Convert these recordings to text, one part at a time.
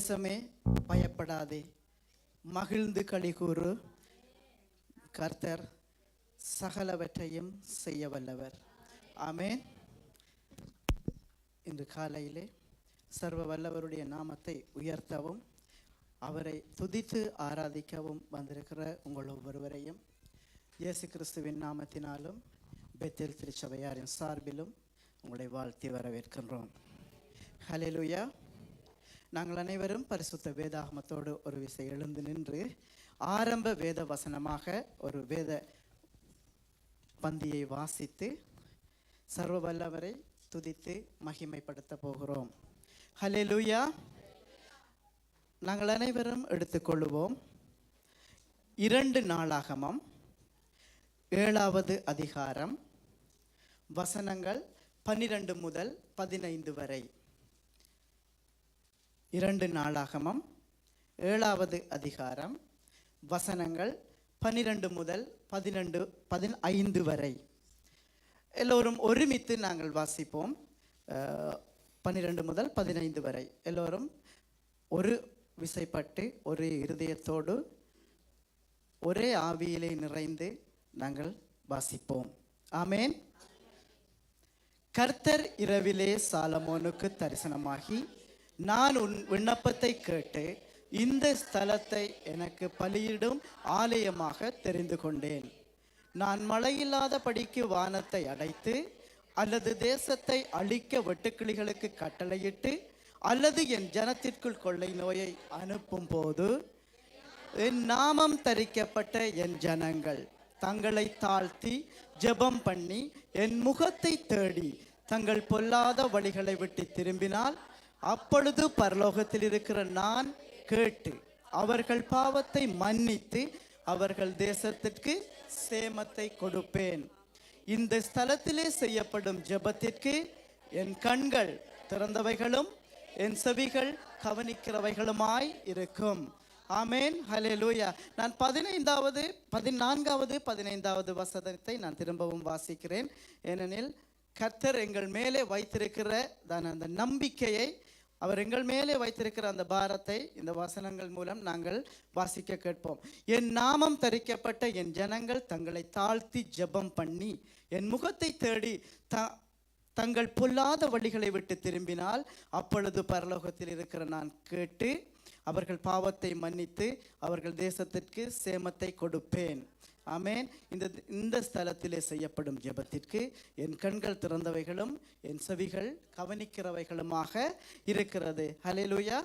தேசமே பயப்படாதே, மகிழ்ந்து களிகூறு, கர்த்தர் சகலவற்றையும் செய்ய வல்லவர். ஆமென். இன்று காலையிலே சர்வ வல்லவருடைய நாமத்தை உயர்த்தவும் அவரை துதித்து ஆராதிக்கவும் வந்திருக்கிற உங்கள் ஒவ்வொருவரையும் இயேசு கிறிஸ்துவின் நாமத்தினாலும் பெத்தேல் திருச்சபையாரின் சார்பிலும் உங்களை வாழ்த்தி வரவேற்கின்றோம். ஹல்லேலூயா. நாங்கள் அனைவரும் பரிசுத்த வேதாகமத்தோடு ஒரு விசை எழுந்து நின்று ஆரம்ப வேத வசனமாக ஒரு வேத பந்தியை வாசித்து சர்வ வல்லவரை துதித்து மகிமைப்படுத்த போகிறோம். ஹல்லேலூயா. நாங்கள் அனைவரும் எடுத்துக்கொள்வோம். 2 நாளாகமம் 7வது அதிகாரம் வசனங்கள் 12 முதல் 15 வரை. 2 நாளாகமம் 7வது அதிகாரம் வசனங்கள் 12 முதல் 15 வரை. எல்லோரும் ஒருமித்து நாங்கள் வாசிப்போம். 12 முதல் 15 வரை எல்லோரும் ஒரு விசைப்பட்டு ஒரு இருதயத்தோடு ஒரே ஆவியிலே நிறைந்து நாங்கள் வாசிப்போம். ஆமென். கர்த்தர் இரவிலே சாலமோனுக்கு தரிசனமாகி, நான் உன் விண்ணப்பத்தை கேட்டு இந்த ஸ்தலத்தை எனக்கு பலியிடும் ஆலயமாக தெரிந்து கொண்டேன். நான் மழையில்லாத படிக்கு வானத்தை அடைத்து அல்லது தேசத்தை அழிக்க வெட்டுக்கிளிகளுக்கு கட்டளையிட்டு அல்லது என் ஜனத்திற்குள் கொள்ளை நோயை அனுப்பும் போது என் நாமம் தரிக்கப்பட்ட என் ஜனங்கள் தங்களை தாழ்த்தி ஜெபம் பண்ணி என் முகத்தை தேடி தங்கள் பொல்லாத வழிகளை விட்டு திரும்பினால் அப்பொழுது பரலோகத்தில் இருக்கிற நான் கேட்டு அவர்கள் பாவத்தை மன்னித்து அவர்கள் தேசத்திற்கு சேமத்தை கொடுப்பேன். இந்த ஸ்தலத்திலே செய்யப்படும் ஜெபத்திற்கு என் கண்கள் திறந்தவைகளும் என் செவிகள் கவனிக்கிறவைகளுமாய் இருக்கும். ஆமென். ஹல்லேலூயா. நான் 14வது 15வது வசனத்தை நான் திரும்பவும் வாசிக்கிறேன். ஏனெனில் கர்த்தர் எங்கள் மேலே வைத்திருக்கிற அந்த நம்பிக்கையை, அவர் எங்கள் மேலே வைத்திருக்கிற அந்த பாரத்தை இந்த வசனங்கள் மூலம் நாங்கள் வாசிக்க கேட்போம். என் நாமம் தரிக்கப்பட்ட என் ஜனங்கள் தங்களை தாழ்த்தி ஜெபம் பண்ணி என் முகத்தை தேடி தங்கள் பொல்லாத வழிகளை விட்டு திரும்பினால் அப்பொழுது பரலோகத்தில் இருக்கிற நான் கேட்டு அவர்கள் பாவத்தை மன்னித்து அவர்கள் தேசத்திற்கு சேமத்தை கொடுப்பேன். ஆமென். இந்த ஸ்தலத்திலே செய்யப்படும் ஜெபத்திற்கு என் கண்கள் திறந்தவைகளும் என் செவிகள் கவனிக்கிறவைகளுமாக இருக்கிறது. ஹல்லேலூயா.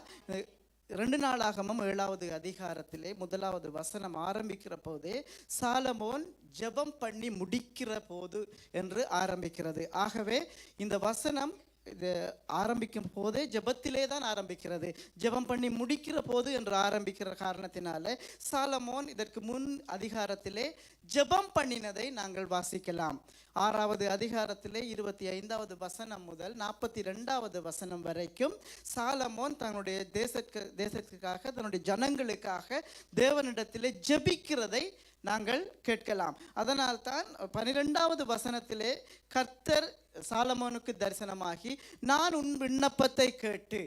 2 நாளாகமம் 7வது அதிகாரத்திலே 1வது வசனம் ஆரம்பிக்கிற போதே சாலமோன் ஜெபம் பண்ணி முடிக்கிற போது என்று ஆரம்பிக்கிறது. ஆகவே இந்த வசனம் இது ஆரம்பிக்கும் போதே ஜெபத்திலே தான் ஆரம்பிக்கிறது. ஜெபம் பண்ணி முடிக்கிற போது என்று ஆரம்பிக்கிற காரணத்தினால சாலமோன் இதற்கு முன் அதிகாரத்திலே ஜெபம் பண்ணினதை நாங்கள் வாசிக்கலாம். 6வது அதிகாரத்திலே 25வது வசனம் முதல் 42வது வசனம் வரைக்கும் சாலமோன் தன்னுடைய தேசத்துக்காக தன்னுடைய ஜனங்களுக்காக தேவனிடத்திலே ஜெபிக்கிறதை நாங்கள் கேட்கலாம். அதனால்தான் 12வது வசனத்திலே கர்த்தர் சாலமோனுக்கு தரிசனமாகி, நான் உன் விண்ணப்பத்தை கேட்டு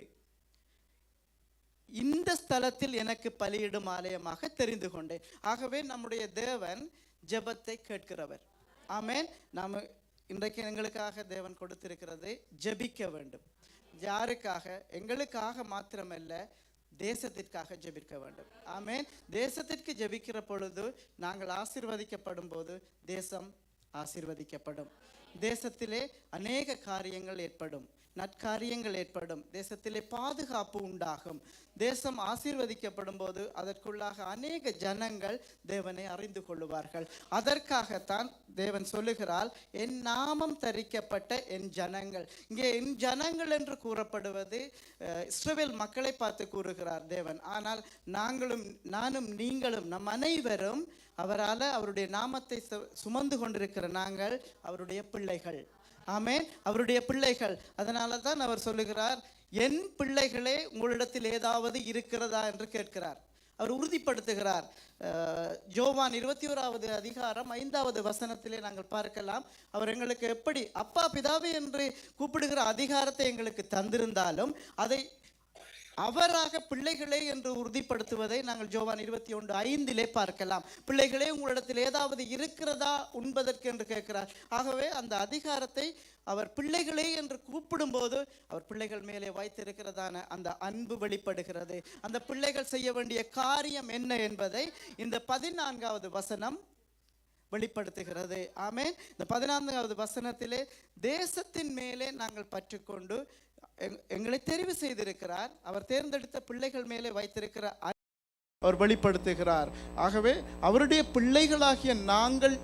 இந்த ஸ்தலத்தில் எனக்கு பலியிடும் ஆலயமாக தெரிந்து கொண்டேன். ஆகவே நம்முடைய தேவன் ஜெபத்தை கேட்கிறவர். ஆமென். நாம் இன்றைக்கு எங்களுக்காக தேவன் கொடுத்திருக்கிறது ஜெபிக்க வேண்டும். யாருக்காக? எங்களுக்காக மாத்திரமல்ல, தேசத்திற்காக ஜெபிக்க வேண்டும். ஆமென். தேசத்திற்கு ஜெபிக்கிற பொழுது நாங்கள் ஆசீர்வதிக்கப்படும் போது தேசம் ஆசீர்வதிக்கப்படும். தேசத்திலே அநேக காரியங்கள் ஏற்படும், நற்காரியங்கள் ஏற்படும். தேசத்திலே பாதுகாப்பு உண்டாகும். தேசம் ஆசீர்வதிக்கப்படும் போது அதற்குள்ளாக அநேக ஜனங்கள் தேவனை அறிந்து கொள்ளுவார்கள். அதற்காகத்தான் தேவன் சொல்லுகிறார், என் நாமம் தரிக்கப்பட்ட என் ஜனங்கள். இங்கே என் ஜனங்கள் என்று கூறப்படுவது இஸ்ரவேல் மக்களை பார்த்து கூறுகிறார் தேவன். ஆனால் நானும் நீங்களும் நம் அனைவரும் அவரால் அவருடைய நாமத்தை சுமந்து கொண்டிருக்கிற நாங்கள் அவருடைய பிள்ளைகள். ஆமென். அவருடைய பிள்ளைகள். அதனால தான் அவர் சொல்லுகிறார், என் பிள்ளைகளே உங்களிடத்தில் ஏதாவது இருக்கிறதா என்று கேட்கிறார். அவர் உறுதிப்படுத்துகிறார். யோவான் 21வது அதிகாரம் 5வது வசனத்திலே நாங்கள் பார்க்கலாம். அவர் எங்களுக்கு எப்படி அப்பா பிதாவே என்று கூப்பிடுகிற அதிகாரத்தை எங்களுக்கு தந்திருந்தாலும் அதை அவராக பிள்ளைகளே என்று உறுதிப்படுத்துவதை நாங்கள் யோவான் 21:5 பார்க்கலாம். பிள்ளைகளே, உங்களிடத்தில் ஏதாவது இருக்கிறதா உண்பதற்கு என்று கேட்கிறார். ஆகவே அந்த அதிகாரத்தை அவர் பிள்ளைகளே என்று கூப்பிடும்போது அவர் பிள்ளைகள் மேலே வைத்திருக்கிறதான அந்த அன்பு வெளிப்படுகிறது. அந்த பிள்ளைகள் செய்ய வேண்டிய காரியம் என்ன என்பதை இந்த 14வது வசனம் வெளிப்படுத்துகிறது. ஆமென். இந்த 14வது வசனத்திலே தேசத்தின் மேலே நாங்கள் பற்றுக்கொண்டு எங்களை தெரிவு செய்திருக்கிறார். அவர் தேர்ந்தெடுத்த பிள்ளைகள் மேலே வைத்திருக்கிற அவர் வெளிப்படுத்துகிறார். ஆகவே அவருடைய பிள்ளைகளாகிய நாங்கள்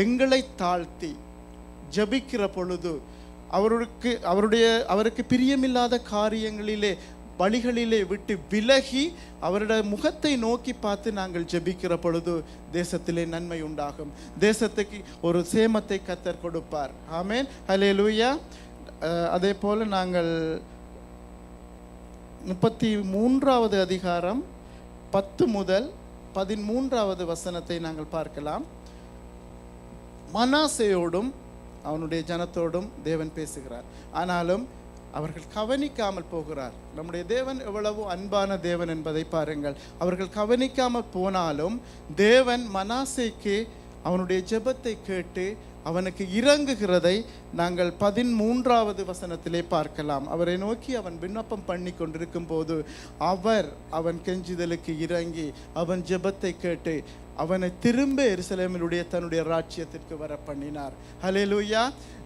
எங்களை தாழ்த்தி ஜபிக்கிற பொழுது அவருக்கு பிரியமில்லாத காரியங்களிலே வழிகளிலே விட்டு விலகி அவருடைய முகத்தை நோக்கி பார்த்து நாங்கள் ஜெபிக்கிற பொழுது தேசத்திலே நன்மை உண்டாகும். தேசத்துக்கு ஒரு சேமத்தை கர்த்தர் கொடுப்பார். ஆமென். ஹல்லேலூயா. அதே போல நாங்கள் 33வது அதிகாரம் 10 முதல் 13வது வசனத்தை நாங்கள் பார்க்கலாம். மனாசேயோடும் அவனுடைய ஜனத்தோடும் தேவன் பேசுகிறார். ஆனாலும் அவர்கள் கவனிக்காமல் போகிறார். நம்முடைய தேவன் எவ்வளவு அன்பான தேவன் என்பதை பாருங்கள். அவர்கள் கவனிக்காமல் போனாலும் தேவன் மனாசேக்கு அவனுடைய ஜெபத்தை கேட்டு அவனுக்கு இறங்குகிறதை நாங்கள் 13வது வசனத்திலே பார்க்கலாம். அவரை நோக்கி அவன் விண்ணப்பம் பண்ணி கொண்டிருக்கும் போது அவன் கெஞ்சுதலுக்கு இறங்கி அவன் ஜெபத்தை கேட்டு அவனை திரும்ப எருசலேமிலுடைய தன்னுடைய ராஜ்யத்திற்கு வர பண்ணினார். ஹல்லேலூயா.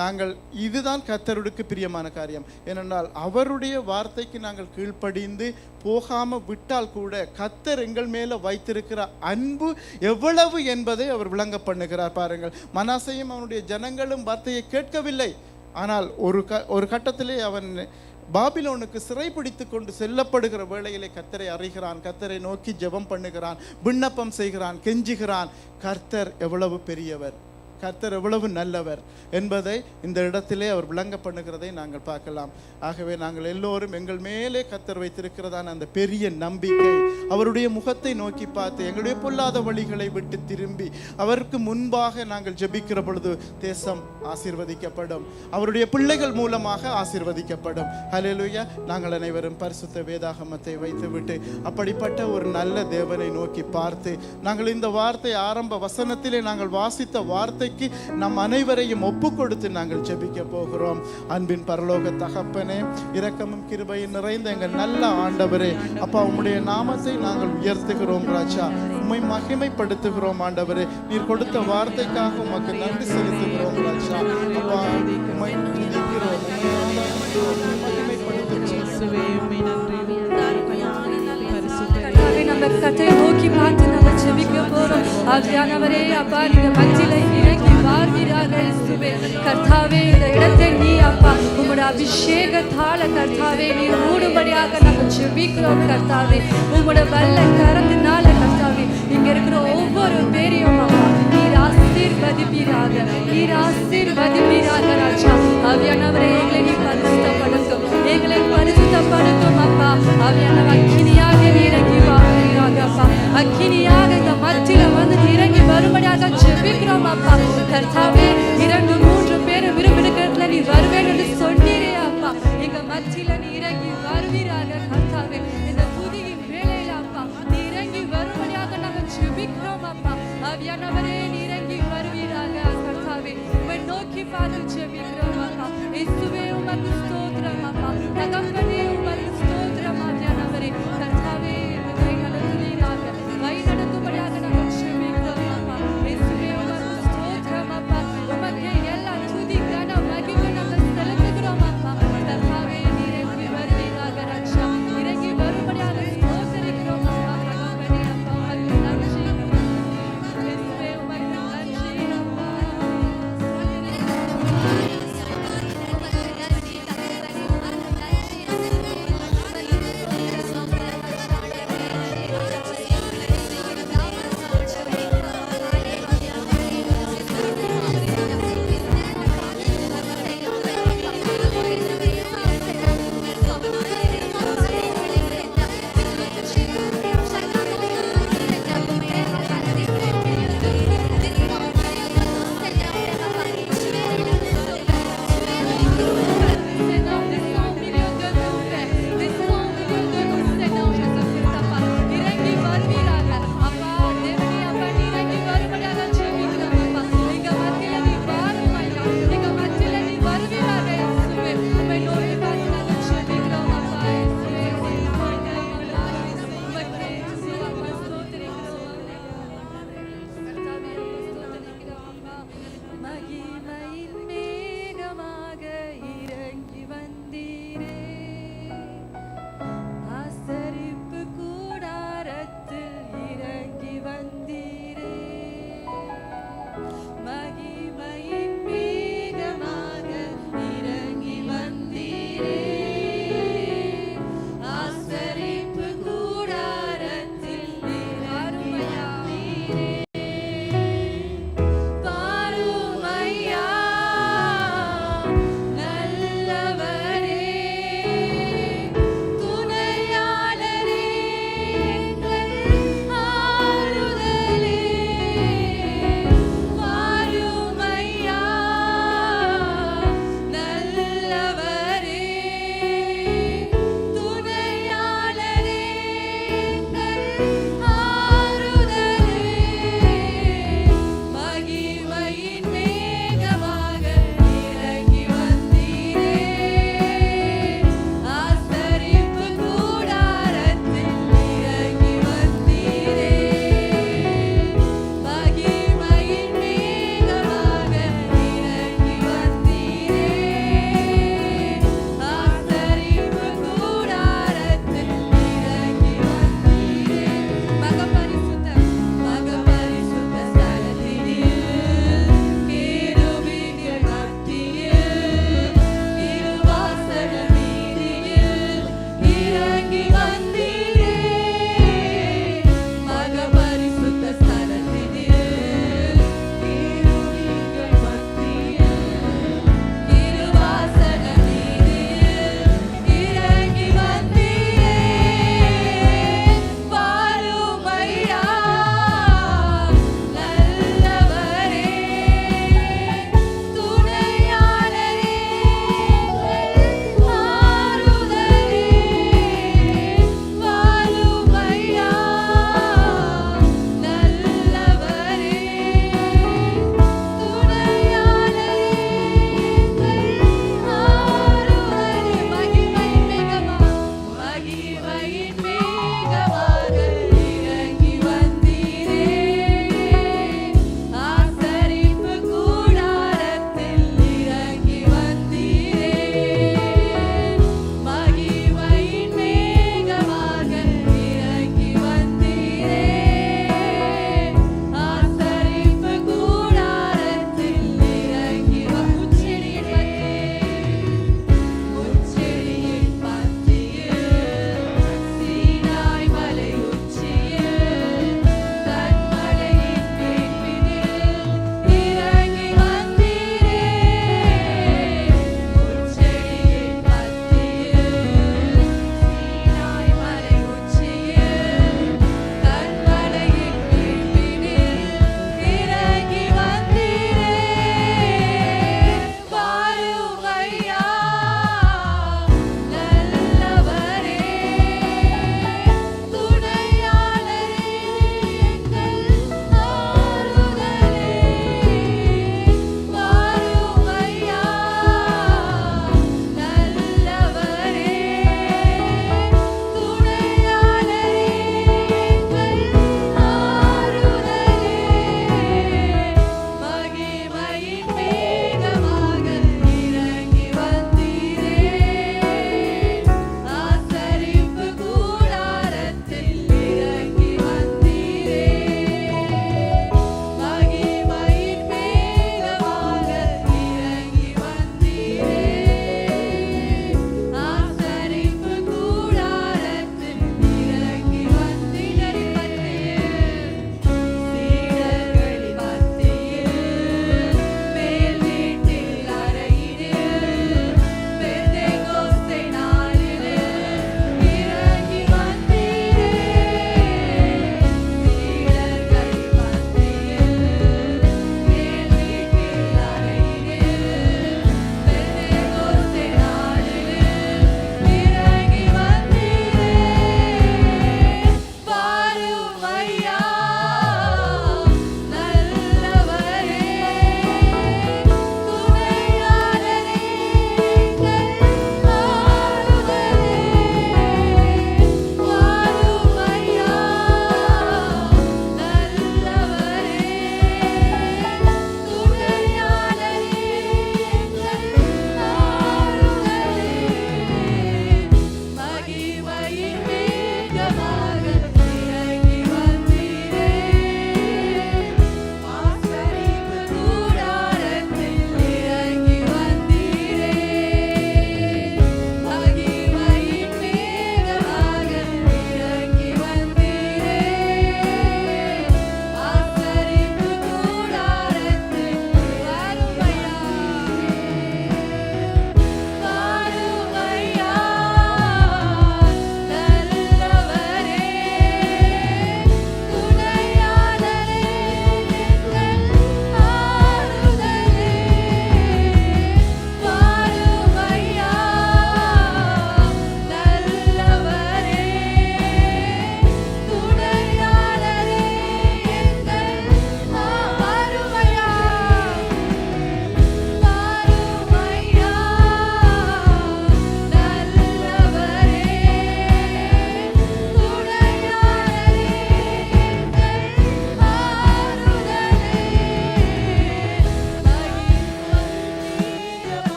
நாங்கள் இதுதான் கர்த்தருக்கு பிரியமான காரியம். ஏனென்றால் அவருடைய வார்த்தைக்கு நாங்கள் கீழ்ப்படிந்து போகாம விட்டால் கூட கர்த்தர் எங்கள் மேல வைத்திருக்கிற அன்பு எவ்வளவு என்பதை அவர் விளங்க பண்ணுகிறார். பாருங்கள், மனாசேயும் அவனுடைய ஜனங்களும் வார்த்தையை கேட்கவில்லை. ஆனால் ஒரு கட்டத்திலே அவன் பாபிலோனுக்கு சிறைப்பிடித்து கொண்டு செல்லப்படுகிற வேளையிலே கர்த்தரை அறிகிறான். கர்த்தரை நோக்கி ஜெபம் பண்ணுகிறான், விண்ணப்பம் செய்கிறான், கெஞ்சுகிறான். கர்த்தர் எவ்வளவு பெரியவர், கர்த்தர் எவ்வளவு நல்லவர் என்பதை இந்த இடத்திலே அவர் விளங்க பண்ணுகிறதை நாங்கள் பார்க்கலாம். ஆகவே நாங்கள் எல்லோரும் எங்கள் மேலே கர்த்தர் வைத்திருக்கிறதான அந்த பெரிய நம்பிக்கை, அவருடைய முகத்தை நோக்கி பார்த்து எங்களுடைய பொல்லாத வழிகளை விட்டு திரும்பி அவருக்கு முன்பாக நாங்கள் ஜெபிக்கிற பொழுது தேசம் ஆசீர்வதிக்கப்படும், அவருடைய பிள்ளைகள் மூலமாக ஆசீர்வதிக்கப்படும். ஹல்லேலூயா. நாங்கள் அனைவரும் பரிசுத்த வேதாகமத்தை வைத்துவிட்டு அப்படிப்பட்ட ஒரு நல்ல தேவனை நோக்கி பார்த்து நாங்கள் இந்த வார்த்தை ஆரம்ப வசனத்திலே நாங்கள் வாசித்த வார்த்தைக்கு நம் அனைவரையும் ஒப்பு கொடுத்து நாங்கள் ஜெபிக்க போகிறோம். அன்பின் பரலோக தகப்பனே, இரக்கமும் கிருபையும் நிறைந்த எங்கள் நல்ல ஆண்டவரே, அப்பா உம்முடைய நாமத்தை நாங்கள் உயர்த்துகிறோம் ராஜா, உம்மை மகிமைப்படுத்துகிறோம் ஆண்டவரே. நீர் கொடுத்த வார்த்தைக்காக உமக்கு நன்றி செலுத்துகிறோம் ராஜா. அப்பா உம்மை துதிக்கிறோம், நம்ம கர்த்தரை நோக்கி பார்த்து நம்ம ஜெபிக்க போறோம். ஆவியானவரே, அப்பா நீங்க மத்தியில இறங்கி வாருவீராக இயேசுவே. கர்த்தாவே, இந்த இடத்தை நீ அப்பா உம்முடைய அபிஷேகத்தால கர்த்தாவே நீ மூடும்படியாக நம்ம ஜெபிக்கிறோம். கர்த்தாவே, உம்முடைய வல்ல கரத்தினால கர்த்தாவே இங்க இருக்கிற ஒவ்வொரு பேரையும் அப்பா நீர் ஆசீர்வதிப்பீராக, நீர் ஆசீர்வதிப்பீராக ராஜா. ஆவியானவரே, எங்களை நீ பரிசுத்தப்படுத்தும், எங்களை பரிசுத்தப்படுத்தும் அப்பா. ஆவியானவர் அக்கினியாக இறங்கி வாருவீராக அப்பா, அக்கினியாக இந்த மத்தியில வந்து இறங்கி வரும்படியாக ஜெபிக்கிறோம் அப்பா. கர்த்தாவே, 2-3 பேர் விரும்பிருக்கிறதுல நீ வருவேன் என்று சொன்னீரே அப்பா. எங்க மத்தியில நீ இறங்கி வருவீராக கர்த்தாவே. இந்த துதியின் வேளையில அப்பா நீ இறங்கி வரும்படியாக நாங்கள் ஜெபிக்கிறோம் அப்பா. ஆவியானவரே, நீ இறங்கி வருவீராக கர்த்தாவே. உம்மை நோக்கி பார்த்து ஜெபிக்கிறோம் அப்பா. இயேசுவே, உமக்கு ஸ்தோத்திரம் அப்பா. தகப்பனே, உமக்கு ஸ்தோத்திரம் ஆவியானவரே. கர்த்தாவே, கை நடத்துவீராக, கை நடத்தும்படியாக நாங்கள் ஜெபிக்கிறோம் அப்பா. இயேசுவே, உமக்கு ஸ்தோத்திரம் அப்பா. உமக்கு எல்லா துதி கன மகிமை நாங்கள் செலுத்துகிறோம் அப்பா. கர்த்தாவே, நீ இறங்கி வருவீராக ராஜா, இறங்கி வரும்படியாக ஸ்தோத்திரிக்கிறோம் அப்பா. தகப்பனே அப்பா, உமக்கு நன்றி. இயேசுவே, உமக்கு நன்றி அப்பா.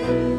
Thank you.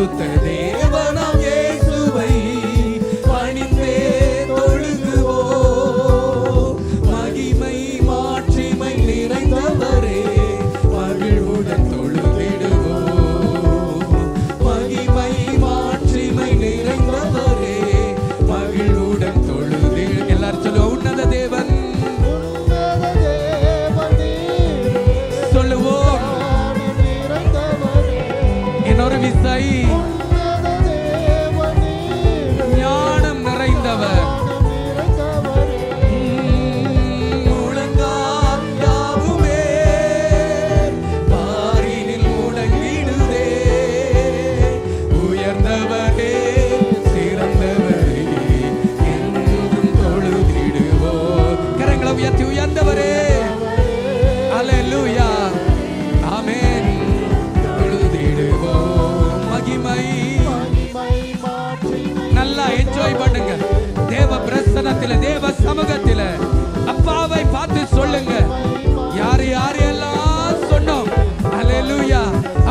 பரிசுத்த தேவனாம் இயேசுவை பணிந்தே தொழுகுவோம். மகிமை மாட்சிமை நிறைந்தவரே மகிழ்வுடன் தொழுதிடுவோம். மகிமை மாட்சிமை நிறைந்தவரே மகிழ்வுடன் தொழுதிடு. எல்லாரும் சொல்லுவோம், உன்னத தேவன் சொல்லுவோம். இன்னொரு விசை, ஞானம் நிறைந்தவர். முழங்கால் யாவுமே பாரினில் முடங்கிடுதே. உயர்ந்தவரே சிறந்தவரே என்றும் தொழுதிடுவோம். கரங்களை உயர்த்தி, உயர்ந்தவரே. அல்லேலூயா, ஆமென். தொழுதிடுவோம். மகிமை. நல்லா என்ஜாய் பண்ணுங்க தேவ பிரசன்னத்தில, தேவ சமூகத்தில. அப்பாவை பார்த்து சொல்லுங்க, யார் யாரெல்லாம் சொன்னோம். அல்லேலூயா.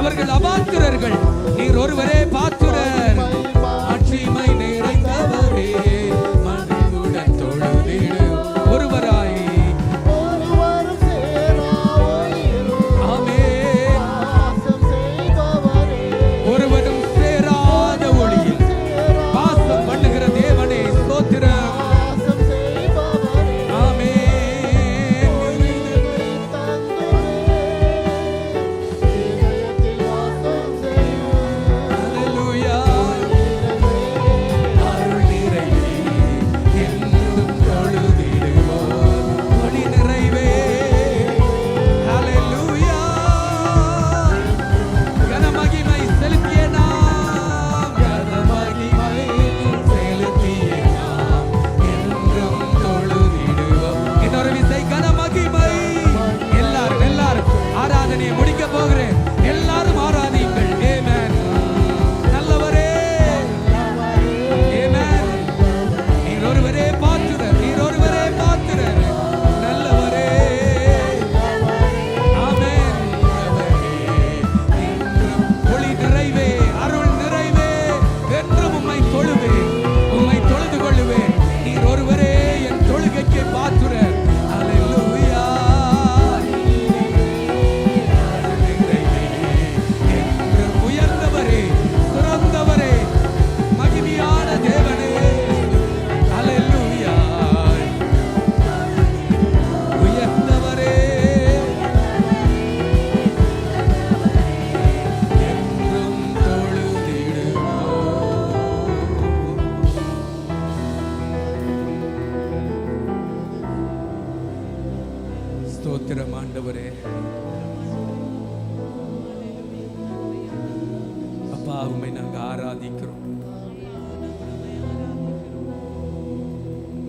அவர்கள் அபாத்திரர்கள், நீர் ஒருவரே பாத்திரர். ஆட்சிமை நிறைந்தவரே மகிழ்வுடன் தொழுதிடு. ஒருவராய் ஒருவரும் சேராத ஒளியில் வாசம் பண்ணுகிற தேவனே ஸ்தோத்திரம். ஆமென். அல்லேலூயா. அருள் நிறைவே என்றும் தொழுதிடுவோம். ஒளி நிறைவே. அல்லேலூயா. கனமகிமை செலுத்திய நாம், கனமகிமை செலுத்திய நாம் என்றும் தொழுதிடுவோம். இன்னொரு விசை, கனமகிமை. எல்லாரும் எல்லாரும் ஆராதனையை முடிக்க போகிறேன். எல்லாரும் ஆராதிங்கள். ஆமென். நல்லவரே. ஆமென். நீர் ஒருவரே பாத்திரர், நீர் ஒருவரே பாத்திரர். நல்லவரே. ஆமென். என்றும் ஒளி நிறைவே, அருள் நிறைவே என்றும் உம்மை தொழுவேன், உம்மை தொழுது கொள்ளுவேன். நீர் ஒருவரே என் தொழுகைக்கு பாத்திரர். அல்லேலூயா. அருள் நிறைவே என்றும் உயர்ந்தவரே, சிறந்தவரே, மகிமையான தேவனே. அல்லேலூயா. உயர்ந்தவரே என்றும் தொழுதிடுவோம். ஸ்தோத்திரம் ஆண்டவரே. அப்பா, உம்மை நாங்க ஆராதிக்கிறோம்.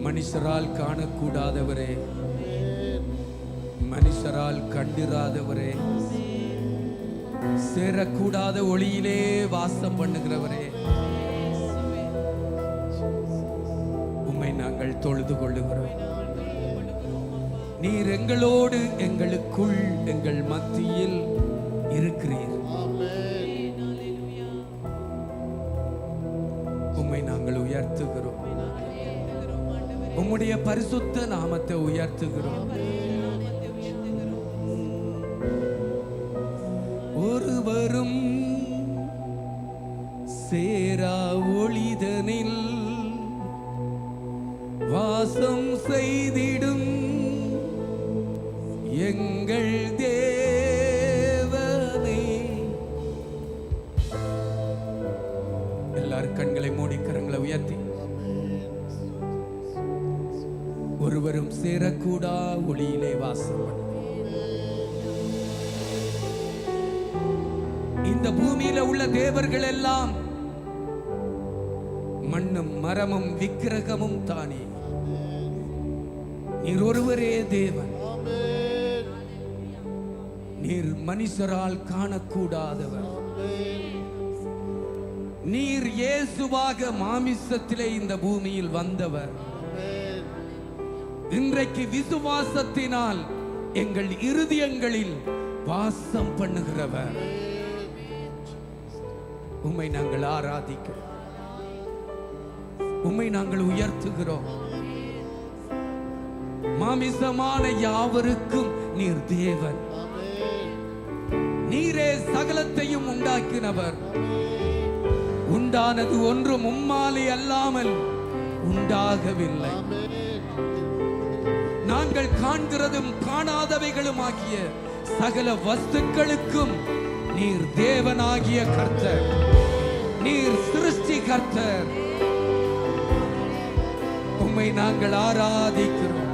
மனுஷரால் காணக்கூடாதவரே, மனுஷரால் கண்டிராதவரே, சேரக்கூடாத ஒளியிலே வாசம் பண்ணுகிறவரே, உம்மை நாங்கள் தொழுது கொள்ளுகிறோம். நீர் எங்களோடு, எங்களுக்குள், எங்கள் மத்தியில் இருக்கிறீர். உம்மை நாங்கள் உயர்த்துகிறோம். உம்முடைய பரிசுத்த நாமத்தை உயர்த்துகிறோம். ஒருவரும் சேரா ஒளிதனில் வாசம் செய்திடும் எங்கள் தேவனே. எல்லாரும் கண்களை மூடி கரங்களை உயர்த்தி, ஒருவரும் சேரக்கூடா ஒளியிலே வாசம் பண்ணு. இந்த பூமியில உள்ள தேவர்கள் எல்லாம் மண்ணும் மரமும் விக்கிரகமும் தானே. நீர் ஒருவரே தேவன். நீர் மனுஷரால் காணக்கூடாதவர். நீர் இயேசுவாக மாமிசத்திலே இந்த பூமியில் வந்தவர். இன்றைக்கு விசுவாசத்தினால் எங்கள் இருதயங்களில் வாசம் பண்ணுகிறவர். உம்மை நாங்கள் ஆராதிக்கிறோம், உம்மை நாங்கள் உயர்த்துகிறோம். மாமிசமான யாவருக்கும் நீர் தேவன், நீரே சகலத்தையும் உண்டாக்கினவர். உண்டானது ஒன்றும் உம்மாலே அல்லாமல் உண்டாகவில்லை. நாங்கள் காண்கிறதும் காணாதவைகளும் ஆகிய சகல வஸ்துக்களுக்கும் நீர் தேவனாகிய கர்த்தர், நீர் சிருஷ்டி கர்த்தர். உம்மை நாங்கள் ஆராதிக்கிறோம்.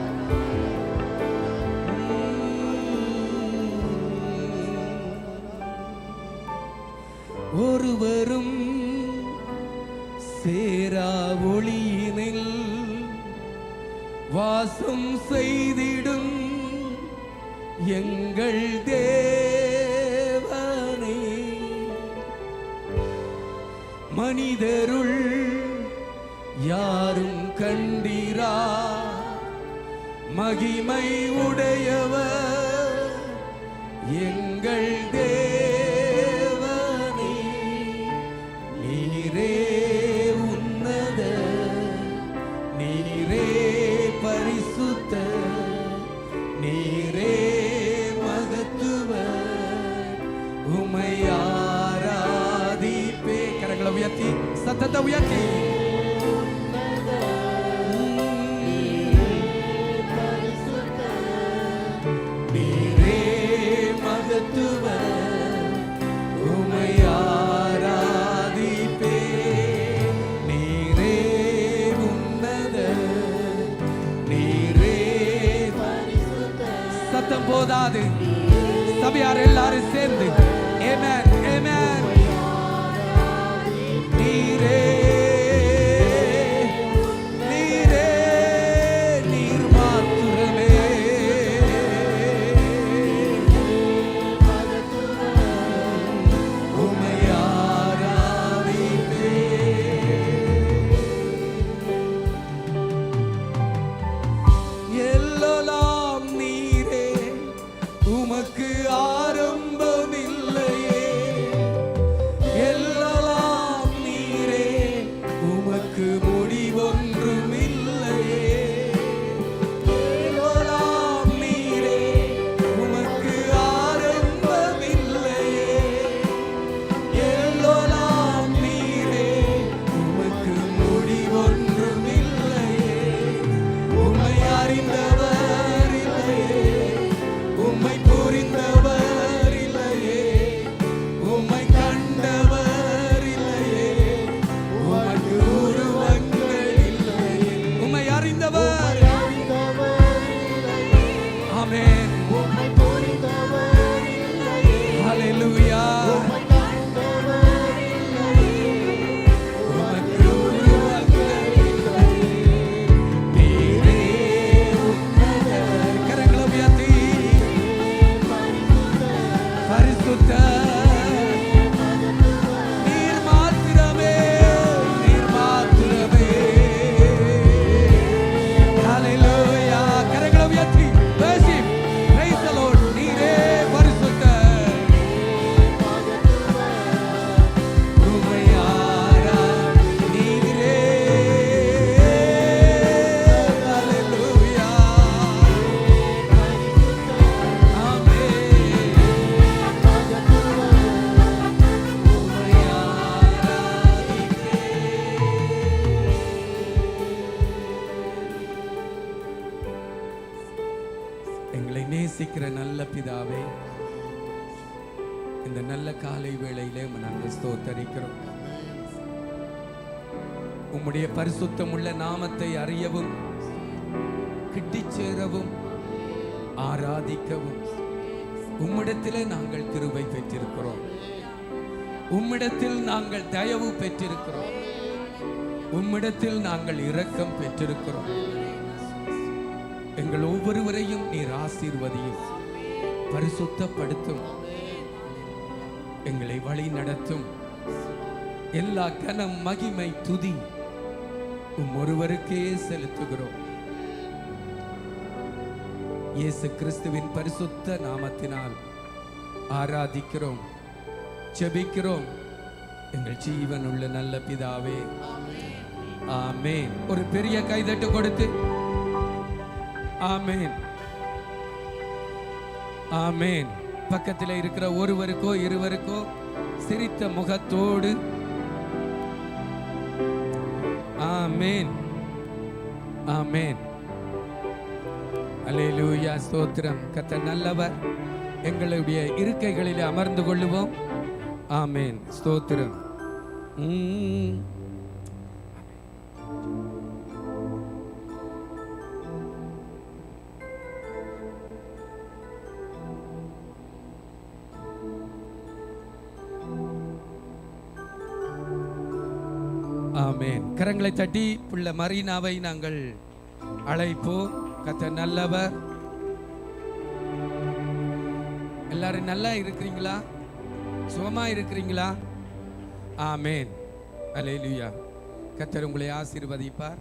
ஒருவரும் சேரா ஒளியினில் வாசம் செய்திடும் எங்கள் தேவனே, மனிதருள் யாரும் கண்டிரா மகிமை உடையவர் எங்கள் தேவனே. நீரே உன்னத, நீரே பரிசுத்த, நீரே மகத்துவ, உம்மை ஆராதிப்பே. கரங்களை உயர்த்தி, சத்தத்தை உயர்த்தி. நீரே மகத்துவ, உம்மை ஆராதிப்பே. நீரே உன்னத, நீரே சத்தம் போதாது. சபையார் எல்லாரும் சேர்ந்து ஆமென் ஆமென். நீரே நீரே நீர் மாத்திரமே, உம்மை ஆராதிப்பே. எல்லாம் நீரே, உமக்கு ஆரம்பமில்லையே. எல்லாம் நீரே, உமக்கு முடிவொன்றும் இல்லையே. எல்லாம் நீரே, உமக்கு ஆரம்பமில்லையே. எல்லாம் நீரே, உமக்கு முடிவொன்றும் இல்லையே. உம்மை அறிந்தவர் இல்லையே, உம்மை புரிந்தவர் இல்லையே, உம்மை கண்டவர் இல்லையே, உமக்கு உருவங்கள் இல்லையே. உம்மை அறிந்தவர், ஆமென், ஹல்லேலூயா. உமக்கு உருவங்கள் இல்லையே. நீரே உன்னத, கரங்களை உயர்த்தி. பரிசுத்த, நீர் மாத்திரமே, நீர் மாத்திரமே. ஹல்லேலூயா. கரங்களை உயர்த்தி worship, praise the Lord. நீரே பரிசுத்த, உம்மை ஆராதிக்கிறேன். நீரே, ஹல்லேலூயா. ஆமென். உம்மை ஆராதிக்கிறேன். எங்களை நேசிக்கிற நல்ல பிதாவே, இந்த நல்ல காலை வேளையிலே உம்மை நாங்கள் ஸ்தோத்தரிக்கிறோம். உம்முடைய பரிசுத்தமுள்ள நாமத்தை அறியவும், கிட்டிச் சேரவும், ஆராதிக்கவும் உம்மிடத்திலே நாங்கள் கிருபை பெற்றிருக்கிறோம். உம்மிடத்தில் நாங்கள் தயவு பெற்றிருக்கிறோம். உம்மிடத்தில் நாங்கள் இரக்கம் பெற்றிருக்கிறோம். எங்கள் ஒவ்வொருவரையும் நீர் ஆசீர்வதியும், பரிசுத்தப்படுத்தும், எங்களை வழி நடத்தும். எல்லா கனம் மகிமை துதி ஒருவருக்கே செலுத்துகிறோம். இயேசு கிறிஸ்துவின் பரிசுத்த நாமத்தினால் ஆராதிக்கிறோம், ஜெபிக்கிறோம், எங்கள் ஜீவனுள்ள நல்ல பிதாவே, ஆமென். ஒரு பெரிய கைதட்டு கொடுத்து ஆமென், ஆமென். பக்கத்தில் இருக்கிற ஒருவருக்கோ இருவருக்கோ சிரித்த முகத்தோடு ஆமென், ஆமென். அல்லேலூயா, ஸ்தோத்திரம். கர்த்தர் நல்லவர். எங்களுடைய இருக்கைகளிலே அமர்ந்து கொள்ளுவோம். ஆமென், ஸ்தோத்திரம். ஆமென். கரங்களை தட்டி புள்ள மரீனாவை நாங்கள் அழைப்போம். கர்த்தர் நல்லவர். எல்லாரும் நல்லா இருக்கிறீங்களா? சுகமா இருக்கிறீங்களா? ஆமென், அல்லேலூயா. கர்த்தர் உங்களை ஆசீர்வதிப்பார்.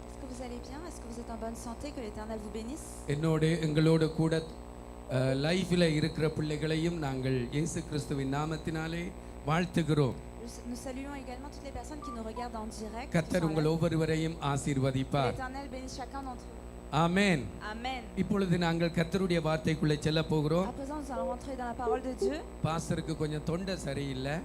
Est-ce que vous allez bien? Est-ce que vous êtes en bonne santé? Que l'Éternel vous bénisse. எங்களோடு கூட லைஃப்ல இருக்கிற பிள்ளைகளையும் நாங்கள் இயேசு கிறிஸ்துவின் நாமத்தினாலே வாழ்த்துகிறோம். Nous saluons également toutes les personnes qui nous regardent en direct. கர்த்தர் உங்கள் ஒவ்வொருவரையும் ஆசீர்வதிப்பார். L'Éternel bénisse chacun d'entre vous. ஆமென். Amen. இப்பொழுது நாங்கள் கர்த்தருடைய வார்த்தைக்குள்ளே செல்ல போகிறோம். À présent, nous allons rentrer dans la parole de Dieu. பாஸ்டருக்கு கொஞ்சம் தொண்டை சரியில்லை.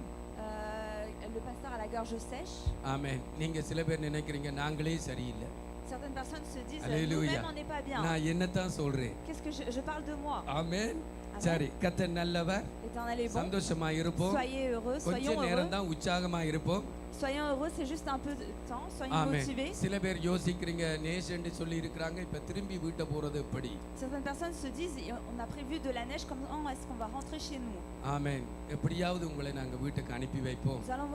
Le pasteur a la gorge sèche. ஆமென். நீங்க சில பேர் நினைக்கிறீங்க நாங்களே சரியில்லை. Certaines personnes se disent Alléluia. nous-mêmes on n'est pas bien. நான் என்னத்தான் சொல்றேன்? Qu'est-ce que je parle de moi? ஆமென். சரி, கர்த்தர் நல்லவர். L'Éternel est bon. சந்தோஷமா இருப்போம். Soyez heureux, கொஞ்ச soyons நேரம் heureux. தான் உற்சாகமா இருப்போம். Soyons heureux, c'est juste un peu de temps. Soyons ஆமென். motivés. சில பேர் யோசிக்கிறீங்க நேஷன் சொல்லி இருக்கிறாங்க, இப்ப திரும்பி வீட்டை போறது எப்படி? Certaines personnes se disent on a prévu de la neige, comment est-ce qu'on va rentrer chez nous? ஆமென். எப்படியாவது உங்களை நாங்க வீட்டுக்கு அனுப்பி வைப்போம். Nous allons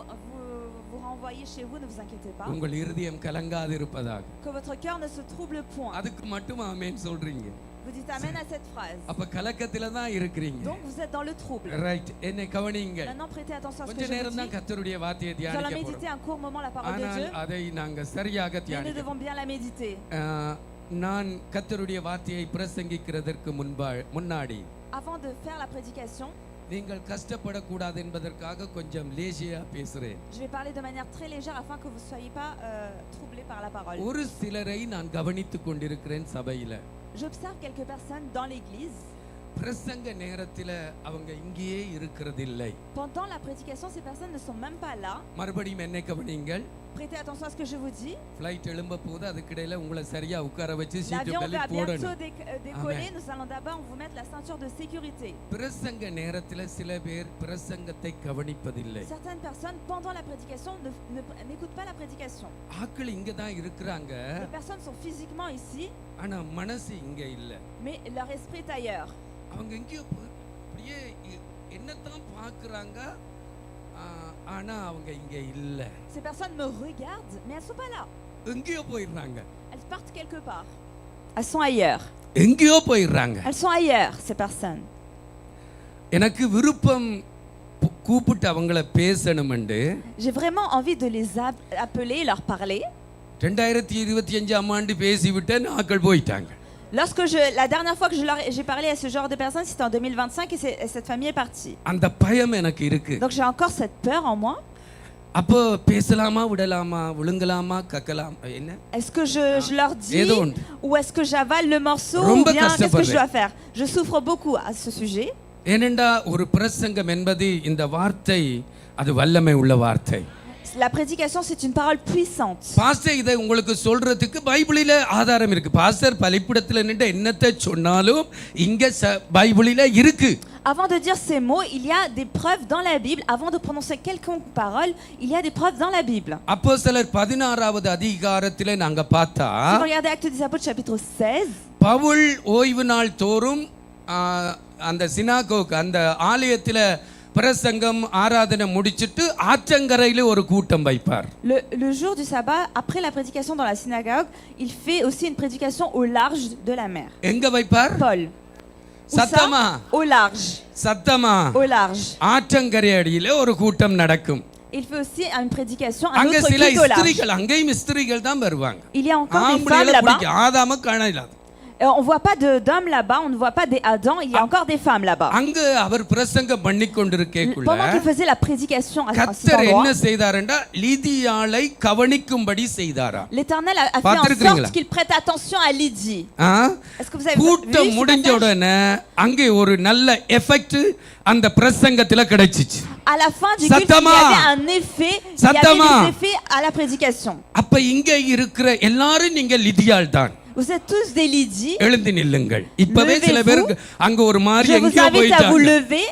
vous renvoyer chez vous, ne vous inquiétez pas. உங்கள் இருதயம் கலங்காது இருப்பதாக. Que votre cœur ne se trouble point. அதுக்கு மட்டும் ஆமென் சொல்றீங்க. Vous dites amen à cette phrase. அப்ப கலக்கத்துல தான் இருக்கிறீங்க. Donc vous êtes dans le trouble. Right. என்னை கவனியுங்கள். Maintenant prêtez attention à ce que கொஞ்ச je நேரம் vous தான் dis. கர்த்தருடைய வார்த்தையை Nous allons தியானிக்க போறோம். méditer un court moment la parole de ஆனால் Dieu. அதை நாங்க சரியாக Mais nous தியானிக்க. devons bien la méditer. நான் கர்த்தருடைய வார்த்தையை பிரசங்கிக்கிறதற்கு முன்னாடி Avant de faire la prédication, நீங்கள் கஷ்டப்படக்கூடாது என்பதற்காக கொஞ்சம் லேசியா பேசுறேன். je vais parler de manière très légère afin que vous ne soyez pas troublés par la parole. ஒரு சிலரை நான் கவனித்துக் கொண்டிருக்கிறேன் சபையில. J'observe quelques personnes dans l'église. பிரசங்க நேரத்துல அவங்க இங்கேயே இருக்கிறதில்லை. Pendant la prédication, ces personnes ne sont même pas là. மறுபடியும் என்னை கவனிங்கள். Prêtez attention à ce que je vous dis. Flight எழும்ப போது அதுக்கிடையில உங்களை சரியா உட்கார வச்சு seat L'avion va belt bientôt போடணும். décoller. Nous allons d'abord vous mettre la ceinture de sécurité. பிரசங்க நேரத்துல சில பேர் பிரசங்கத்தை கவனிப்பதில்லை. Certaines personnes, pendant la prédication, n'écoutent pas la prédication. ஆட்கள் இங்க தான் இருக்கிறாங்க. Les personnes sont physiquement ici, ஆனா மனசு இங்க இல்ல. mais leur esprit est ailleurs. அவங்க எங்கேயோ அப்படியே என்னத்தான் பார்க்கறாங்க, ஆனா அவங்க இங்க இல்ல. Ces personnes me regardent, mais elles sont pas là. எங்கேயோ போயிடுறாங்க. Elles partent quelque part. Elles sont ailleurs. எங்கேயோ போயிடுறாங்க. Elles sont ailleurs, ces personnes. எனக்கு விருப்பம் கூப்பிட்டு அவங்கள பேசணும்னு. J'ai vraiment envie de les appeler, leur parler. 2025 ஆண்டு பேசிவிட்டேன், ஆட்கள் போயிட்டாங்க. Lorsque la dernière fois que j'ai parlé à ce genre de personnes, c'était en 2025 et cette famille est partie. அந்த பயம் எனக்கு இருக்கு. Donc j'ai encore cette peur en moi. அப்போ பேசலாமா விடலாமா விழுங்கலாமா கக்கலாம் என்ன? Est-ce que je leur dis ou est-ce que j'avale le morceau ou bien qu'est-ce que je dois faire? Je souffre beaucoup à ce sujet. ஏனென்றா ஒரு பிரசங்கம் என்பது இந்த வார்த்தை அது வல்லமை உள்ள வார்த்தை. La prédication, c'est une parole puissante. Pastor இதை உங்களுக்கு சொல்றதுக்கு பைபிளில ஆதாரம் இருக்கு. பாஸ்டர் பலிபீடத்துல நின்று என்னத்தை சொன்னாலும் இங்க பைபிளில இருக்கு. Avant de dire ces mots, il y a des preuves dans la Bible. Avant de prononcer quelconque parole, il y a des preuves dans la Bible. அப்போஸ்தலர் 16வது அதிகாரத்திலே நாங்க பார்த்தா, Si vous regardez Actes des Apôtres chapitre 16, Pavul ஓய்வு நாள் தோறும் அந்த சினாகோக் அந்த ஆலயத்தில பிரசங்கம் ஆராதனை முடிச்சிட்டு ஆற்றங்கரையில ஒரு கூட்டம் வைப்பார். Le jour du sabbat, après la prédication dans la synagogue, il fait aussi une prédication au large de la mer. எங்க வைப்பார்? Paul. சத்தமா? Au large. சத்தமா? Au large. ஆற்றங்கரை அடியில ஒரு கூட்டம் நடக்கும். Il fait aussi une prédication à அங்க notre சில culte au large. ஸ்திரீகள், அங்கேயும் ஸ்திரீகள் தான் வருவாங்க. Il y a encore des femmes là-bas. ஆதாம காணல. On ne voit pas d'hommes là-bas, on ne voit pas des Adam, il y a encore des femmes là-bas. அங்க அவர் பிரசங்கம் பண்ணிக்கொண்டிருக்கேக்குள்ள Pendant qu'il faisait la prédication à cet கர்த்தர் என்ன endroit, செய்தாருன்னா லீதியாளை கவனிக்கும்படி செய்தாரா. l'Éternel a fait en sorte qu'il prête attention à Lydie. Est-ce que vous avez vu கூட்டம் முடிஞ்ச உடனே அங்கே ஒரு நல்ல எஃபெக்ட் அந்த பிரசங்கத்துல கிடைச்சிச்சு. À la fin du culte, il y avait un effet, il y avait des effets à la prédication. அப்ப இங்க இருக்கிற எல்லாரும் நீங்க லிதியாள் தான். Vous êtes tous des Lydies. எழுந்து நில்லுங்கள். இப்பவே சில பேருக்கு அங்க ஒரு மாதிரி Je vous எங்கேயோ invite à vous போயிட்டாங்க. lever.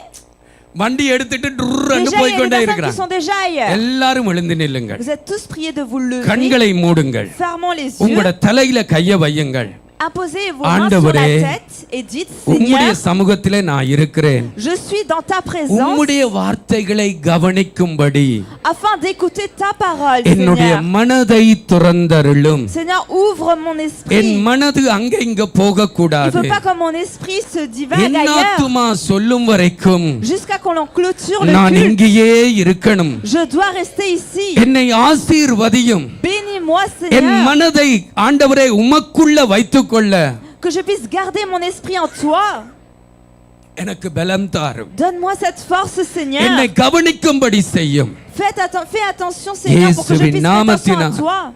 வண்டி எடுத்துட்டு டுர்ன்னு Déjà, il போய் y a des கொண்டே personnes qui இருக்காங்க. sont déjà ailleurs. எல்லாரும் எழுந்து நில்லுங்கள். Vous êtes tous priés de vous lever. கண்களை மூடுங்கள். Fermons les yeux. உங்களோட தலையில கைய வையுங்கள். Imposez vos mains sur la tête et dites, உம்முடைய Seigneur, சமூகத்திலே நான் இருக்கிறேன். je suis dans ta présence உம்முடைய வார்த்தைகளை கவனிக்கும்படி afin d'écouter ta parole, என்னுடைய Seigneur. மனதை துறந்தருளும். Seigneur, ouvre mon என் esprit. மனது அங்க இங்க போக Il ne கூடாது. faut pas que mon esprit se divague என் ailleurs ஆத்துமா சொல்லும் வரைக்கும் jusqu'à qu'on en clôture le நான் culte. இங்கேயே இருக்கணும். Je dois rester ici. என்னை ஆசீர்வதியும். Bénis-moi, என் Seigneur, மனதை ஆண்டவரே உமக்குள்ள வைத்துக்கொள்ள que je puisse garder mon esprit en toi. எனக்கு பலம் தாரும். Donne-moi cette force, Seigneur. என்னை கவனிக்கும்படி செய்யும். Fais attention, Seigneur, pour que je puisse faire attention à toi. Au nom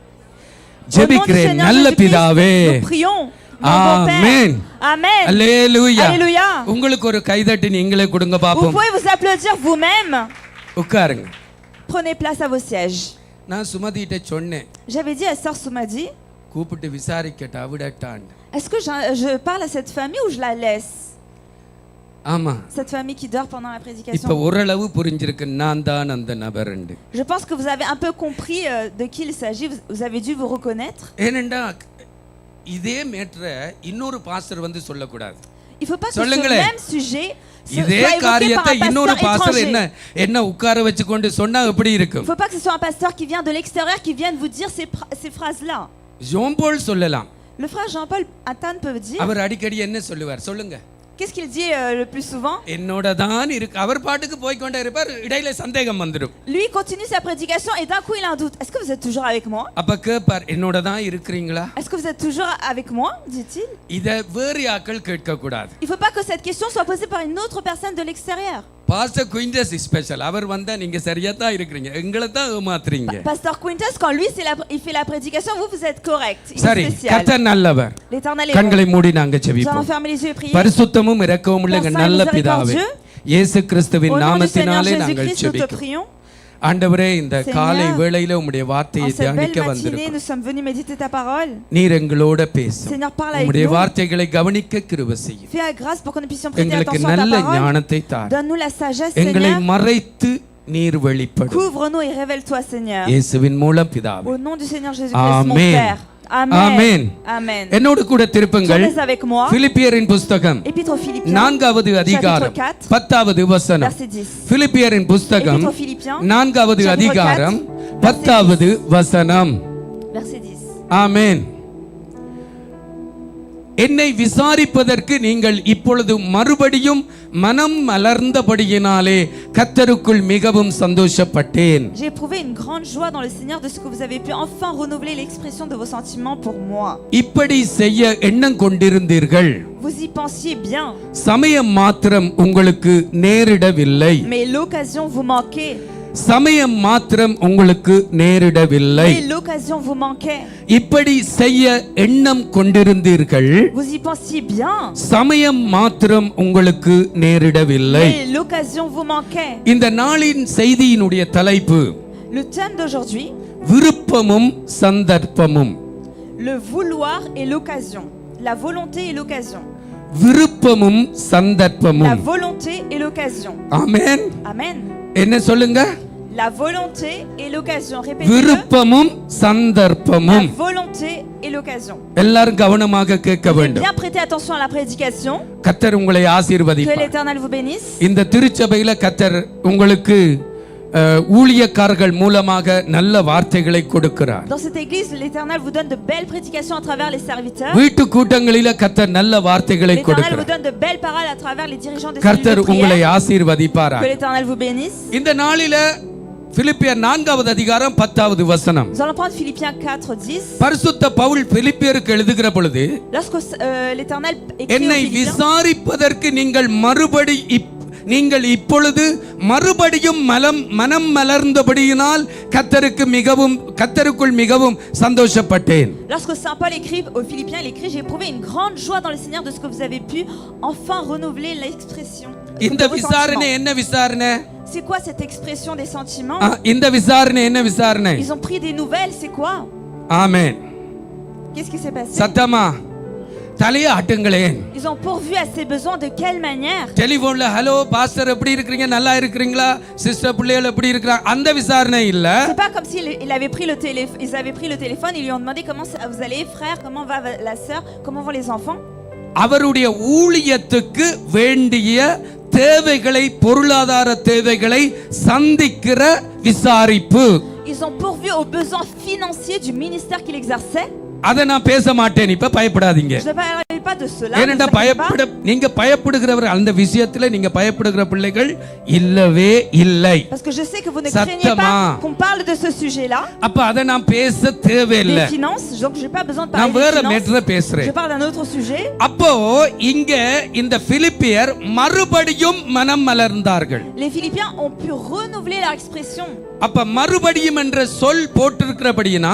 du ஜெபிக்கிறேன் Seigneur நல்ல Jésus-Christ, பிதாவே. nous prions, mon bon ஆமென். Père. Amen. அல்லேலூயா. Alléluia. உங்களுக்கு ஒரு கைதட்டி நீங்களே கொடுங்க Vous பாப்போம். pouvez vous applaudir vous-même. உட்காருங்க. Prenez place à vos sièges. நான் சுமதிட்ட சொன்னேன். J'avais dit à Sœur Soumadi, கூப்பிட்டு விசாரிக்கட்டா விடட்டான். est-ce que je parle à cette famille ou je la laisse? ஆமா. Cette famille qui dort pendant la இப்ப prédication. ஓரளவு புரிஞ்சிருக்கு நான் தான் அந்த நபர்ண்டு. Je pense que vous avez un peu compris de qui il s'agit. Vous avez dû vous reconnaître. ஏனெண்டா இதே மேட்டரை இன்னொரு பாஸ்டர் வந்து சொல்லக்கூடாது. Il faut pas que ce சொல்லுங்களே. même sujet இதே soit évoqué par காரியத்தை un இன்னொரு pasteur பாஸ்டர் என்ன étranger. என்ன உட்கார வச்சு கொண்டு சொன்னா எப்படி Il இருக்கும்? faut pas que ce soit un pasteur qui vient de l'extérieur qui vienne vous dire ces phrases-là. John Paul சொல்லலாம். Le frère Jean-Paul Athan peut dire, அவர் அடிக்கடி என்ன சொல்லுவார் சொல்லுங்க. qu'est-ce qu'il dit le plus souvent? என்னோட தான் இருக்கு. அவர் பாட்டுக்கு போய் கொண்டே இருப்பார். இடையில சந்தேகம் வந்துடும். Lui continue sa prédication et d'un coup il a un doute. Est-ce que vous êtes toujours avec moi? அப்ப கேப்பார் என்னோட தான் இருக்கிறீங்களா? Est-ce que vous êtes toujours avec moi? dit-il. இத வேறு ஆட்கள் கேட்க கூடாது. Il faut pas que cette question soit posée par une autre personne de l'extérieur. Pastor Quintus special. அவர் வந்தா நீங்க சரியா தான் இருக்கிறீங்க. எங்களை தான் ஏமாத்துறீங்க. Pasteur Quintus, quand lui il fait la prédication, vous êtes correct. Il சரி, est spécial. கர்த்தர் நல்லவர். L'Éternel est bon. கண்களை மூடி நாங்க Nous allons ஜெபிப்போம். fermer les yeux et prier. பரிசுத்தமும் இரக்கமும் உள்ள எங்கள் நல்ல பிதாவே, இயேசு Au கிறிஸ்துவின் nom du Seigneur நாமத்தினாலே நாங்கள் Jésus-Christ, nous te ஜெபிக்கிறோம். prions. ஆண்டவரே இந்த Seigneur, காலை வேளையில உம்முடைய En வார்த்தையை cette belle தியானிக்க matinée, வந்திருக்கிறோம். nous sommes venus méditer ta parole. நீர் எங்களோட பேசும். Seigneur, parle avec உம்முடைய nous. வார்த்தைகளை கவனிக்க கிருபை செய்யும். Fais la grâce pour que nous puissions prêter எங்களுக்கு attention à ta நல்ல parole. ஞானத்தை தார். Donne-nous la sagesse, எங்களை Seigneur. மறைத்து நீர் வெளிப்படும். Couvre-nous et révèle-toi, Seigneur. இயேசுவின் மூலம் பிதாவே. Au nom du Seigneur Jésus-Christ, mon Amen. Père. Amen. Amen. Amen. என்னோடு கூட திருப்புங்கள். Tournez avec moi. பிலிப்பியரின் புஸ்தகம் Épître aux Philippiens, 4வது அதிகாரம் chapitre 4, 10வது வசனம். verset 10. பிலிப்பியரின் புஸ்தகம் Épître aux Philippiens, 4வது chapitre அதிகாரம் 4, 10வது வசனம். verset 10. ஆமென். என்னை விசாரிப்பதற்கு நீங்கள் இப்பொழுது மறுபடியும் மனம் மலர்ந்தபடியினாலே கர்த்தருக்குள் மிகவும் சந்தோஷப்பட்டேன். J'ai éprouvé une grande joie dans le Seigneur de ce que vous avez pu enfin renouveler l'expression de vos sentiments pour moi. இப்படி செய்ய எண்ணம் கொண்டிருந்தீர்கள். Vous y pensiez bien, சமயம் மாத்திரம் உங்களுக்கு நேரிடவில்லை. mais l'occasion vous manquait. சமயம் மாத்திரம் உங்களுக்கு நேரிடவில்லை. Mais l'occasion vous manquait. இப்படி செய்ய எண்ணம் கொண்டிருந்தீர்கள். Vous y pensiez bien, சமயம் மாத்திரம் உங்களுக்கு நேரிடவில்லை. mais l'occasion vous manquait. இந்த நாளின் செய்தியினுடைய தலைப்பு Le thème d'aujourd'hui, விருப்பமும் சந்தர்ப்பமும். le vouloir et l'occasion. La volonté et l'occasion. விருப்பமும் La சந்தர்ப்பமும். volonté et l'occasion. ஆமென். Amen. என்ன சொல்லுங்க? La volonté et l'occasion. Répétez-le. விருப்பமும் La சந்தர்ப்பமும். volonté et l'occasion. எல்லாரும் கவனமாக கேட்க வேண்டும். Bien prêtez attention à la prédication. கர்த்தர் உங்களை Que ஆசீர்வதிப்பார். l'Éternel vous bénisse. இந்த திருச்சபையில கர்த்தர் உங்களுக்கு ஊழியக்காரர்கள் மூலமாக நல்ல வார்த்தைகளை கொடுக்கிறார். Dans cette église, l'Éternel vous donne de belles prédications à travers les serviteurs. வீட்டு கூட்டங்களில கர்த்தர் நல்ல வார்த்தைகளை L'Éternel vous கொடுக்கிறார். donne de belles paroles à travers les dirigeants de கர்த்தர் cellules de உங்களை prière. ஆசீர்வதிப்பாராக. Que l'Éternel vous bénisse. இந்த நாளில பிலிப்பியர் 4வது அதிகாரம் 10வது வசனம். Nous allons prendre Philippiens 4:10. பரிசுத்த பவுல் பிலிப்பியருக்கு எழுதுகிற பொழுது, Lorsque l'Éternel écrit aux என்னை Philippiens, விசாரிப்பதற்கு நீங்கள் இப்பொழுது மறுபடியும் மனம் மலர்ந்தபடியினால் கர்த்தருக்குள் மிகவும் சந்தோஷப்பட்டேன். Lorsque Saint Paul écrit aux Philippiens, il écrit: j'ai éprouvé une grande joie dans le Seigneur de ce que vous avez pu enfin renouveler l'expression. இந்த விசாரணை என்ன விசாரணை? C'est quoi cette expression des sentiments? இந்த விசாரணை என்ன விசாரணை? Ils ont pris des nouvelles, c'est quoi? ஆமென். Qu'est-ce qui s'est passé? சத்தமா தலைய ஆட்டுங்களேன். Ils ont pourvu à ses besoins de quelle manière? டெலிபோன்ல ஹலோ பாஸ்டர் எப்படி இருக்கீங்க, நல்லா இருக்கீங்களா, சிஸ்டர் பிள்ளைகள் எப்படி இருக்கறாங்க, அந்த விசாரணை இல்ல. C'est pas comme s'ils avaient pris le téléphone, ils lui ont demandé comment vous allez frère, comment va la sœur, comment vont les enfants? அவருடைய ஊழியத்துக்கு வேண்டிய தேவைகளை, பொருளாதார தேவைகளை சந்திக்கிற விசாரிப்பு. Ils ont pourvu aux besoins financiers du ministère qu'il exerçait. அத நான் பேச மாட்டேன், இப்ப பயப்படாதீங்க. Je ne parlerai pas de cela. ஏனென்றா நீங்க பயப்படுகிறவர், அந்த விஷயத்துல நீங்க பயப்படுகிற பிள்ளைகள் இல்லவே இல்லை. Parce que je sais que vous ne craignez pas qu'on parle de ce sujet-là. அப்ப அத நான் பேச தேவையில்லை. Les finances, donc j'ai pas besoin de நான் parler வேற des மேட்டரை finances. பேசுறேன். Je parle d'un autre sujet. அப்போ இங்க இந்த பிலிப்பியர் மறுபடியும் மனம் மலர்ந்தார்கள். Les Philippiens ont pu renouveler leur expression. அப்ப மறுபடியும் என்ற சொல் போட்டிருக்கிறபடினா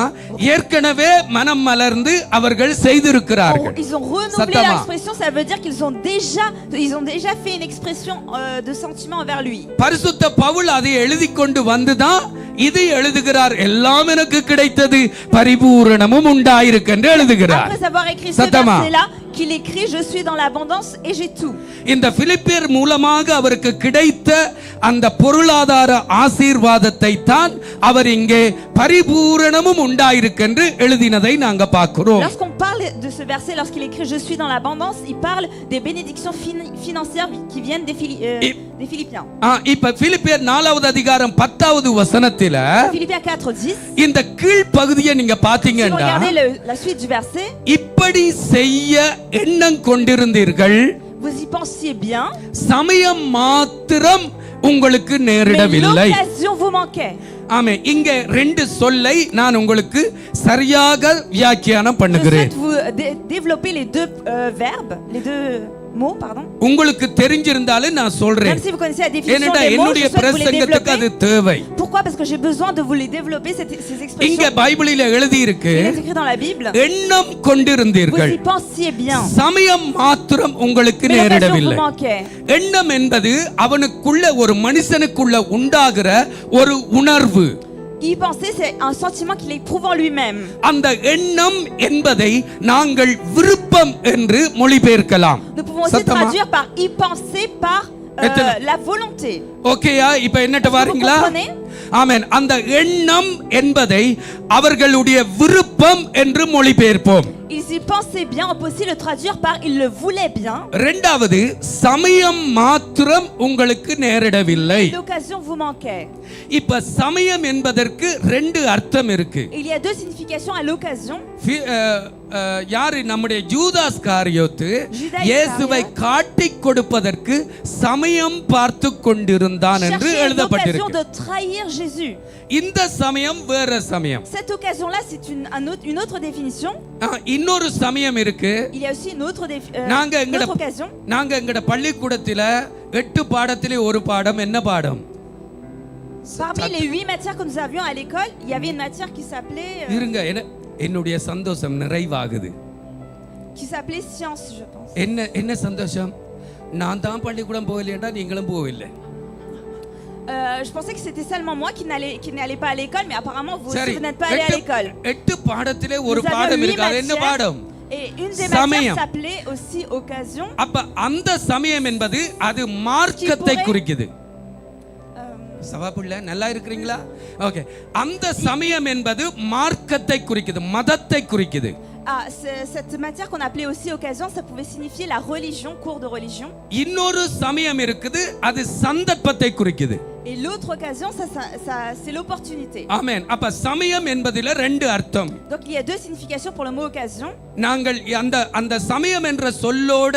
ஏற்கனவே மனம் மலர்ந்து அவர்கள் செய்திருக்கிறார்கள். Ils ont renouvelé leur expression, ça veut dire qu'ils ont déjà fait une expression de sentiment envers lui. பரிசுத்த பவுல் அதை எழுதி கொண்டு வந்துதான் இது எழுதுகிறார், எல்லாம் எனக்கு கிடைத்தது, பரிபூரணமும் உண்டாயிருக்கு என்று எழுதுகிறார். Après avoir écrit ce verset-là, qu'il écrit: je suis dans l'abondance et j'ai tout. இந்த பிலிப்பியர் மூலமாக அவருக்கு கிடைத்த அந்த பொருளாதார ஆசீர்வாதத்தை தான் அவர் இங்கே பரிபூரணமும் உண்டாயிருக்கு என்று எழுதினதை நாங்க பார்க்கிறோம். Lorsqu'on parle de ce verset, lorsqu'il écrit je suis dans l'abondance, il parle des bénédictions financières qui viennent des Philippiens. இப்ப பிலிப்பியர் 4வது அதிகாரம் 10வது வசனத்தில Philippiens 4:10, இந்த கீழ் பகுதியை நீங்க பாத்தீங்கன்னா, si vous regardez la suite du verset, இப்படி செய்ய எண்ணம் கொண்டிருந்தீர்கள், vous y pensiez bien, சமயம் மாத்திரம் உங்களுக்கு mais நேரிடவில்லை. l'occasion vous manquait. ஆமே, இங்க ரெண்டு சொல்லை நான் உங்களுக்கு சரியாக வியாக்கியானம் பண்ணுகிறேன். Je souhaite vous développer les deux verbes, les deux mots, pardon. உங்களுக்கு தெரிஞ்சிருந்தாலும் நான் சொல்றேன். Même si vous connaissez la définition ஏனென்றா des mots, என்னுடைய je souhaite vous les பிரசங்கத்துக்கு அது développer. தேவை. Pourquoi? Parce que j'ai besoin de vous les développer, ces expressions. இங்க பைபிளில எழுதி இருக்கு, Il est écrit dans la Bible. எண்ணம் Vous கொண்டிருந்தீர்கள், y pensiez bien, சமயம் மாத்திரம் உங்களுக்கு mais l'occasion நேரிடவில்லை. vous manquait. எண்ணம் என்பது அவனுக்குள்ள, ஒரு மனுஷனுக்குள்ள உண்டாகிற ஒரு உணர்வு. Y penser, c'est un sentiment qu'il éprouve en lui-même. அந்த எண்ணம் என்பதை நாங்கள் விருப்பம் என்று மொழிபெயர்க்கலாம். Nous pouvons aussi traduire par y penser, par la volonté. ஓகேயா? இப்ப என்னட்ட வாரீங்களா? ஆமென். அந்த எண்ணம் என்பதை அவர்களுடைய விருப்பம் என்று மொழிபெயர்ப்போம். Ils y pensaient bien, on peut aussi le traduire par ils le voulaient bien. இரண்டாவது, சமயம் மாத்திரம் உங்களுக்கு நேரிடவில்லை. L'occasion vous manquait. இப்ப சமயம் என்பதற்கு ரெண்டு அர்த்தம் இருக்கு. Il y a deux significations à l'occasion. யாரு? நம்முடைய யூதாஸ் காரியோத்து இயேசுவை காட்டிக் கொடுப்பதற்கு சமயம் பார்த்து கொண்டிருந்தான் என்று எழுதப்பட்டிருக்கு. de trahir Jésus. இந்த சமயம் வேற சமயம். Cette occasion-là, c'est une autre définition. இன்னொரு சமயம் இருக்கு. Il y a aussi une autre occasion. நாங்க எங்கட பள்ளிக்கூடத்தில 8 பாடத்திலே ஒரு பாடம் என்ன பாடம்? Parmi les 8 matières que nous avions à l'école, il y avait une matière qui s'appelait இருங்க, என்னுடைய சந்தோஷம் நிறைவாகுது. Qui s'appelait science, je pense. என்ன சந்தோஷம்? நான் தான் பள்ளிக்கூடம் போகலையேடா, நீங்களும் போகவில்லை. Je pensais que c'était seulement moi qui n'allais pas à l'école, mais apparemment vous aussi vous n'êtes pas allé à l'école. 8 பாடத்திலே ஒரு பாடம் இருக்கு. அது என்ன பாடம்? Et une des matières s'appelait aussi occasion. அப்ப அந்த சமயம் என்பது அது மார்க்கத்தை குறிக்குது. சவாபுள்ள நல்லா இருக்கீங்களா? ஓகே. அந்த சமயம் என்பது மார்க்கத்தை குறிக்குது, மதத்தை குறிக்குது. Cette matière qu'on appelait aussi occasion, ça pouvait signifier la religion, cours de religion. இன்னொரு சமயம் இருக்குது, அது சந்தர்ப்பத்தை குறிக்குது. Et l'autre occasion, ça c'est l'opportunité. ஆமென். அப்ப சமயம் என்பதில ரெண்டு அர்த்தம். Donc il y a deux significations pour le mot occasion. நாங்கள் அந்த சமயம் என்ற சொல்லோட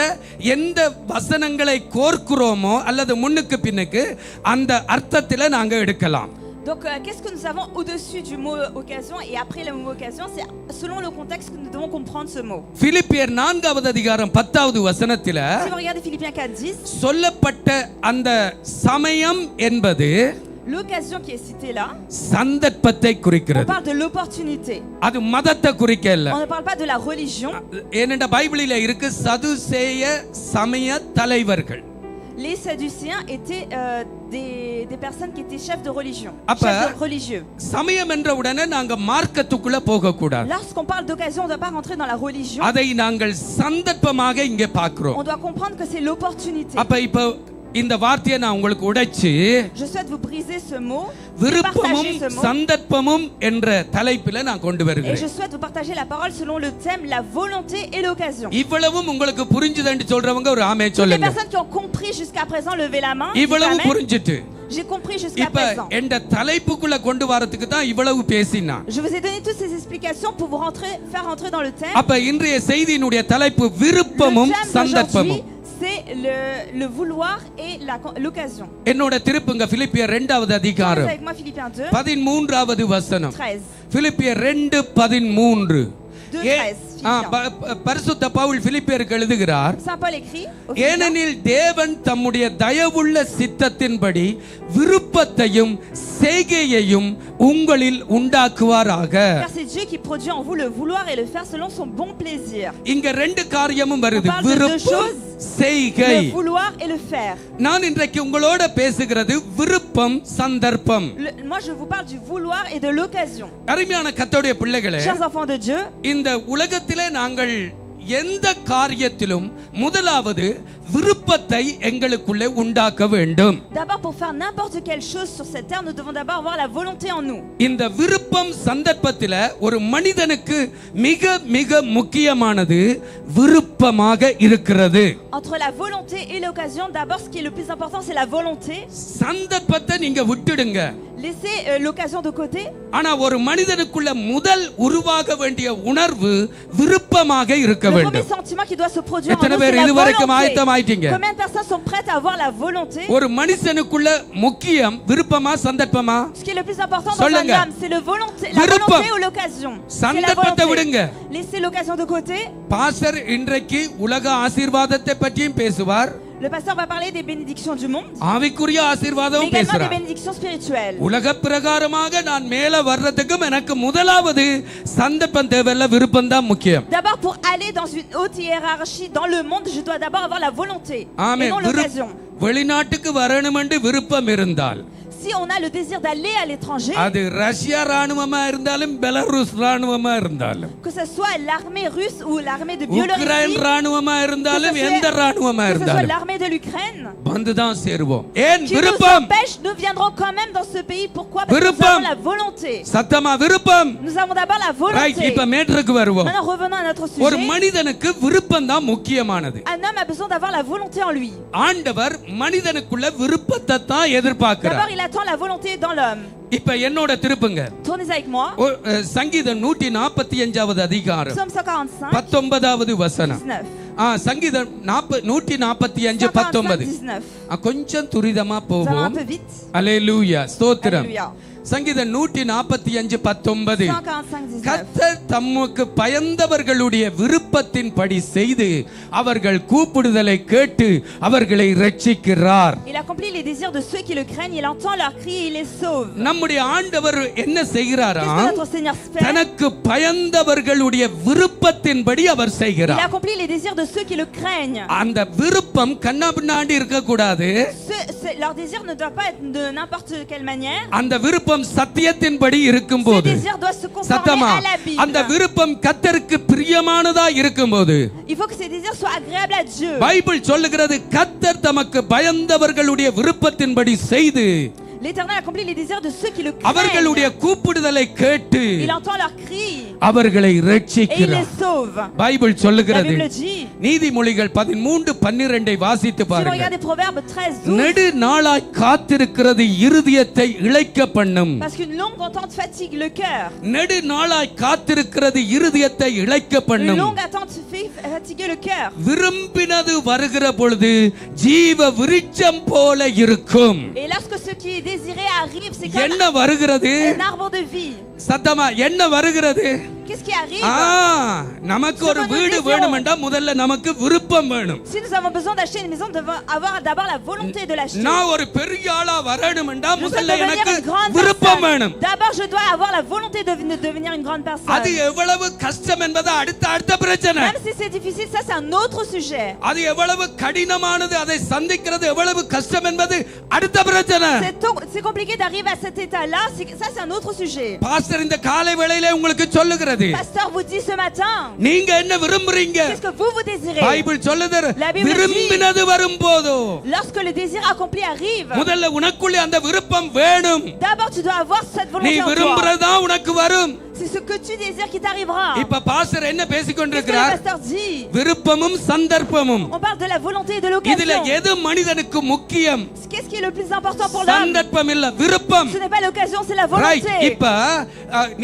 எந்த வசனங்களை கோர்க்கிறோமோ அல்லது முன்னுக்கு பின்னுக்கு அந்த அர்த்தத்தில நாங்க எடுக்கலாம். Donc, qu'est-ce que nous avons au-dessus du mot occasion et après le mot occasion? C'est selon le contexte que nous devons comprendre ce mot. பிலிப்பியர் 4வது அதிகாரம் 10வது வசனத்தில Si vous regardez Philippiens 4:10, சொல்லப்பட்ட அந்த சமயம் என்பது l'occasion qui est citée là, சந்தர்ப்பத்தை on குறிக்கிறது. parle de l'opportunité. அது மதத்தை குறிக்கல. On ne parle pas de la religion. ஏனென்ற பைபிளில இருக்கு சதுசேய சமய தலைவர்கள். Les Sadducéens étaient des personnes qui étaient chefs de religion, அப்ப chefs de religieux. சமயம் என்ற உடனே நாங்க மார்க்கத்துக்குள்ள போக கூடாது. Lorsqu'on parle d'occasion, on ne doit pas rentrer dans la religion. அதை நாங்கள் சந்தர்ப்பமாக இங்கே பார்க்கிறோம். On doit comprendre que c'est l'opportunité. அப்ப இப்ப இந்த வார்த்தையை நான் உங்களுக்கு உடைச்சு Je souhaite vous briser ce mot, விருப்பமும் partager ce mot. சந்தர்ப்பமும் என்ற தலைப்பில நான் கொண்டு Et je வருகிறேன். souhaite vous partager la parole selon le thème la volonté et l'occasion. இவ்வளவும் உங்களுக்கு புரிஞ்சுதுன்னு சொல்றவங்க ஒரு ஆமே Toutes les சொல்லுங்க. personnes qui ont compris jusqu'à présent, levez la main. dites இவ்வளவு amen. புரிஞ்சிட்டு J'ai compris jusqu'à இப்ப présent. என்ற தலைப்புக்குள்ள கொண்டு வரதுக்கு தான் இவ்வளவு பேசினா. Je vous ai donné toutes ces explications pour vous faire rentrer dans le thème. அப்ப இன்றைய செய்தியினுடைய தலைப்பு Le விருப்பமும் thème சந்தர்ப்பமும். d'aujourd'hui, c'est le vouloir et l'occasion. என்னோட திருப்புங்க பிலிப்பியர் 2வது அதிகாரம் Avec moi Philippiens 2, 13வது வசனம். 13. பிலிப்பியர் 2:13. 2:13. பரிசுத்த பவுல் பிலிப்பியருக்கு எழுதுகிறார், Saint Paul écrit aux Philippiens, ஏனெனில் தேவன் தம்முடைய தயவுள்ள சித்தத்தின்படி விருப்பத்தையும் செய்கையையும் உங்களில் உண்டாக்குவாராக. car c'est Dieu qui produit en vous le vouloir et le faire selon son bon plaisir. இங்க ரெண்டு காரியமும் வருது, On parle de deux விருப்பம் choses. செய்கை. Le vouloir et le faire. நான் இன்றைக்கு உங்களோட பேசுகிறது விருப்பம் சந்தர்ப்பம். Moi je vous parle du vouloir et de l'occasion. அருமையான கர்த்தருடைய பிள்ளைகளே, Chers enfants de Dieu, இந்த உலகத்திலே நாங்கள் எந்த காரியத்திலும் முதலாவது விருப்பத்தை எங்களுக்குள்ளே உண்டாக்க வேண்டும். d'abord pour faire n'importe quelle chose sur cette terre, nous devons d'abord avoir la volonté en nous. இந்த விருப்பம் சந்தர்ப்பத்தில ஒரு மனிதனுக்கு மிக மிக முக்கியமானது விருப்பமாக இருக்கிறது. Entre la volonté et l'occasion, d'abord ce qui est le plus important c'est la volonté. சந்தர்ப்பத்தை நீங்க விட்டுடுங்க. Laissez l'occasion de côté. ஆனா ஒரு மனிதனுக்குள்ள முதல் உருவாக வேண்டிய உணர்வு விருப்பமாக இருக்க Le premier வேண்டும். sentiment qui doit se produire en எத்தனை nous, பேர் c'est la இதுவரைக்கும் volonté. ஆயத்தமாயிட்டீங்க? Combien de personnes sont prêtes à avoir la volonté? ஒரு மனுஷனுக்குள்ள முக்கியம் விருப்பமா சந்தர்ப்பமா? Ce qui est le plus important dans un சொல்லுங்க. homme, c'est la volonté விருப்பம். ou l'occasion. C'est la சந்தர்ப்பத்தை volonté. விடுங்க. Laissez l'occasion de côté. Pastor இன்றைக்கு உலக ஆசீர்வாதத்தை பற்றியும் பேசுவார், Le pasteur va parler des bénédictions du monde, ஆவிக்குரிய mais ஆசீர்வாதமும் également des பேசுறார். bénédictions spirituelles. உலக பிரகாரமாக நான் மேல வர்றதுக்கும் எனக்கு முதலாவது சந்தர்ப்பம் தேவையில்ல, விருப்பம் தான் முக்கியம். D'abord, pour aller dans une haute hiérarchie dans le monde, je dois d'abord avoir la volonté et ஆமென். non l'occasion. வெளிநாட்டுக்கு வரணுமென்று விருப்பம் இருந்தால், Si on a le désir d'aller à l'étranger, அது ரஷ்யா ராணுவமா இருந்தாலும் பெலாருஸ் ராணுவமா இருந்தாலும், que ce soit l'armée russe ou l'armée de Ukraine Biélorussie, ராணுவமா இருந்தாலும் எந்த ராணுவமா que ce soit இருந்தாலும் l'armée de l'Ukraine, வந்துதான் சேருவோம். ஏன் qui nous விருப்பம்? empêche, nous viendrons quand même dans ce pays. Pourquoi? Parce que nous விருப்பம். avons la volonté. சத்தமா விருப்பம். Nous avons d'abord la right, volonté. இப்ப மேட்ருக்கு வருவோம். Maintenant, revenons à notre ஒரு sujet. மனிதனுக்கு விருப்பம் தான் முக்கியமானது. Un homme a besoin d'avoir la volonté en lui. ஆண்டவர் மனிதனுக்குள்ள விருப்பத்தை தான் எதிர்பார்க்கிறார். D'abord, il attend la volonté dans l'homme. இப்ப என்னோட திருப்புங்க Tournez avec moi. சங்கீதம் 145வது அதிகாரம் Psaume 145, 19வது வசனம். 19. சங்கீதம் 145 19. 19. கொஞ்சம் துரிதமா Ça va un போவோம். peu vite. அல்லேலூயா, ஸ்தோத்திரம். Alléluia. சங்கீதம் 145 19. 145, 19. கர்த்தர் தமக்கு பயந்தவர்களுடைய விருப்பத்தின்படி செய்து அவர்கள் கூப்பிடுதலை கேட்டு அவர்களை ரட்சிக்கிறார். Il accomplit les désirs de ceux qui le craignent, il entend leurs cris et il les sauve. நம்முடைய ஆண்டவர் என்ன செய்கிறாரா? Qu'est-ce que notre Seigneur fait? தனக்கு பயந்தவர்களுடைய விருப்பத்தின்படி அவர் Il செய்கிறார். accomplit les désirs de ceux qui le craignent. அந்த விருப்பம் கண்ணா பின்னாடி இருக்க கூடாது. Leur désir ne doit pas être de n'importe quelle manière. அந்த விருப்பம் சத்தியத்தின்படி Ces இருக்கும்போது, désirs doivent se conformer சத்தமா, à la அந்த Bible. விருப்பம் கர்த்தருக்கு பிரியமானதா இருக்கும்போது, Il faut que ces désirs soient agréables à Dieu. Bible சொல்லுகிறது கர்த்தர் தமக்கு பயந்தவர்களுடைய விருப்பத்தின்படி செய்து L'Éternel accomplit les désirs de ceux qui le craignent. அவர்களுடைய கூப்பிடுதலை கேட்டு Il entend leurs cris. அவர்களை et il ரட்சிக்கிறார். les sauve. Bible La சொல்லுகிறது. Bible dit, நீதிமொழிகள் 13:12 வாசித்து si vous பாருங்க. regardez Proverbes 13:12, நெடு நாளாய் காத்திருக்கிறது இருதயத்தை இளைக்க பண்ணும். parce qu'une longue attente fatigue le cœur. நெடு நாளாய் காத்திருக்கிறது இருதயத்தை இளைக்க Une பண்ணும். longue attente fait fatiguer le cœur. விரும்பினது வருகிற பொழுது ஜீவ விருட்சம் போல இருக்கும். Et lorsque ce qui est désiré arrive, c'est comme என்ன வருகிறது? un arbre de vie. சத்தமா என்ன வருகிறது? Qu'est-ce qui arrive? நமக்கு ஒரு வீடு வேணும்னா முதல்ல நமக்கு விருப்பம் வேணும். Si nous avons besoin d'acheter une maison, nous devons avoir d'abord la volonté de l'acheter. நான் ஒரு பெரிய ஆளா வரணும்னா Je veux முதல்ல devenir எனக்கு une grande விருப்பம் வேணும். personne. D'abord, je dois avoir la volonté de devenir une grande அது personne. எவ்வளவு கஷ்டம் என்பது அடுத்த பிரச்சனை. Même si c'est difficile, ça c'est un autre sujet. அது எவ்வளவு கடினமானது அதை சந்திக்கிறது எவ்வளவு கஷ்டம் என்பது அடுத்த பிரச்சனை. C'est compliqué d'arriver à cet état-là. Ça c'est un autre sujet. Pastor இந்த காலை வேளையிலே உங்களுக்கு சொல்லுகிறது. Pasteur vous dit ce matin, நீங்க என்ன விரும்புறீங்க? qu'est-ce que vous désirez? Bible சொல்லுது La Bible விரும்பினது வரும்போது Lorsque le désir accompli arrive, முதல்ல உனக்குள்ளே அந்த விருப்பம் வேணும். d'abord tu dois avoir cette நீ volonté en toi. விரும்புறதா உனக்கு வரும். C'est ce que tu désires qui t'arrivera. இப்ப பாஸ்டர் என்ன பேசிக் Qu'est-ce que le கொண்டிருக்கிறார்? pasteur dit? விருப்பமும் சந்தர்ப்பமும். On parle de la volonté et de இதுல l'occasion. எது மனிதனுக்கு முக்கியம்? Qu'est-ce qui est le plus important pour l'homme? சந்தர்ப்பம் இல்ல விருப்பம். Ce n'est pas l'occasion, c'est la right. volonté. இப்ப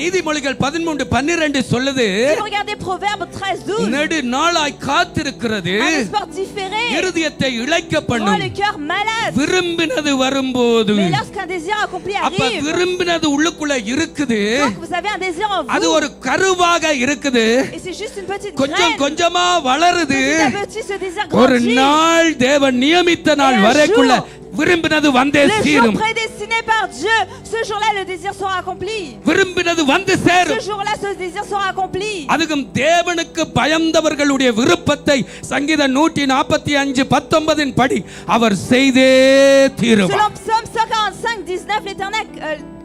நீதிமொழிகள் 13:12 சொல்லுது Si vous regardez Proverbes 13:12, நெடு நாளாய் காத்திருக்கிறது un espoir différé இருதயத்தை இளைக்க rend பண்ணும். le cœur malade. விரும்பினது வரும்போது Mais lorsqu'un désir accompli அப்ப arrive, விரும்பினது உள்ளுக்குள்ள இருக்குது. donc vous avez un désir en அது vous, ஒரு கருவாக இருக்குது. et c'est juste une petite கொஞ்சம் graine. கொஞ்சமா வளருது. Petit à petit, ce désir ஒரு grandit. நாள் தேவன் நியமித்த நாள் Et un வரைக்குள்ள jour, விரும்பினது வந்தே Le jour சேரும். prédestiné par Dieu, ce jour-là, le désir sera accompli. விரும்பினது வந்து Ce சேரும். jour-là, ce désir sera accompli. அதுக்கும் தேவனுக்கு பயந்தவர்களுடைய விருப்பத்தை சங்கீதம் 145:19 படி அவர் செய்தே தீருவார். Selon Psaume 145:19, l'Éternel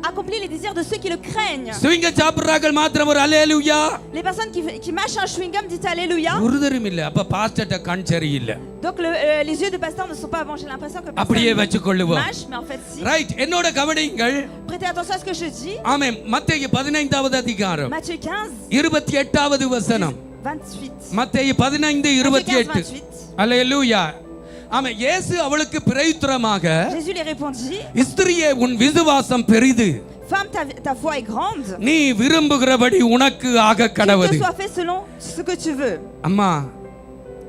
accomplit les désirs de ceux qui le craignent. ஸ்விங்க சாப்பிடுறார்கள் மாத்திரம் ஒரு அல்லேலூயா. Les personnes qui mâchent un chewing-gum disent Alléluia. ஒருதரும் இல்ல. அப்ப பாஸ்டர்ட்ட கண் சரியில்லை. Donc les yeux de pasteur ne sont pas bons. J'ai l'impression que அப்படியே personne வச்சுக்கொள்ளுவோம். mâche, mais en fait si. Right. என்னோட கவனியுங்கள். Prêtez attention à ce que je dis. ஆமென். மத்தேயு 15வது அதிகாரம் Matthieu 15, 28வது வசனம். 28. மத்தேயு 15:28. அல்லேலூயா. ஆமென். இயேசு அவளுக்கு பிரயுத்தரமாக Jésus lui répondit, ஸ்திரியே உன் விசுவாசம் பெரிது. Femme, ta foi est grande. நீ விரும்புகிறபடி உனக்கு ஆக Qu'il te கடவுது. soit fait selon ce que tu veux. அம்மா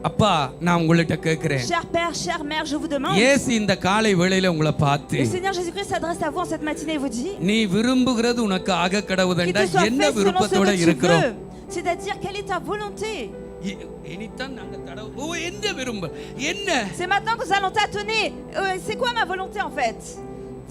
அப்பா நான் உங்கள்ட்ட கேட்கிறேன். Cher père, chère mère, je vous demande. இயேசு இந்த காலை வேளையில உங்களை பார்த்து Le Seigneur Jésus-Christ s'adresse à vous en cette matinée et vous dit, நீ விரும்புகிறது உனக்கு ஆக qu'il கடவுதுண்டா te soit என்ன fait selon ce விருப்பத்தோட que tu இருக்கிறோம்? veux. C'est-à-dire, quelle est ta volonté? இனித்தான் நாங்க ஓ என்ன விரும்ப என்ன C'est maintenant que nous allons tâtonner. C'est quoi ma volonté en fait?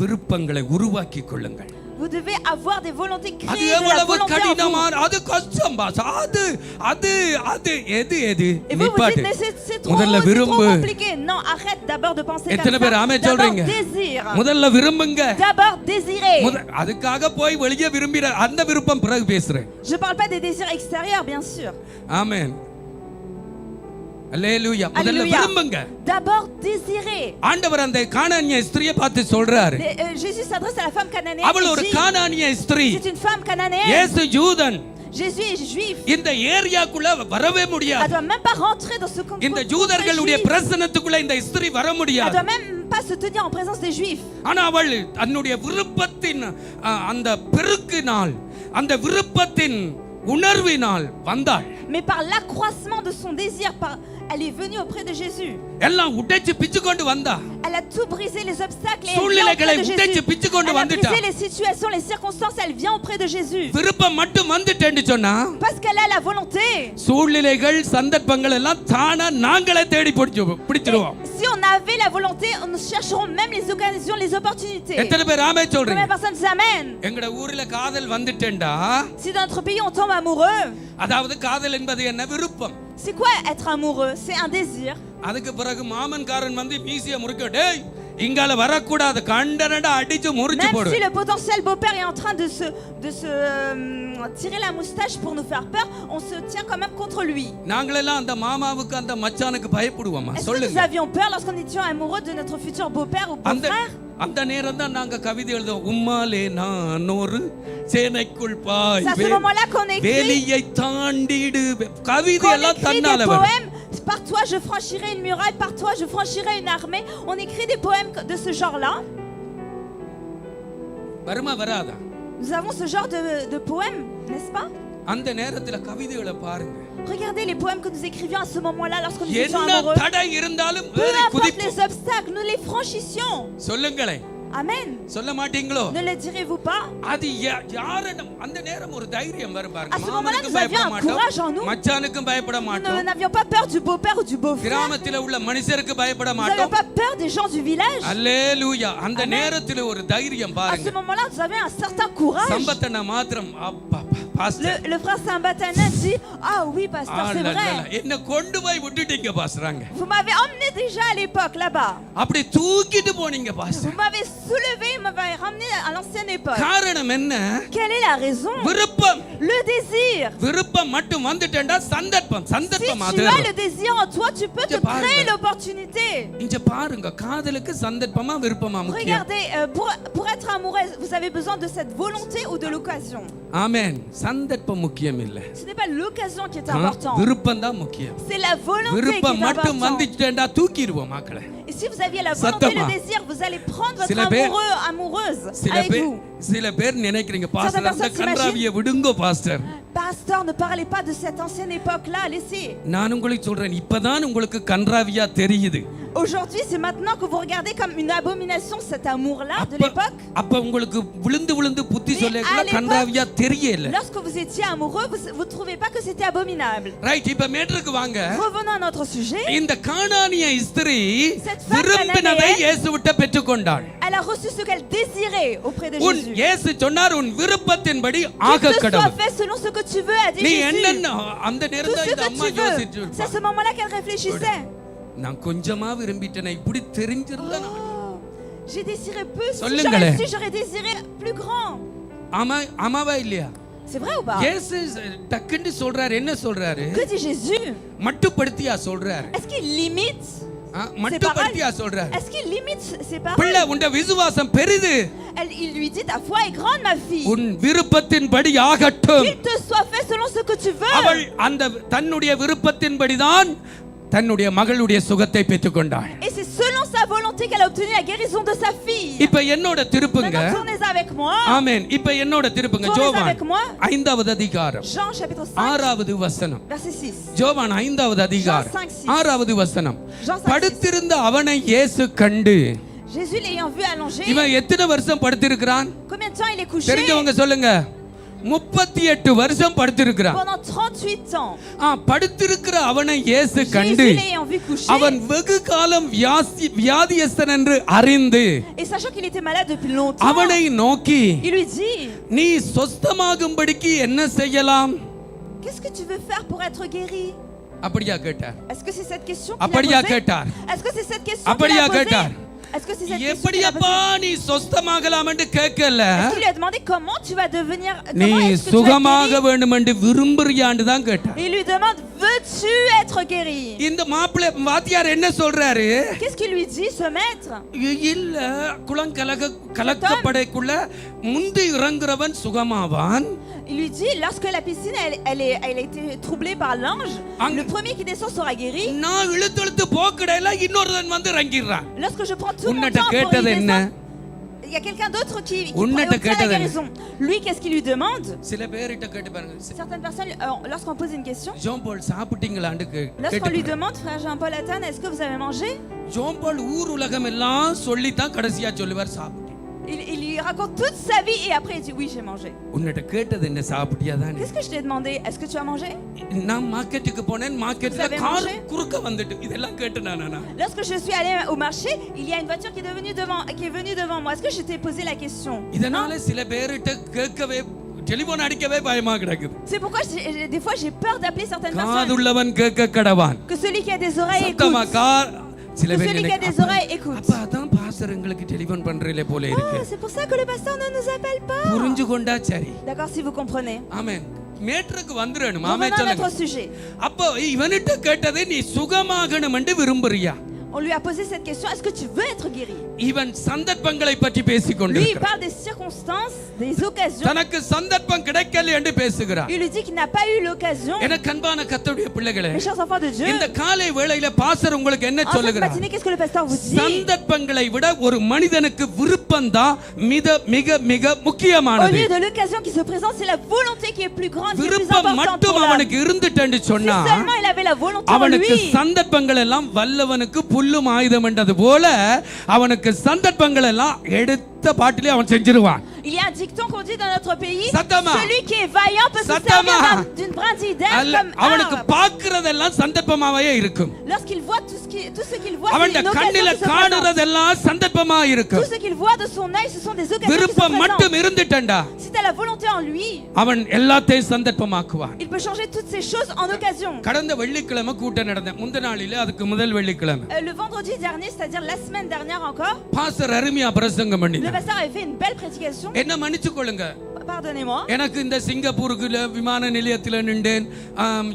விருப்பங்களை உருவாக்கி கொள்ளுங்கள். Vous devez avoir des volontés, அது créer de la எவ்வளவு volonté en vous. கடினமான அது கஷ்டம் பாஸ். அது அது அது எது எது Et vous vous நிப்பாட்டு. dites, mais c'est trop, முதல்ல c'est trop விரும்பு. compliqué. Non, arrête d'abord de penser எத்தனை comme பேர் ça. ஆமென் D'abord சொல்றீங்க? désir. முதல்ல விரும்புங்க. D'abord désirer. அதுக்காக போய் வெளியே விரும்பிற அந்த விருப்பம் பிறகு பேசுறேன். Je parle pas des désirs extérieurs, bien sûr. ஆமென். அல்லேலூயா. முதல்ல Alléluia. விரும்புங்க. D'abord désirer. ஆண்டவர் அந்த கானானிய ஸ்திரியை பார்த்து சொல்றாரு. Jésus s'adresse à la femme cananéenne. அவள் ஒரு et dit, கானானிய ஸ்திரீ. c'est une femme cananéenne. இயேசு யூதன். Jésus est juif. இந்த ஏரியாக்குள்ள வரவே Elle முடியாது. doit même pas rentrer dans ce இந்த contexte. யூதர்களுடைய பிரசன்னத்துக்குள்ள இந்த ஸ்திரீ வர Elle முடியாது. doit même pas se tenir en présence des juifs. ஆனா அவள் தன்னுடைய விருப்பத்தின் அந்த பெருக்கினால் அந்த விருப்பத்தின் உணர்வினால் வந்தாள். Mais par l'accroissement de son désir, elle est venue auprès de Jésus. எல்லாம் உடைச்சு பிச்சு கொண்டு வந்தா. Elle a tout brisé, les obstacles, et elle vient சூழ்நிலைகளை auprès de உடைச்சு Jésus. பிச்சு கொண்டு Elle a வந்துட்டா. brisé les situations, les circonstances, elle vient auprès de Jésus. விருப்பம் மட்டும் வந்துட்டேன்னு சொன்னா Parce qu'elle a la volonté. சூழ்நிலைகள் சந்தர்ப்பங்கள் எல்லாம் தானா நாங்களே தேடி பிடிச்சிருவோம். Si on avait la volonté, nous chercherons même les occasions, les opportunités. எத்தனை பேர் ஆமென் Combien சொல்றீங்க? de personnes disent Amen? எங்கட ஊர்ல காதல் வந்துட்டேன்டா. Si dans notre pays on tombe amoureux, அதாவது காதல் என்பது என்ன விருப்பம். c'est quoi être amoureux? C'est un désir. அதுக்கு பிறகு மாமன்காரன் வந்து மீசிய முறுக்க டேய் இங்கால வரக்கூடாது கண்டனடா அடிச்சு முறிச்சு Même போடு. si le potentiel beau-père est en train de se tirer la moustache pour nous faire peur, on se tient quand même contre lui. நாங்களெல்லாம் அந்த மாமாவுக்கு அந்த மச்சானுக்கு பயப்படுவோமா? Est-ce que nous சொல்லுங்க. avions peur lorsqu'on était amoureux de notre futur beau-père ou அந்த beau-frère? அந்த நேரம் தான் நாங்க கவிதை எழுதுவோம். உம்மாலே நான் ஒரு சேனைக்குள் பாய், C'est à ce moment-là qu'on écrit. வேலியை தாண்டிடு. கவிதை Qu'on எல்லாம் écrit des தன்னால வரும். poèmes. Par toi je franchirai une muraille, par toi je franchirai une armée. On écrit des poèmes de ce genre-là. வருமா வராதா? Nous avons ce genre de poèmes, n'est-ce pas? அந்த நேரத்துல கவிதைகளை பாருங்க. Regardez les poèmes que nous écrivions à ce moment-là lorsque nous étions என்ன amoureux. தடை இருந்தாலும் Peu ஏறி importe குதிப்போம். les obstacles, nous les franchissions. சொல்லுங்களேன், Amen. சொல்ல மாட்டீங்களோ? Ne le direz-vous pas? அது யாரிடம் அந்த நேரம் ஒரு தைரியம் வரும் பாருங்க. À ce moment-là, மாமனுக்கும் nous பயப்பட avions un மாட்டோம், courage en nous. மச்சானுக்கும் பயப்பட Nous மாட்டோம், n'avions pas peur du beau-père ou du beau-frère. கிராமத்துல உள்ள மனுஷருக்கு பயப்பட Nous n'avions மாட்டோம். pas peur des gens du village. அல்லேலூயா. அந்த Amen. நேரத்துல ஒரு தைரியம் À ce பாருங்க. moment-là, nous avions un certain courage. சம்பத்தன மாத்திரம் அப்பா pastor Le frère Saint-Batanin dit: ah oui, pasteur, c'est vrai. என்ன கொண்டு போய் விட்டுட்டீங்க பாஸ்டராங்க. Vous m'avez emmené déjà à l'époque là-bas. அப்படி தூக்கிட்டு போனீங்க pastor. Vous m'avez soulevé, vous m'avez ramené à l'ancienne époque. காரணம் என்ன? Quelle est la raison? விருப்பம். Le désir. விருப்பம் மட்டும் வந்துட்டேன்டா சந்தர்ப்பம் Si சந்தர்ப்பம் tu அது. as le désir en toi, tu peux te பாருங்க. créer l'opportunité. இங்க பாருங்க, காதலுக்கு சந்தர்ப்பமா விருப்பமா முக்கியம். Regardez, pour être amoureux, vous avez besoin de cette volonté ou de l'occasion. ஆமென். சந்தர்ப்பம் முக்கியம் இல்ல, Ce n'est pas l'occasion qui est important. விருப்பம் தான் முக்கியம். C'est la volonté qui விருப்பம் est மட்டும் importante. வந்துட்டேன்டா தூக்கிடுவோம் மக்களை. Et si vous aviez la volonté et சத்தமா. le désir, vous allez prendre votre சில பேர் amoureux, amoureuse சில avec பேர் vous. சில பேர் நினைக்கிறீங்க பாஸ்டர் அந்த personnes கன்றாவியை விடுங்க pastor. Pasteur, ne parlez pas de cette ancienne époque-là, laissez. நான் உங்களுக்கு சொல்றேன், இப்பதான் உங்களுக்கு கன்றாவியா தெரியுது. Aujourd'hui, c'est maintenant que vous regardez comme une abomination cet amour-là de l'époque. அப்ப உங்களுக்கு விழுந்து விழுந்து புத்தி Mais சொல்லல à l'époque, கன்றாவியா தெரியல. Lorsque vous étiez amoureux, vous ne trouvez pas que c'était abominable. Right, இப்ப மேட்டருக்கு வாங்க. Revenons à notre sujet. இந்த கானானிய ஸ்திரீ Cette femme விரும்பினதை cananéenne, இயேசுவிட்ட பெற்றுக்கொண்டாள். Elle a reçu ce qu'elle désirait auprès de உன் Jésus. இயேசு சொன்னார், உன் விருப்பத்தின்படி Que ஆக te soit கடவுள். fait selon ce que tu veux, a dit நீ Jésus. என்னென்ன அந்த Tout நேரத்துல ce இந்த que அம்மா tu veux. யோசிச்சு C'est à இருப்பா. ce moment-là qu'elle réfléchissait. நான் கொஞ்சமா விரும்பிட்டேனே, இப்படி தெரிஞ்சிருந்தா நான் Oh, j'ai désiré peu. Si சொல்லுங்களே. j'aurais su, j'aurais désiré plus grand. ஆமாவா இல்லையா? C'est vrai ou pas? இயேசு டக்குன்னு சொல்றாரு, என்ன சொல்றாரு? Que dit Jésus? மட்டுப்படுத்தியா சொல்றாரு? Est-ce qu'il limite? மட்டுப்படுத்தியா சொல்றாரு? Est-ce qu'il limite ses paroles? பிள்ளை, உன்ட விசுவாசம் பெரிது, Il lui dit: ta foi est grande, ma fille. உன் விருப்பத்தின்படி ஆகட்டும். Qu'il te soit fait selon ce que tu veux. அவள் அந்த தன்னுடைய விருப்பத்தின்படிதான் தன்னுடைய மகளுடைய சுகத்தை பெற்றுக்கொண்டாள். Et c'est selon sa volonté qu'elle a obtenu la guérison de sa fille. இப்ப என்னோட திருப்புங்க. Maintenant, tournez avec moi. ஆமென். இப்ப என்னோட திருப்புங்க Tournez யோவான் avec moi. 5வது அதிகாரம் Jean chapitre 5, 6வது வசனம். verset 6. யோவான் 5வது அதிகாரம் Jean 5, 6. 6வது வசனம். Jean 5, 6. படுத்திருந்த அவனை இயேசு கண்டு. Jésus l'ayant vu allonger. இவன் எத்தனை வருஷம் படுத்திருக்கிறான்? Combien de temps il est couché? தெரிஞ்சவங்க சொல்லுங்க. 38 வருஷம் படுத்திருக்கிறான். Pendant 38 ans. படுத்திருக்கிற அவனை இயேசு கண்டு Jésus l'ayant vu couché. அவன் வெகு காலம் வியாதியஸ்தன் என்று அறிந்து Et sachant qu'il était malade depuis longtemps. அவனை நோக்கி, Il lui dit: நீ சொஸ்தமாகும்படிக்கு என்ன செய்யலாம்? qu'est-ce que tu veux faire pour être guéri? அப்படியா கேட்டார்? Est-ce que c'est cette question qu'il a அப்படியா posée? கேட்டார்? Est-ce que c'est cette question qu'il அப்படியா a posée? கேட்டார்? Est-ce que c'est cette question qu'il a எப்படியப்பா posée? நீ சொஸ்தமாகலாம் என்று கேட்கல. Est-ce qu'il lui a demandé comment tu vas devenir, நீ comment est-ce que tu vas être சுகமாக guéri? வேண்டும் என்று விரும்புறியான்னு தான் கேட்டார். Il lui demande: veux-tu être guéri? இந்த மாப்பிள்ளை வாத்தியார் என்ன சொல்றாரு? Qu'est-ce qu'il lui dit, ce maître? இல்ல, கலக்கப்படைக்குள்ள முந்தி இறங்குறவன் சுகமாவான். Il lui dit: lorsque la piscine elle a été troublée par l'ange, le premier qui descend sera guéri. நான் இழுத்து போக்கடையில இன்னொருவன் வந்து இறங்கிடுறான். Lorsque je prends tout mon உன்னிட்ட temps pour y கேட்டது என்ன? descendre, il y a quelqu'un d'autre qui உன்னிட்ட obtient la கேட்டது என்ன? guérison. Lui, qu'est-ce qu'il lui demande? சில பேர்கிட்ட கேட்டு பாருங்க. Certaines personnes, lorsqu'on pose une question, John Paul சாப்பிட்டீங்களான்னு lorsqu'on lui கேட்டு demande: frère Jean-Paul Athan, est-ce que vous avez mangé? John Paul ஊர் உலகம் எல்லாம் சொல்லித்தான் கடைசியா சொல்லுவார் சாப்பிட்டேன். Il lui raconte toute sa vie et après il dit: oui, j'ai mangé. உன்னிட்ட கேட்டது என்ன, சாப்பிட்டியா தானே? Qu'est-ce que je t'ai demandé? Est-ce que tu as mangé? நான் மார்க்கெட்டுக்கு போனேன், மார்க்கெட்ல Vous avez கார் mangé? குறுக்க வந்துட்டு இதெல்லாம் கேட்டு நான் Lorsque je suis allée au marché, il y a une voiture qui est venue devant moi. Est-ce que je t'ai posé la question? இதனால சில பேர்கிட்ட கேட்கவே டெலிபோன் அடிக்கவே பயமா கிடக்குது. C'est pourquoi des fois j'ai peur d'appeler certaines personnes. காதுள்ளவன் கேட்க கடவான். Que celui qui a des oreilles சத்தமா écoute. Car சில Que பேர் celui qui a des oreilles écoute. அப்ப அதான் பாஸ்டர் உங்களுக்கு டெலிபோன் பண்றீங்களே போல இருக்கு. Ah, c'est pour ça que le pasteur ne nous appelle pas. புரிஞ்சு கொண்டா சரி. D'accord, si vous comprenez. ஆமென். மேட்ருக்கு வந்துறணும். Revenons ஆமென் à சொல்லுங்க. notre sujet. அப்போ இவனிட்ட கேட்டதை நீ சுகமாகணும் என்று விரும்புறியா? On lui a posé cette question, est-ce que tu veux être guéri? இவன் சந்தர்ப்பங்களை பற்றி Lui, il பேசிக்கொண்டிருக்கிறான். parle des circonstances, des occasions. தனக்கு சந்தர்ப்பம் கிடைக்கல என்று பேசுகிறான். Il lui dit qu'il n'a pas eu l'occasion. எனக்கு அன்பான கர்த்தருடைய பிள்ளைகளே, Mes chers enfants de Dieu, இந்த காலை வேளையில பாஸ்டர் உங்களுக்கு என்ன en cette சொல்லுகிறார்? matinée, qu'est-ce que le pasteur vous dit? சந்தர்ப்பங்களை விட ஒரு மனிதனுக்கு விருப்பம் தான் மிக மிக Au முக்கியமானது. lieu de l'occasion qui se présente, c'est la volonté qui est plus grande, qui est plus விருப்பம் importante மட்டும் pour l'homme. அவனுக்கு இருந்துட்டேன்னு Si சொன்னா seulement il avait la volonté en அவனுக்கு lui, சந்தர்ப்பங்கள் எல்லாம் வல்லவனுக்கு புல்லும் ஆயுதம் என்றது போல அவனுக்கு சந்தர்ப்பங்கள் எல்லாம் எடுத்த பாட்டிலே அவன் செஞ்சிருவான். il y a un dicton qu'on dit dans notre pays, Satama. celui qui est vaillant peut se Satama. servir d'une brindille d'herbe comme அவனுக்கு arbre. பார்க்கிறதெல்லாம் சந்தர்ப்பமாவே இருக்கும். Lorsqu'il voit tout ce qu'il voit, c'est அவன் une occasion கண்ணில qui se présente. காணுறதெல்லாம் சந்தர்ப்பமா Tout இருக்கும். ce qu'il voit de son œil, ce sont des occasions qui se விருப்பம் மட்டும் présentent. இருந்துட்டண்டா Si tu as la volonté en lui, அவன் எல்லாத்தையும் சந்தர்ப்பமாக்குவான். il peut changer toutes ces choses en occasion. கடந்த வெள்ளிக்கிழமை கூட்டம் நடந்த முந்த நாளில அதுக்கு முதல் வெள்ளிக்கிழமை Le vendredi dernier, c'est-à-dire la semaine dernière encore, pastor அருமையா பிரசங்கம் le பண்ணினார். pasteur avait fait une belle prédication. என்ன மன்னிச்சுக்கொள்ளுங்க, Pardonnez-moi. எனக்கு இந்த சிங்கப்பூருக்குள்ள விமான நிலையத்தில் நின்றேன்,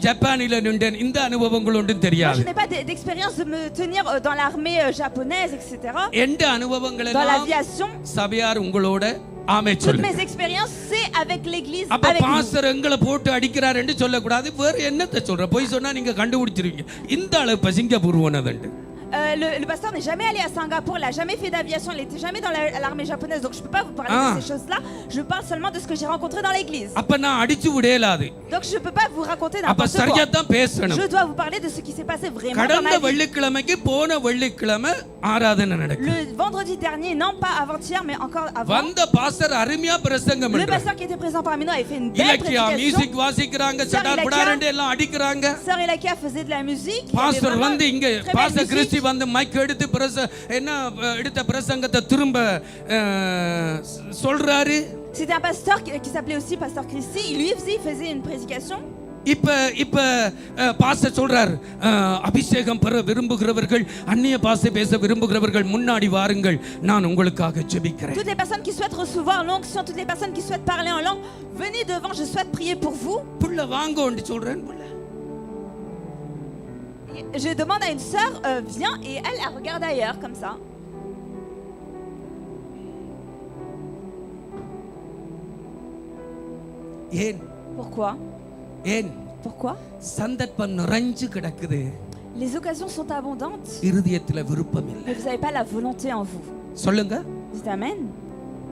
ஜப்பானில நின்றேன், இந்த அனுபவங்கள் ஒன்றும் Moi, தெரியாது. je n'ai pas d'expérience de me tenir dans l'armée japonaise, etc. எந்த அனுபவங்கள் Dans எல்லாம் l'aviation. சபையார் உங்களோட ஆமே Toutes சொல்லுங்க. mes expériences, c'est avec l'église, அப்ப avec nous. பாஸ்டர் எங்களை போட்டு அடிக்கிறார் என்று சொல்லக்கூடாது. வேற என்னத்தை சொல்ற? போய் சொன்னா நீங்க கண்டுபிடிச்சிருவீங்க. இந்த அளவு Singapore போனதுண்டு. Le pasteur n'est jamais allé à Singapour, il n'a jamais fait d'aviation, il n'était jamais dans l'armée japonaise, donc je ne peux pas vous parler de ces choses-là. Je parle seulement de ce que j'ai rencontré dans l'église. அப்ப நான் அடிச்சு விடலாது. Donc je ne peux pas vous raconter அப்ப n'importe சரியா quoi. தான் பேசணும். Je dois vous parler de ce qui s'est passé vraiment dans கடந்த ma vie. வெள்ளிக்கிழமைக்கு போன வெள்ளிக்கிழமை ஆராதனை நடக்கும். Le vendredi dernier, non pas avant-hier, mais encore avant, வந்த பாஸ்டர் அருமையா பிரசங்கம் le பண்றார். pasteur qui était présent parmi nous avait fait une belle Ilakkiya prédication. Music வாசிக்கிறாங்க, Sœur சடார் Ilakia. புடாரண்டு எல்லாம் அடிக்கிறாங்க. Sœur Elakia faisait de la musique. Il y avait pastor vraiment வந்து இங்க très belle pastor musique. Christy வந்து mic எடுத்து எடுத்த பிரசங்கத்தை திரும்ப சொல்றாரு. C'était un pasteur qui s'appelait aussi pasteur Christy. Il faisait une prédication. இப்ப பாஸ்டர் சொல்றார், அபிஷேகம் பெற விரும்புகிறவர்கள், அந்நிய பாஷை பேச விரும்புகிறவர்கள் முன்னாடி வாருங்கள், நான் உங்களுக்காக ஜெபிக்கிறேன். Toutes les personnes qui souhaitent recevoir l'onction, toutes les personnes qui souhaitent parler en langue, venez devant, je souhaite prier pour vous. புள்ள வாங்கோன்னு சொல்றேன். Je demande à une sœur, viens, et elle regarde ailleurs, comme ça. ஏன் Pourquoi? ஏன் Pourquoi? சந்தர்ப்பம் நிறைஞ்சு கிடக்குது, Les occasions sont abondantes, இருதயத்துல விருப்பம் இல்லை. mais vous n'avez pas la volonté en vous. சொல்லுங்க. Dites Amen.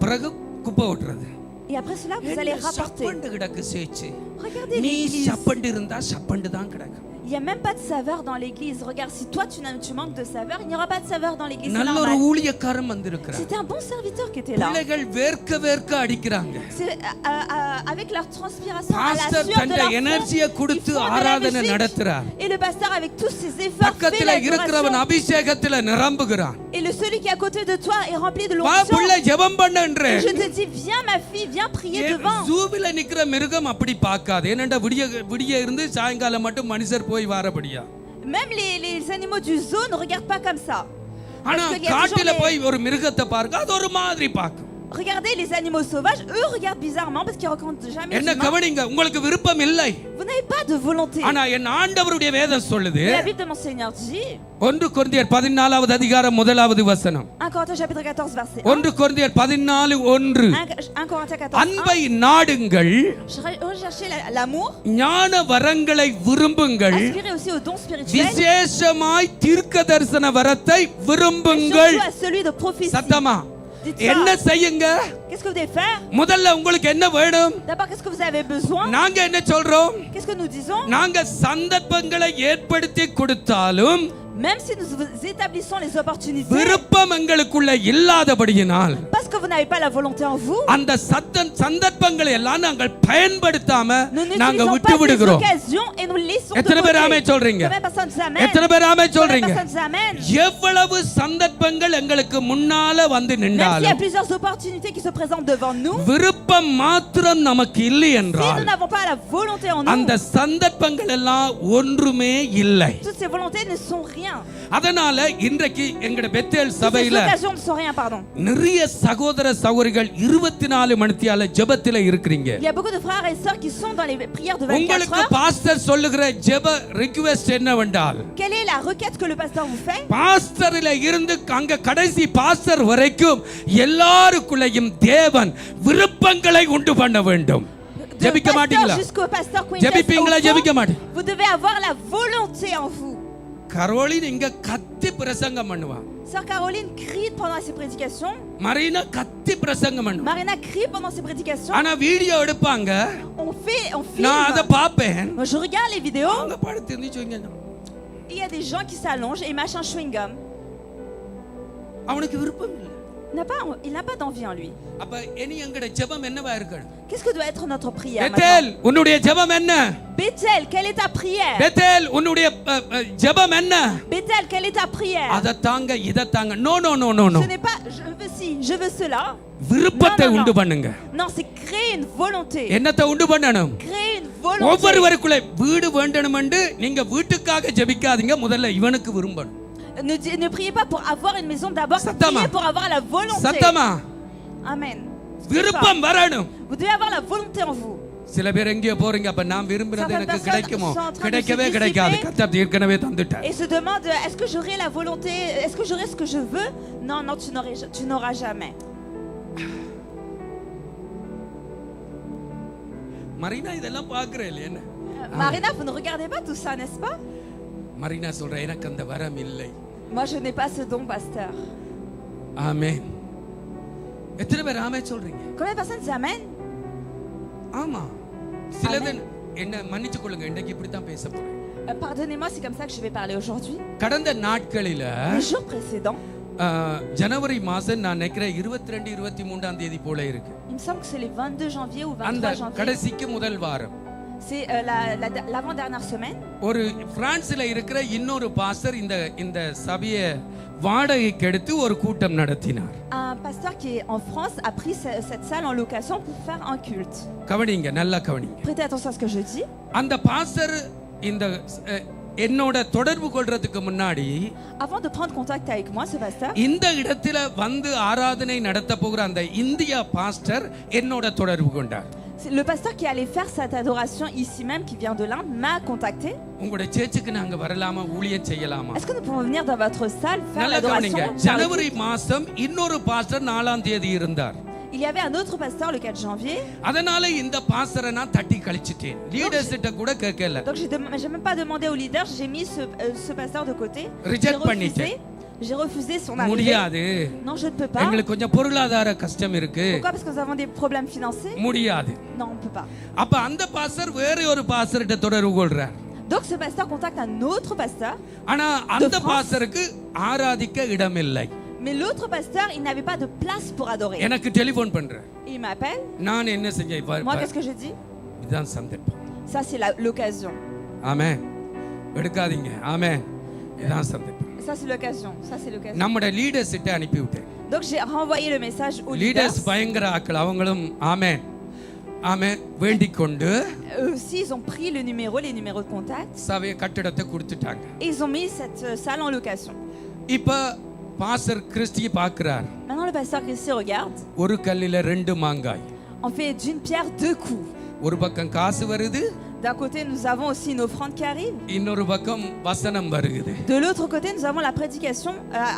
பிறகு குப்பை ஓட்டுறது. Et après cela, vous allez rapporter. சப்பண்டு கிடக்கு சேச்சு. Regardez நீ l'église. சப்பண்டு இருந்தா சப்பண்டு தான் கிடக்கு. Il n'y a même pas de saveur dans l'église. Regarde, si toi tu manques de saveur, il n'y aura pas de saveur dans l'église. C'est நல்ல ஒரு normal. ஊழியக்காரன் வந்திருக்கிறார். C'était un bon serviteur qui était là. பிள்ளைகள் வேர்க்க அடிக்கிறாங்க. C'est avec leur transpiration, à la pastor sueur de தன்னுடைய leur எனர்ஜியை front, கொடுத்து ils font de la ஆராதனை musique. நடத்துறார். Et le pasteur avec tous ses efforts fait பக்கத்துல இருக்கிறவன் l'adoration. அபிஷேகத்துல நிரம்புகிறான். Et celui qui est à côté de toi est rempli de வா l'onction. புள்ள ஜெபம் பண்ணன்ற. Et je te dis, viens ma fille, viens prier devant. ஜூபில நிக்கிற மிருகம் அப்படி பார்க்காது. ஏனண்டா விடிய இருந்து சாயங்காலம் மட்டும் மனுஷர் போய் வாரபடியா. Même les animaux du zoo ne regardent pas comme ça. ஆனா Parce qu'il y a காட்டுல toujours போய் ஒரு மிருகத்தை பாருங்க, அது ஒரு மாதிரி பார்க்கும். Regardez les animaux sauvages, eux regardent bizarrement parce qu'ils ne rencontrent jamais என்ன d'humains. கவனிங்க, உங்களுக்கு விருப்பம் இல்லை. Vous n'avez pas de volonté. ஆனா என் ஆண்டவருடைய வேதம் சொல்லுது, La Bible de mon Seigneur dit, 1 கொரிந்தியர் 14வது அதிகாரம் 1வது வசனம். 1 Corinthiens chapitre 14 verset 1. 1 கொரிந்தியர் 14:1. 1 Corinthiens 14 அன்பை நாடுங்கள், recherchez l'amour, ஞான வரங்களை விரும்புங்கள், aspirez aussi au don spirituel, விசேஷமாய் தீர்க்க தரிசன வரத்தை et விரும்புங்கள். surtout à celui de prophétie. சத்தமா Dites என்ன ça. செய்யுங்க? Qu'est-ce que vous devez faire? முதல்ல உங்களுக்கு என்ன வேணும்? D'abord, qu'est-ce que vous avez besoin? நாங்க என்ன சொல்றோம்? Qu'est-ce que nous disons? நாங்க சந்தர்ப்பங்களை ஏற்படுத்தி கொடுத்தாலும் Même si nous établissons les opportunités, விருப்பம் எங்களுக்குள்ள இல்லாதபடியினால் parce que vous n'avez pas la volonté en vous, அந்த சந்தர்ப்பங்களை எல்லாம் நாங்கள் பயன்படுத்தாம nous நாங்க n'utilisons விட்டு pas ces விடுகிறோம். occasions et nous laissons de எத்தனை பேர் ஆமே côté. சொல்றீங்க? Combien de personnes disent Amen? எத்தனை பேர் ஆமே Combien de சொல்றீங்க? personnes disent Amen? எவ்வளவு சந்தர்ப்ப சந்தர்ப்பங்கள் எங்களுக்கு முன்னால வந்து Même s'il y a நின்றாலும் plusieurs opportunités qui se présentent devant nous, விருப்பம் மாத்திரம் நமக்கு இல்லை si என்றால் nous n'avons pas la volonté en nous, அந்த சந்தர்ப்பங்கள் எல்லாம் ஒன்றுமே இல்லை. toutes ces volontés ne sont rien. அதனால இன்றைக்கு எங்கட பெத்தேல் Toutes ces சபையில occasions ne sont rien, pardon. நிறைய சகோதர சகோதரிகள் 24 மணித்தியால ஜெபத்துல இருக்கிறீங்க. Il y a beaucoup de frères et sœurs qui sont dans les prières de 24 உங்களுக்கு heures. பாஸ்டர் சொல்லுகிற ஜெப ரிக்வெஸ்ட் என்னவென்றால், Quelle est la requête que le pasteur vous fait? பாஸ்டர்ல இருந்து அங்க கடைசி பாஸ்டர் வரைக்கும் எல்லாருக்குள்ளேயும் தேவன் விருப்பங்களை உண்டு பண்ண வேண்டும். De ஜெபிக்க pasteur மாட்டீங்களா? jusqu'au pasteur Quintus ஜெபிப்பீங்களா? ஜெபிக்க enfant, மாட்டீங்க? vous devez avoir la volonté en vous. Caroline இங்க கத்தி பிரசங்கம் பண்ணுவா. Sœur Caroline crie pendant ses prédications. Marina கத்தி பிரசங்கம் பண்ணுவா. Marina crie pendant ses prédications. ஆனா வீடியோ எடுப்பாங்க. On நான் அத filme. பாப்பேன். Moi, je regarde les vidéos. அங்க படுத்து இருந்துச்சு வைங்க. Il y a des gens qui s'allongent et mâchent un chewing-gum. அவனுக்கு விருப்பம் இல்ல. Il n'a pas d'envie en lui. அப்ப இனி எங்கட ஜெபம் என்னவா இருக்கணும்? Qu'est-ce que doit être notre prière Bethel maintenant? உன்னுடைய ஜெபம் என்ன? Bethel, quelle est ta prière? Bethel உன்னுடைய ஜெபம் என்ன? Bethel, quelle est ta prière? அத தாங்க இத தாங்க. No no no no no. Ce n'est pas je veux ci, je veux cela. விருப்பத்தை Non, non, உண்டு non. பண்ணுங்க. Non, c'est créer une volonté. என்னத்தை உண்டு பண்ணணும்? Créer une volonté. ஒவ்வொருவருக்குள்ள வீடு வேண்டணும் என்று நீங்க வீட்டுக்காக ஜெபிக்காதீங்க, முதல்ல இவனுக்கு விரும்பணும். Ne priez pas pour avoir une maison, d'abord Satama. priez pour avoir la volonté. சத்தமா Amen. விருப்பம் வரணும். Vous devez avoir la volonté en vous. சில பேர் எங்கேயோ போறீங்க, அப்ப நான் விரும்பினது Certaines எனக்கு personnes கிடைக்குமோ? sont en train de கிடைக்கவே se கிடைக்காது. dissiper. கர்த்தர் ஏற்கனவே தந்துட்டார். Et se demande est-ce que j'aurai la volonté, est-ce que j'aurai ce que je veux? Non, non, tu n'auras jamais. Marina இதெல்லாம் பாக்குறே இல்ல என்ன? Marina, vous ne regardez pas tout ça, n'est-ce pas? Marina சொல்ற எனக்கு அந்த வரம் இல்லை. Moi, je n'ai pas ce don, pasteur. ஆமென். எத்தனை பேர் ஆமென் சொல்றீங்க? Combien de personnes disent Amen? ஆமா. சிலது என்ன மன்னிச்சு கொள்ளுங்க, இன்னைக்கு இப்படி தான் பேச போறேன். Pardonnez-moi, c'est comme ça que je vais parler aujourd'hui. கடந்த நாட்களில Les jours précédents, ஜனவரி மாசம் நான் நினைக்கிறேன் 22 23ஆம் தேதி போல இருக்கு. il me semble que c'est les 22 janvier ou அந்த 23 janvier. கடைசிக்கு முதல் வாரம். C'est l'avant-dernière semaine. ஒரு பிரான்ஸ்ல இருக்கிற இன்னொரு பாஸ்டர் இந்த சபையை வாடகைக்கு எடுத்து ஒரு கூட்டம் நடத்தினார். Un pasteur qui est en France a pris cette salle en location pour faire un culte. கவனிங்க, நல்லா கவனிங்க. Prêtez attention à ce que je dis. அந்த பாஸ்டர் இந்த என்னோட தொடர்பு கொள்றதுக்கு முன்னாடி Avant de prendre contact avec moi, ce pasteur, இந்த இடத்துல வந்து ஆராதனை நடத்த போகிற அந்த இந்தியா பாஸ்டர் என்னோட தொடர்பு கொண்டார். le pasteur qui allait faire cette adoration ici même, qui vient de l'Inde, m'a contacté. உங்களுடைய சேர்ச்சுக்கு நாங்க வரலாமா, ஊழியம் செய்யலாமா? Est-ce que nous pouvons venir dans votre salle faire நல்லா l'adoration? கவனிங்க. ஜனவரி மாசம் இன்னொரு பாஸ்டர் 4ஆம் தேதி இருந்தார். Il y avait un autre pasteur le 4 janvier. அதனால இந்த பாஸ்டரை நான் தட்டி கழிச்சிட்டேன். லீடர்ஸ் கிட்ட கூட கேட்கல. Donc j'ai même pas demandé aux leaders, j'ai mis ce pasteur de côté. Reject பண்ணிட்டேன். J'ai refusé son arrivée. முடியாது. Non, je ne peux pas. எங்களுக்கு கொஞ்சம் பொருளாதார கஷ்டம் இருக்கு. Pourquoi? Parce que nous avons des problèmes financiers. முடியாது. Non, on peut pas. அப்ப அந்த பாஸ்டர் வேற ஒரு பாஸ்டர் கிட்ட தொடர்பு கொள்றார். Donc ce pasteur contacte un autre pasteur. ஆனா அந்த பாஸ்டருக்கு ஆராதிக்க இடம் இல்லை. Mais l'autre pasteur, il n'avait pas de place pour adorer. எனக்கு டெலிபோன் பண்றார். Il m'appelle. நான் என்ன செஞ்சேன்? Moi, qu'est-ce que je dis? இதான் சந்தர்ப்பம். Ça, c'est l'occasion. ஆமென். எடுக்காதீங்க. ஆமென். இதான் சந்தர்ப்பம். Ça, c'est l'occasion. Ça, c'est l'occasion. நம்மட லீடர்ஸ் கிட்ட அனுப்பி விட்டேன். Donc j'ai renvoyé le message aux leaders leaders. பயங்கர ஆட்கள், அவங்களும் ஆமென் ஆமென் வேண்டிக் கொண்டு Eux aussi, ils ont pris les numéros de contact. சபைய கட்டடத்தை கொடுத்துட்டாங்க. Et ils ont mis cette salle en location. இப்ப பாஸ்டர் கிறிஸ்டி பார்க்கிறார். Maintenant, le pasteur Christy regarde. ஒரு கல்லில ரெண்டு மாங்காய். On fait d'une pierre deux coups. ஒரு பக்கம் காசு வருது, D'un côté, nous avons aussi une offrande qui arrive. இன்னொரு பக்கம் வசனம் வருது. De l'autre côté, nous avons la prédication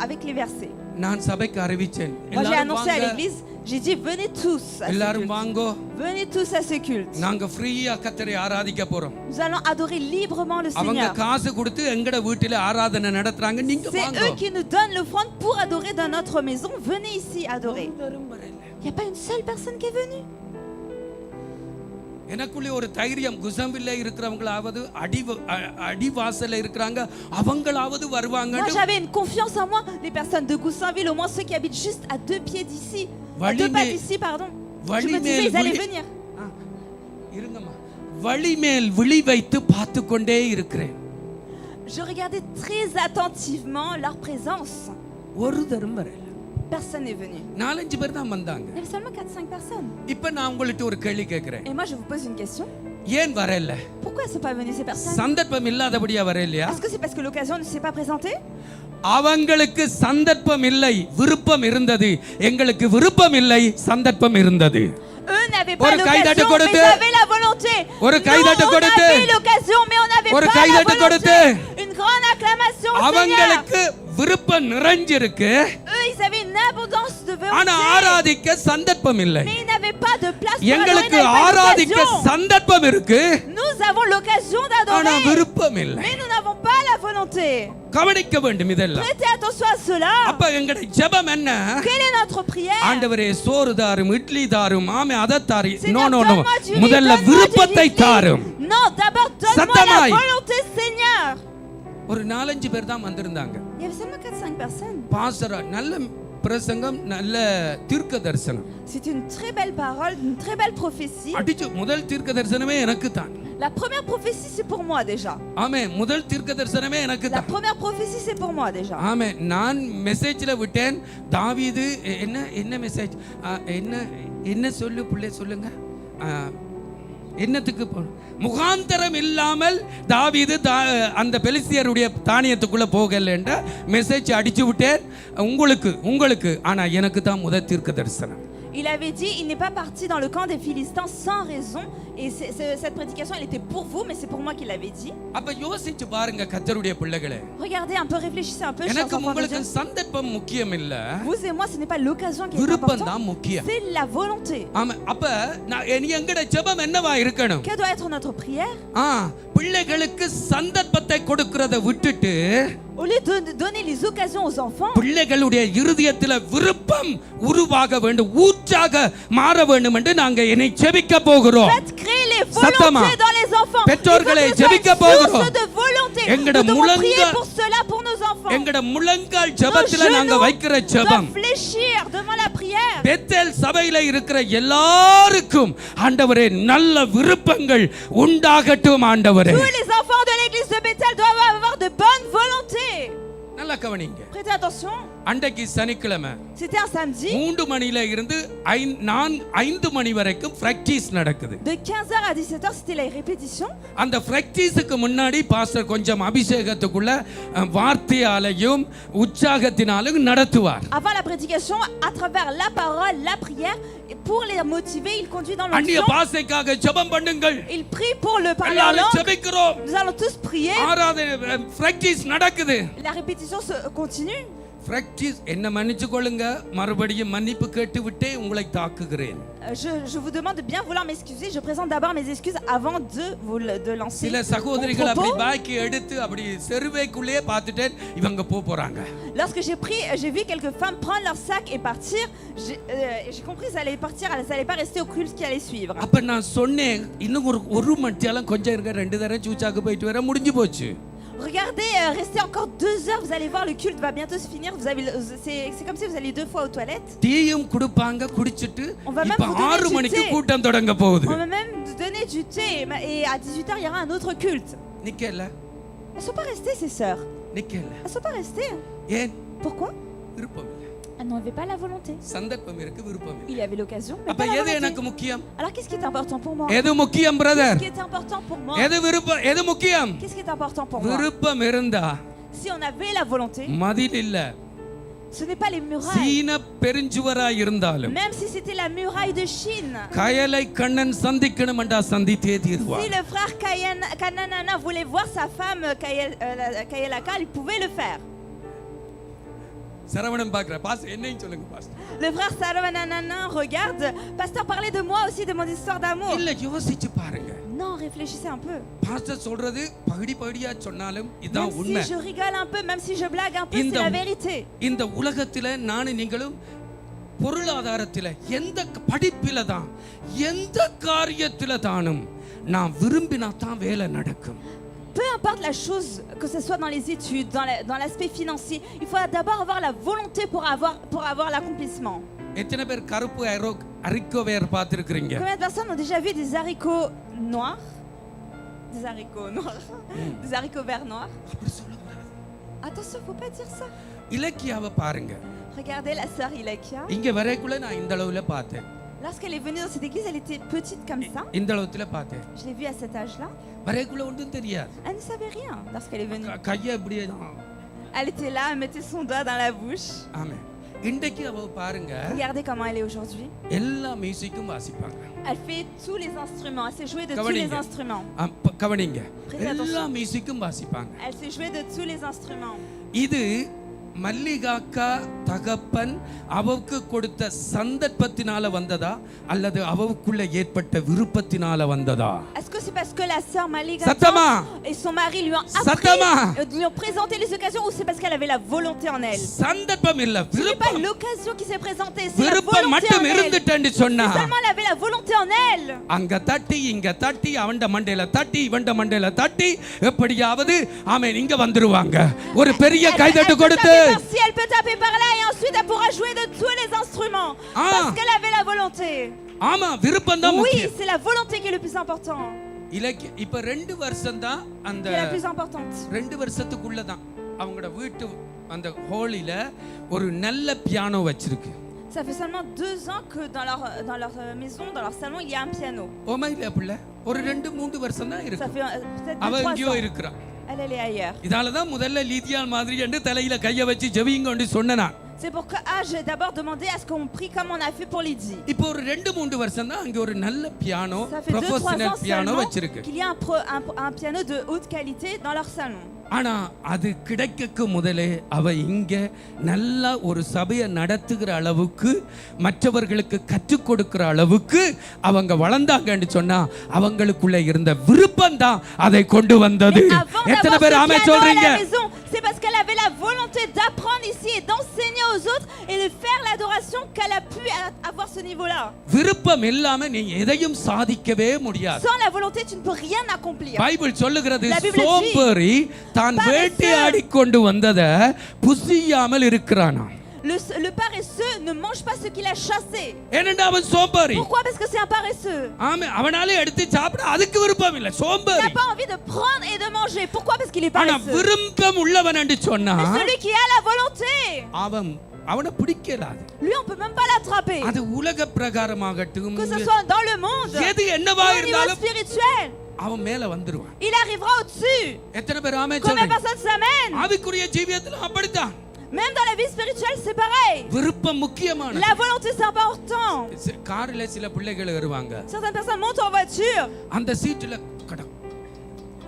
avec les versets. நான் சபைக்கு அறிவிச்சேன். Moi, j'ai annoncé à l'église, j'ai dit venez tous à ce எல்லாரும் culte. வாங்கோ. Venez tous à ce culte. நாங்க ஃப்ரீயா கர்த்தரை ஆராதிக்க போறோம். Nous allons adorer librement le அவங்க Seigneur. காசு கொடுத்து எங்கட வீட்டில ஆராதனை நடத்துறாங்க, நீங்க C'est வாங்கோ. eux qui nous donnent l'offrande pour adorer dans notre maison. Venez ici adorer. Il n'y a pas une seule personne qui est venue. எனக்குள்ளே ஒரு தைரியம், குசம்பில்ல இருக்கிறவங்களாவது அடிவாசல்ல இருக்கிறாங்க, அவங்களாவது வருவாங்க. Moi, j'avais une confiance en moi. Les personnes de Goussainville, au moins ceux qui habitent juste à 2 pieds d'ici, à 2 pas d'ici, pardon. Je me disais, ils allaient venir. இருங்கம்மா. வழிமேல் விழி வைத்து பார்த்து கொண்டே இருக்கிறேன். Je regardais très attentivement leur présence. ஒருத்தரும் வரல. Personne n'est venu. 4-5 பேர் தான் வந்தாங்க. Il y avait seulement 4-5 personnes. இப்ப நான் உங்கள்ட்ட ஒரு கேள்வி கேக்குறேன். Et moi, je vous pose une question. ஏன் வரல? Pourquoi elles ne sont pas venues ces personnes? சந்தர்ப்பம் இல்லாதபடியா வரலையா? Est-ce que c'est parce que l'occasion ne s'est pas présentée? அவங்களுக்கு சந்தர்ப்பம் இல்லை, விருப்பம் இருந்தது. எங்களுக்கு விருப்பம் இல்லை, சந்தர்ப்பம் இருந்தது. Eux n'avaient pas l'occasion, mais ils avaient la volonté. Nous, on avait l'occasion, mais on n'avait pas la volonté. Une grande acclamation au Seigneur. அவங்களுக்கு விருப்பம் நிறைஞ்சிருக்கு. Eux, ils avaient une abondance de ஆனா volonté. ஆராதிக்க சந்தர்ப்பம் இல்லை. Mais ils n'avaient pas de place pour எங்களுக்கு adorer, ஆராதிக்க n'avaient pas d'occasion. சந்தர்ப்பம் இருக்கு. Nous avons l'occasion ஆனா d'adorer, விருப்பம் இல்லை. mais nous n'avons pas la volonté. கவனிக்க வேண்டும் இதெல்லாம். Prêtez attention à cela. அப்ப எங்கட ஜெபம் என்ன? Quelle est notre prière? ஆண்டவரே சோறு தாரும், இட்லி தாரும், ஆமே அத தாரி. Seigneur, no no no. donne-moi du riz, முதல்ல donne-moi du விருப்பத்தை riz. தாரும். Non, d'abord donne-moi la சத்தமாய். volonté, Seigneur. ஒரு 4-5 பேர் தான் வந்திருந்தாங்க. Il y avait seulement 4-5 personnes. Pastor நல்ல பிரசங்கம், நல்ல தீர்க்க தரிசனம். C'était une très belle parole, une très belle prophétie. அடிச்சு முதல் தீர்க்க தரிசனமே எனக்கு தான். La première prophétie, c'est pour moi déjà. ஆமே, முதல் தீர்க்க தரிசனமே எனக்கு La தான். première prophétie, c'est pour moi déjà. ஆமே, நான் மெசேஜ்ல விட்டேன். தாவீது என்ன மெசேஜ், என்ன சொல்லு புள்ளே சொல்லுங்க. என்னத்துக்கு முகாந்தரம் இல்லாமல் தாவீது அந்த பெலிஸ்தியருடைய தானியத்துக்குள்ள போகலன்ற மெசேஜ் அடிச்சு விட்டேன் உங்களுக்கு. ஆனா எனக்கு தான் முதல் தீர்க்க தரிசனம். Il avait dit, il n'est pas parti dans le camp des Philistins sans raison. Et cette prédication, elle était pour vous, mais c'est pour moi qu'il l'avait dit. அப்ப யோசிச்சு பாருங்க கர்த்தருடைய பிள்ளைகளே. Regardez un peu, réfléchissez un peu. எனக்கு உங்களுக்கு சந்தர்ப்பம் முக்கியம் இல்ல. Vous et moi, ce n'est pas l'occasion qui est importante. C'est la volonté. ஆமா, அப்ப எங்கட ஜெபம் என்னவா இருக்கணும்? Que doit être notre prière? பிள்ளைகளுக்கு சந்தர்ப்பத்தை கொடுக்கிறதை விட்டுட்டு, au lieu de donner les occasions aux enfants, பிள்ளைகளுடைய இருதயத்தில் விருப்பம் உருவாக வேண்டும், ஊற்றாக மாற வேண்டும் என்று நாங்க என்னை ஜெபிக்க போகிறோம். faites créer les volontés dans les enfants. பெற்றோர்களை Il faut que ce ஜெபிக்க soit போகிறோம். source de volonté. எங்கட Nous devons prier முழங்கால் pour cela pour nos enfants. எங்கட முழங்கால் ஜெபத்துல நாங்க வைக்கிற ஜெபம் doivent fléchir devant la prière. Bethel சபையில இருக்கிற எல்லாருக்கும் ஆண்டவரே நல்ல விருப்பங்கள் உண்டாகட்டும் ஆண்டவரே. Tous les enfants de l'église de Bethel doivent avoir de bonnes volontés. நல்லா கவனிங்க. Prêtez attention. அன்றைக்கு சனிக்கிழமை C'était un samedi. 3 மணியில இருந்து 5 மணி வரைக்கும் பிராக்டீஸ் நடக்குது. De 15h à 17h, c'était la répétition. அந்த பிராக்டீஸ்க்கு முன்னாடி பாஸ்டர் கொஞ்சம் அபிஷேகத்துக்குள்ள வார்த்தையாலையும் உற்சாகத்தினாலும் நடத்துவார். Avant la prédication, à travers la parole, la prière, pour les motiver, il conduit dans அந்நிய l'onction. பாஷைக்காக ஜெபம் பண்ணுங்கள். Il prie pour le parler en எல்லாரும் langue. ஜெபிக்கிறோம். Nous allons tous prier. ஆராதனை பிராக்டீஸ் நடக்குது. La répétition se continue. Practice என்ன மன்னிச்சு கொள்ளுங்க, மறுபடியும் மன்னிப்பு கேட்டு விட்டே உங்களை தாக்குகிறேன். Je vous demande de bien vouloir m'excuser. Je présente d'abord mes excuses avant de lancer. சில சகோதரிகள் அப்படி பாக்கி எடுத்து அப்படி செருவைக்குள்ளே பார்த்துட்டேன், இவங்க போறாங்க. Lorsque j'ai vu quelques femmes prendre leur sac et partir. J'ai compris qu'elles allaient partir, elles allaient pas rester au culte qui allait suivre. அப்ப நான் சொன்னேன், இன்னும் ஒரு மணித்தியாலம் கொஞ்சம் இருங்க, 2 தடவை சூச்சாக்கு போயிட்டு வர முடிஞ்சு போச்சு. Regardez, restez encore 2 heures, vous allez voir, le culte va bientôt se finir. C'est comme si vous alliez 2 fois aux toilettes. டீயும் குடிப்பாங்க, குடிச்சிட்டு On va même இப்ப vous donner 6 du மணிக்கு thé. கூட்டம் தொடங்க போகுது. On va même vous donner du thé et à 18h il y aura un autre culte. நிக்கல. Elles sont pas restées ces sœurs. நிக்கல. Elles sont pas restées. ஏன்? Pourquoi? விருப்பம் இல்ல. Elles n'avaient pas la volonté. சந்தர்ப்பம் இருக்கு, விருப்பம் இல்ல. Il y avait l'occasion, mais அப்ப pas la எது எனக்கு volonté. முக்கியம்? Alors qu'est-ce qui est important pour moi? எது முக்கியம் brother? Qu'est-ce qui est important pour moi? எது விருப்பம், எது முக்கியம்? Qu'est-ce qui est important pour moi? விருப்பம் இருந்தா Si on avait la volonté, மதில் இல்ல, ce n'est pas les murailles. சீன பெருஞ்சுவராய் இருந்தாலும் Même si c'était la muraille de Chine. கயலை Kannan சந்திக்கணும்டா சந்தித்தே தீர்வார். Si le frère Kananana voulait voir sa femme Kayelaka, il pouvait le faire. Saravanan பாக்குற pass என்னையும் சொல்லுங்க pass. Le frère Saravananana regarde. Pasteur, parlez de moi aussi, de mon histoire d'amour. இல்ல யோசிச்சு பாருங்க. Non, réfléchissez un peu. Pastor சொல்றது பகுதியா சொன்னாலும் இதான் Même உண்மை. si je rigole un peu, même si je blague un peu, c'est la vérité. இந்த உலகத்துல நானும் நீங்களும் பொருளாதாரத்துல எந்த படிப்பில தான் எந்த காரியத்துல தானும் நான் விரும்பினா தான் வேலை நடக்கும். Peu importe la chose, que ce soit dans les études, dans l'aspect financier, il faut d'abord avoir la volonté pour avoir l'accomplissement. எத்தனை பேர் கருப்பு ஹரிக்கோ வேர் பார்த்திருக்கீங்க? Combien de personnes ont déjà vu des haricots noirs? Des haricots noirs. Des haricots verts noirs. அப்படி சொல்லக்கூடாது. Attention, faut pas dire ça. இலக்கியாவை பாருங்க. Regardez la sœur Ilakia. இங்க வரைக்குள்ள நான் இந்த அளவுல பார்த்தேன். Lorsqu'elle est venue dans cette église, elle était petite comme ça. இந்த அளவுல பார்த்தேன். Je l'ai vue à cet âge-là. வரைக்குள்ள ஒன்றும் தெரியாது. Elle ne savait rien lorsqu'elle est venue. கையை இப்படியே தான். Elle était là, elle mettait son doigt dans la bouche. ஆமென். இன்றைக்கு அவ பாருங்க, Regardez comment elle est aujourd'hui. எல்லா மியூசிக்கும் வாசிப்பாங்க. Elle fait tous les instruments. Elle sait jouer de tous கவனிங்க. les instruments. கவனிங்க, Prêtez attention. எல்லா மியூசிக்கும் வாசிப்பாங்க. Elle sait jouer de tous les instruments. இது மல்லிகாக்கா தகப்பன் அவவுக்கு கொடுத்த சந்தர்ப்பத்தினால வந்ததா அல்லது அவவுக்குள்ள ஏற்பட்ட விருப்பத்தினால வந்ததா? Est-ce que c'est parce que la sœur Malika சத்தமா, et son mari lui ont சத்தமா, lui ont présenté les occasions ou c'est parce qu'elle avait la volonté en elle? சந்தர்ப்பம் இல்ல, Ce n'est pas விருப்பம். l'occasion qui s'est présentée, c'est la விருப்பம் volonté மட்டும் en elle. இருந்துட்டேன்னு சொன்னா Si seulement elle avait la volonté en elle. அங்க தட்டி இங்க தட்டி அவண்ட மண்டையில தட்டி இவண்ட மண்டையில தட்டி எப்படியாவது ஆமென் இங்க வந்துருவாங்க. ஒரு பெரிய கைதட்டு கொடுத்து Si elle peut taper par là et ensuite elle pourra jouer de tous les instruments parce qu'elle avait la volonté. ஆமா, விருப்பம் தான் Oui, முக்கியம். c'est la volonté qui est le plus important, இலக்கிய இப்ப 2 வருஷம் தான் அந்த qui est la plus importante. 2 வருஷத்துக்குள்ள தான் அவங்களோட வீட்டு அந்த ஹோலில ஒரு நல்ல பியானோ வச்சிருக்கு. Ça fait seulement 2 ans que dans leur maison, dans leur salon, il y a un piano. ஓமையில புள்ள ஒரு 2-3 வருஷம் தான் Ça இருக்கு. fait peut-être அவ 2-3 எங்கேயோ ans. இருக்கிறா. Elle est ailleurs. இதால தான் முதல்ல லீதியால் மாதிரி என்று தலையில கைய வச்சு ஜெபிங்கன்னு சொன்னேன். C'est pour que j'ai d'abord demandé à ce qu'on prie comme on a fait pour Lydie. இப்போ ஒரு 2-3 வருஷம் தான் அங்க ஒரு நல்ல piano, Ça fait 2-3 professional ans piano seulement வச்சிருக்கு. qu'il y a un piano de haute qualité dans leur salon. ஆனா அது கிடைக்கக்கு முதலே அவ இங்க நல்ல ஒரு சபையை நடத்துகிற அளவுக்கு மற்றவர்களுக்கு கற்றுக் கொடுக்கிற அளவுக்கு அவங்க வளர்ந்தாங்கன்னு சொன்னா அவங்களுக்குள்ள இருந்த விருப்பம் தான் அதை கொண்டு வந்தது. Mais avant எத்தனை d'avoir பேர் ce ஆமென் piano à சொல்றீங்க? la maison, c'est parce qu'elle avait la volonté d'apprendre ici et d'enseigner aux autres et de faire l'adoration qu'elle a pu avoir ce niveau-là. விருப்பம் இல்லாம நீ எதையும் சாதிக்கவே முடியாது. Sans la volonté, tu ne peux rien accomplir. Bible சொல்லுகிறது La Bible dit, சோம்பேறி தான் paresseux. வேட்டையாடி கொண்டு வந்ததை புசியாமல் இருக்கிறானா? Le paresseux ne mange pas ce qu'il a chassé. ஏனென்றா அவன் சோம்பேறி. Pourquoi? Parce que c'est un paresseux. ஆமென். அவனால எடுத்து சாப்பிட அதுக்கு விருப்பம் இல்ல, Il சோம்பேறி. n'a pas envie de prendre et de manger. Pourquoi? Parce qu'il est ஆனா paresseux. விருப்பம் உள்ளவன் என்று சொன்னா Mais celui qui a la volonté, அவனை பிடிக்கலாது. lui on peut même pas l'attraper. அது உலக பிரகாரமாகட்டும் Que ce soit dans le monde எது என்னவா ou au niveau இருந்தாலும் spirituel, அவன் மேல வந்துருவான். il arrivera au-dessus. எத்தனை பேர் ஆமென் Combien de சொல்றீங்க? personnes s'amènent? ஆவிக்குரிய ஜீவியத்துல அப்படித்தான். Même dans la vie spirituelle, c'est pareil. விருப்பம் முக்கியமானது. La volonté, c'est important. கார்ல சில பிள்ளைகள் வருவாங்க. Certaines personnes montent en voiture. அந்த சீட்டுல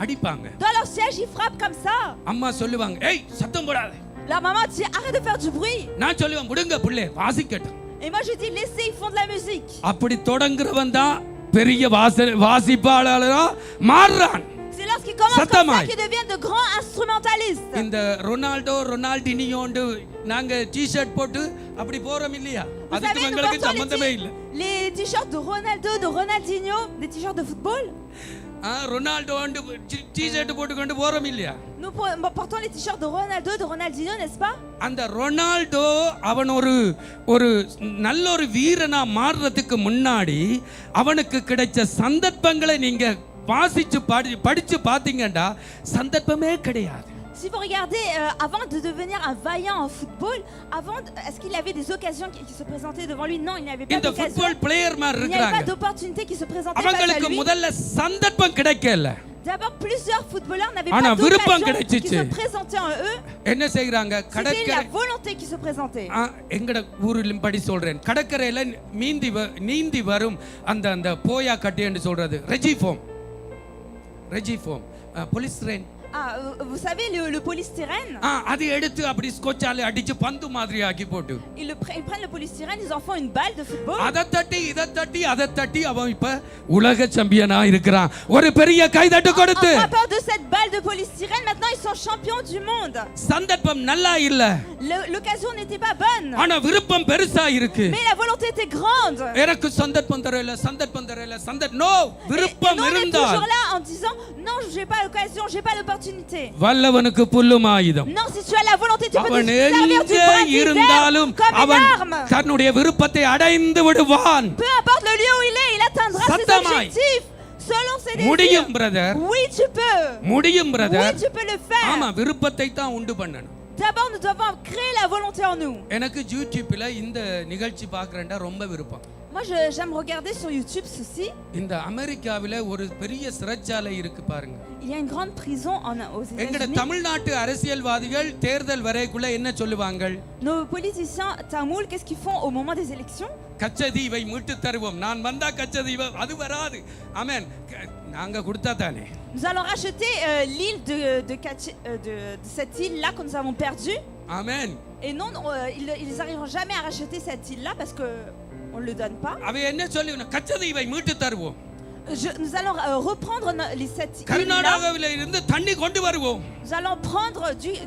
அடிப்பாங்க. Dans leur siège, ils frappent comme ça. அம்மா சொல்லுவாங்க, ஏய் சத்தம் போடாத. La maman dit, arrête de faire du bruit. நான் சொல்லுவேன், விடுங்க பிள்ளை வாசிக்கட்டும். Et moi, je dis, laissez, ils font de la musique. அப்படி தொடங்குறவன் தான் பெரிய வாசிப்பாளரா மாறுறான். C'est lorsqu'ils commencent comme சத்தமாய். ça qu'ils deviennent de grands instrumentalistes. இந்த ரொனால்டினியோண்டு நாங்க டி-ஷர்ட் போட்டு அப்படி போறோம் இல்லையா? Vous அதுக்கு savez, nous உங்களுக்கு portons சம்பந்தமே இல்ல. les t-shirts de Ronaldo, de Ronaldinho, des t-shirts de football. ரொனால்டோண்டு டி-ஷர்ட் போட்டு கொண்டு போறோம் இல்லையா? Nous portons les t-shirts de Ronaldo, de Ronaldinho, n'est-ce pas? அந்த ரொனால்டோ அவன் ஒரு நல்ல ஒரு வீரனா மாறுறதுக்கு முன்னாடி அவனுக்கு கிடைச்ச சந்தர்ப்பங்களை நீங்க வாசிச்சு படிச்சு பாத்தீங்கன்னா சந்தர்ப்பமே கிடையாது. Si vous regardez, avant de devenir un vaillant en football, est-ce qu'il avait des occasions qui se présentaient devant lui? Non, il n'avait pas இந்த d'occasion. ஃபுட்பால் பிளேயர் மாதிரி Il n'y avait pas இருக்காங்க. d'opportunité qui se présentait face à அவங்களுக்கு lui. முதல்ல சந்தர்ப்பம் கிடைக்கல. D'abord, plusieurs footballeurs n'avaient ஆனா pas விருப்பம் d'occasion qui கிடைச்சிச்சு. se présentait en eux. என்ன செய்யறாங்க? C'était கடற்கரை la volonté qui se présentait. எங்கட ஊரிலும் படி சொல்றேன், கடற்கரையில நீந்தி வரும் அந்த போயா கட்டி என்று சொல்றது ரெஜிஃபோம் பொலிஸ்ட்ரேன். Vous savez, le polystyrène, அது எடுத்து அப்படி ஸ்கொச்சால அடிச்சு பந்து மாதிரி ஆக்கி போட்டு ils prennent le polystyrène, ils en font une balle de football. அதை தட்டி அவன் இப்ப உலக சாம்பியனா இருக்கிறான். ஒரு பெரிய கைதட்டு கொடுத்து. En frappant de cette balle de polystyrène, maintenant ils sont champions du monde. சந்தர்ப்பம் நல்லா இல்ல, L'occasion n'était pas bonne, ஆனா விருப்பம் பெருசா இருக்கு. mais la volonté était grande. எனக்கு சந்தர்ப்பம் தரல நோ Et விருப்பம் nous, on est இருந்தால் toujours là en disant non, j'ai pas l'occasion, j'ai pas l'opportunité. வல்லவனுக்கு புல்லும் ஆயுதம். Non, si tu as la volonté, tu peux அவன் te servir du எங்கே bras du இருந்தாலும் verbe comme une அவன் arme. தன்னுடைய விருப்பத்தை அடைந்து விடுவான். Peu importe le lieu où il atteindra ses சத்தமாய். objectifs selon ses désirs. முடியும் பிரதர், Oui, tu peux. முடியும் Oui, brother. tu peux le faire. ஆமா, விருப்பத்தை தான் உண்டு பண்ணணும். D'abord, nous devons créer la volonté en nous. எனக்கு யூடியூப்ல இந்த நிகழ்ச்சி பார்க்கறேன்டா ரொம்ப விருப்பம். Moi, j'aime regarder sur YouTube ceci. இந்த அமெரிக்காவில ஒரு பெரிய சிறைச்சாலை இருக்கு பாருங்க. Il y a une grande prison aux எங்கட États-Unis. தமிழ்நாட்டு அரசியல்வாதிகள் தேர்தல் வரைக்குள்ள என்ன சொல்லுவாங்க? Nos politiciens tamouls, qu'est-ce qu'ils font au moment des élections? கச்சதீவை மீட்டு தருவோம். நான் வந்தா கச்சதீவை அது வராது. ஆமென். நாங்க கொடுத்தா தானே. Nous allons racheter l'île de cette île-là que nous avons perdue. Amen. Et non, ils n'arriveront jamais à racheter cette île-là parce que on ne le donne pas. அவ என்ன சொல்லுவா? கச்சதீவை மீட்டு தருவோம். Nous allons reprendre cette île-là. கர்நாடகாவில இருந்து தண்ணி கொண்டு வருவோம். Nous allons prendre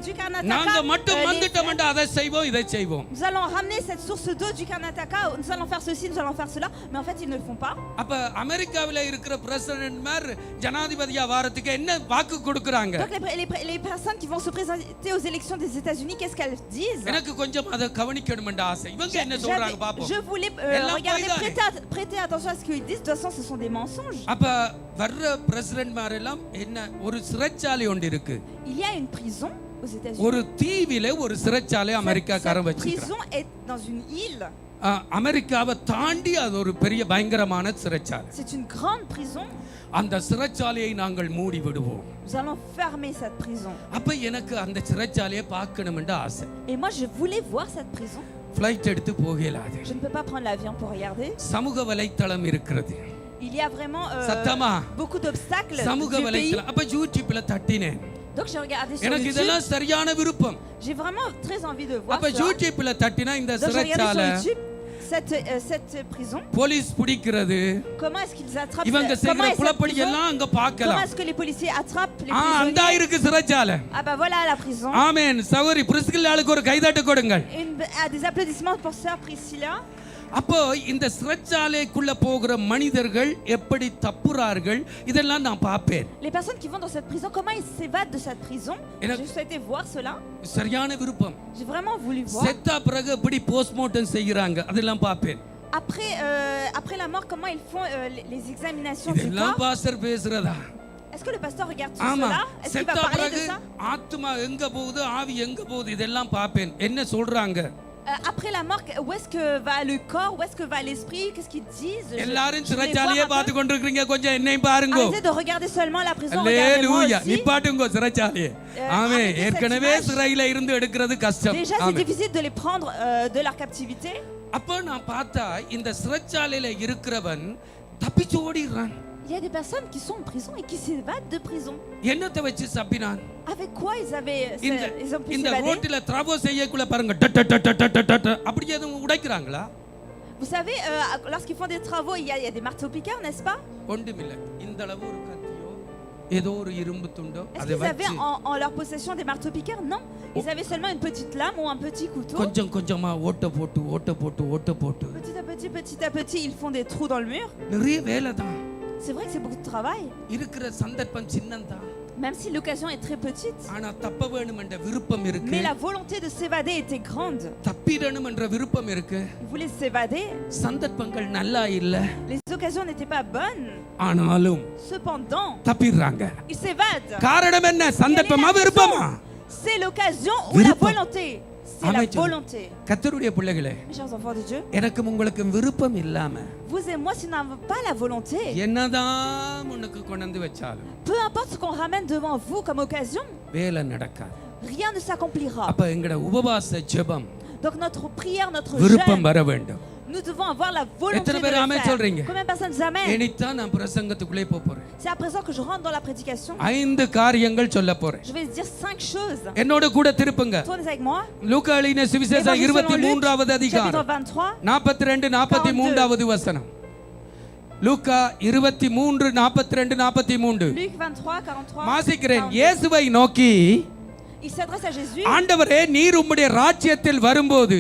du Karnataka. நாங்க மட்டும் வந்துட்டோம்டா அதை செய்வோம் இதை செய்வோம். Nous allons ramener cette source d'eau du Karnataka. Nous allons faire ceci, nous allons faire cela, mais en fait ils ne le font pas. அப்ப அமெரிக்காவில இருக்கிற பிரசிடென்ட்மார் ஜனாதிபதியா வாரத்துக்கு என்ன வாக்கு கொடுக்கறாங்க? Donc les personnes qui vont se présenter aux élections des États-Unis, qu'est-ce qu'elles disent? எனக்கு கொஞ்சம் அத கவனிக்கணும்ன்ற ஆசை. இவங்க என்ன சொல்றாங்க பாப்போம். Je voulais regarder, prêter attention à ce qu'ils disent. De toute façon, ce sont des mensonges. அப்ப வர்ற பிரசிடென்ட்மார் எல்லாம் என்ன ஒரு சிறைச்சாலை ஒன்று இருக்கு. Il y a une prison aux États-Unis. ஒரு தீவிலே ஒரு சிறைச்சாலை அமெரிக்காக்காரன் Cette வச்சிருக்கான். prison est dans une île. அமெரிக்காவை தாண்டி அது ஒரு பெரிய பயங்கரமான சிறைச்சாலை. C'est une grande prison. அந்த சிறைச்சாலையை நாங்கள் மூடி விடுவோம். Nous allons fermer cette prison. அப்ப எனக்கு அந்த சிறைச்சாலையை பார்க்கணும்ன்ற ஆசை. Et moi je voulais voir cette prison. Flight எடுத்து போகலாது. Je ne peux pas prendre l'avion pour regarder. சமூக வலைத்தளம் இருக்கிறது. Il y a vraiment beaucoup d'obstacles சமூக du pays. வலைத்தளம் அப்ப யூடியூப்ல தட்டினேன். Donc j'ai regardé sur எனக்கு YouTube. இதெல்லாம் சரியான விருப்பம். J'ai vraiment très envie de voir அப்ப ça. யூடியூப்ல தட்டினா இந்த Donc j'ai regardé சிறைச்சாலை sur YouTube cette prison. Police பிடிக்கிறது. Comment est-ce qu'ils attrapent? இவங்க செய்யற குளப்படி எல்லாம் அங்க பார்க்கலாம். Comment est-ce que les policiers attrapent les prisonniers? அந்த இருக்கு சிறைச்சாலை. Ah bah voilà la prison. ஆமென். சகோதரி பிரிஸ்கில்லாளுக்கு ஒரு கைதட்டு கொடுங்கள். Des applaudissements pour sœur Priscilla. அப்போ இந்த சிறைச்சாலைக்குள்ள போகிற மனிதர்கள் எப்படி தப்புறார்கள் இதெல்லாம் நான் பாப்பேன். Les personnes qui vont dans cette prison, comment ils s'évadent de cette prison? J'ai souhaité voir cela. சரியான விருப்பம். J'ai vraiment voulu voir. செத்த பிறகு எப்படி போஸ்ட்மார்ட்டம் செய்யறாங்க அதெல்லாம் பாப்பேன். Après la mort, comment ils font les examinations du இதெல்லாம் corps? Pastor பேசுறதா? Est-ce que le pasteur regarde tout ஆமா. cela? Est-ce qu'il va செத்த parler பிறகு de ça? ஆத்மா எங்க போகுது ஆவி எங்க போகுது இதெல்லாம் பாப்பேன். என்ன சொல்றாங்க? Après la mort, où est-ce que va le corps? Où est-ce que va l'esprit? Qu'est-ce qu'ils disent? எல்லாரும் சிறைச்சாலையே பார்த்து கொண்டிருக்கீங்க கொஞ்சம் என்னையும் பாருங்க. Arrêtez de regarder seulement la prison, regardez-moi அல்லேலூயா. aussi. நிப்பாட்டுங்க சிறைச்சாலையே. ஆமென். arrêtez ஏற்கனவே cette image. சிறையில இருந்து எடுக்கிறது கஷ்டம். Déjà, c'est ஆமென். difficile de les prendre de leur captivité. அப்ப நான் பார்த்தா இந்த சிறைச்சாலையில இருக்கிறவன் தப்பிச்சு ஓடிறான். Il y a des personnes qui sont en prison et qui s'évadent de prison. என்னத்தை வச்சு தப்பினான்? Avec quoi ils ont pu இந்த s'évader? ரோட்ல டிராவோ செய்யக்குள்ள பாருங்க அப்படி எதுவும் உடைக்கிறாங்களா? Vous savez, lorsqu'ils font des travaux, il y a des marteaux-piqueurs, n'est-ce pas? ஒன்றுமில்ல. இந்த அளவு ஒரு கத்தியோ ஏதோ ஒரு இரும்பு துண்டோ Est-ce அதை qu'ils avaient வச்சு en leur possession des marteaux-piqueurs? Non. Ils avaient seulement une petite lame ou un petit couteau. கொஞ்சம் கொஞ்சமா ஓட்ட போட்டு Petit à petit, ils font des trous dans le mur. நிறைய வேலை தான். C'est vrai que c'est beaucoup de travail. இருக்கிற சந்தர்ப்பம் சின்னம்தான். Même si l'occasion est très petite. ஆனா தப்ப வேணும் என்ற விருப்பம் இருக்கு. Mais la volonté de s'évader était grande. தப்பிடணும் என்ற விருப்பம் இருக்கு. Ils voulaient s'évader. சந்தர்ப்பங்கள் நல்லா இல்ல. Les occasions n'étaient pas bonnes. ஆனாலும் Cependant, தப்பிடுறாங்க. ils s'évadent. காரணம் என்ன? சந்தர்ப்பமா விருப்பமா? C'est l'occasion ou la விருப்பம். volonté? C'est la volonté. கர்த்தருடைய பிள்ளைகளே, Mes chers enfants de Dieu, எனக்கும் உங்களுக்கும் விருப்பம் இல்லாம vous et moi, si nous n'avons pas la volonté, என்னதான் உனக்கு கொண்டு வந்து வச்சாலும் peu importe ce qu'on ramène devant vous comme occasion, வேலை நடக்காது. rien ne s'accomplira. அப்ப எங்கட உபவாச ஜெபம் Donc notre prière, notre விருப்பம் jeûne, வர வேண்டும். nous devons avoir la volonté எத்தனை de பேர் le ஆமென் faire. சொல்றீங்க? Combien de personnes amènent? இனித்தான் நான் பிரசங்கத்துக்குள்ளே போறேன். C'est à présent que je rentre dans la prédication. 5 காரியங்கள் சொல்ல போறேன். Je vais dire 5 choses. என்னோட கூட திருப்புங்க. Tournez avec moi. லூக்கா எழுதின சுவிசேஷம் Évangile selon Luc, 23வது chapitre அதிகாரம் 23. 42 43வது வசனம். லூக்கா 23 42 43. Luc 23, 43. வாசிக்கிறேன். 42. இயேசுவை நோக்கி Il s'adresse à Jésus. ஆண்டவரே நீர் உம்முடைய ராஜ்யத்தில் வரும்போது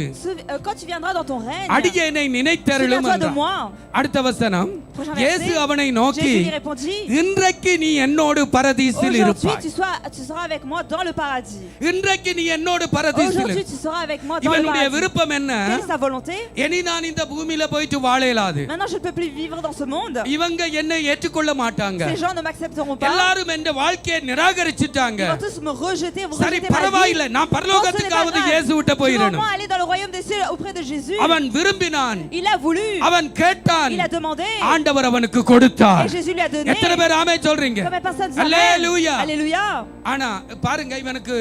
Quand tu viendras dans ton règne, அடியேனை நினைத்தருளும் souviens-toi de என்றார். moi. அடுத்த வசனம். Prochain இயேசு verset. அவனை நோக்கி Jésus lui répondit, இன்றைக்கு நீ என்னோடு பரதீசில் aujourd'hui இருப்பாய். tu seras avec moi dans le paradis. இன்றைக்கு நீ என்னோடு பரதீசில் Aujourd'hui tu seras avec moi dans le இவனுடைய paradis. விருப்பம் என்ன? Quelle est sa volonté? இனி நான் இந்த பூமியில போயிட்டு வாழலாது. Maintenant je ne peux plus vivre dans ce monde. இவங்க என்னை ஏற்றுக்கொள்ள மாட்டாங்க. Ces gens ne m'accepteront pas. எல்லாரும் என்ற வாழ்க்கையை நிராகரிச்சிட்டாங்க. Ils vont tous me rejeter, me rejeter. சரி arrêter ma vie. பரவாயில்லை, நான் பரலோகத்துக்காவது இயேசு விட்ட Je veux au போயிரணும். moins aller dans le royaume des cieux auprès de Jésus. அவன் விரும்பினான், Il a voulu. அவன் கேட்டான், Il a demandé. ஆண்டவர் அவனுக்கு கொடுத்தார். Et Jésus lui a donné. எத்தனை பேர் ஆமென் சொல்றீங்க? Combien de personnes disent அல்லேலூயா. Amen? Alléluia. ஆனா பாருங்க, இவனுக்கு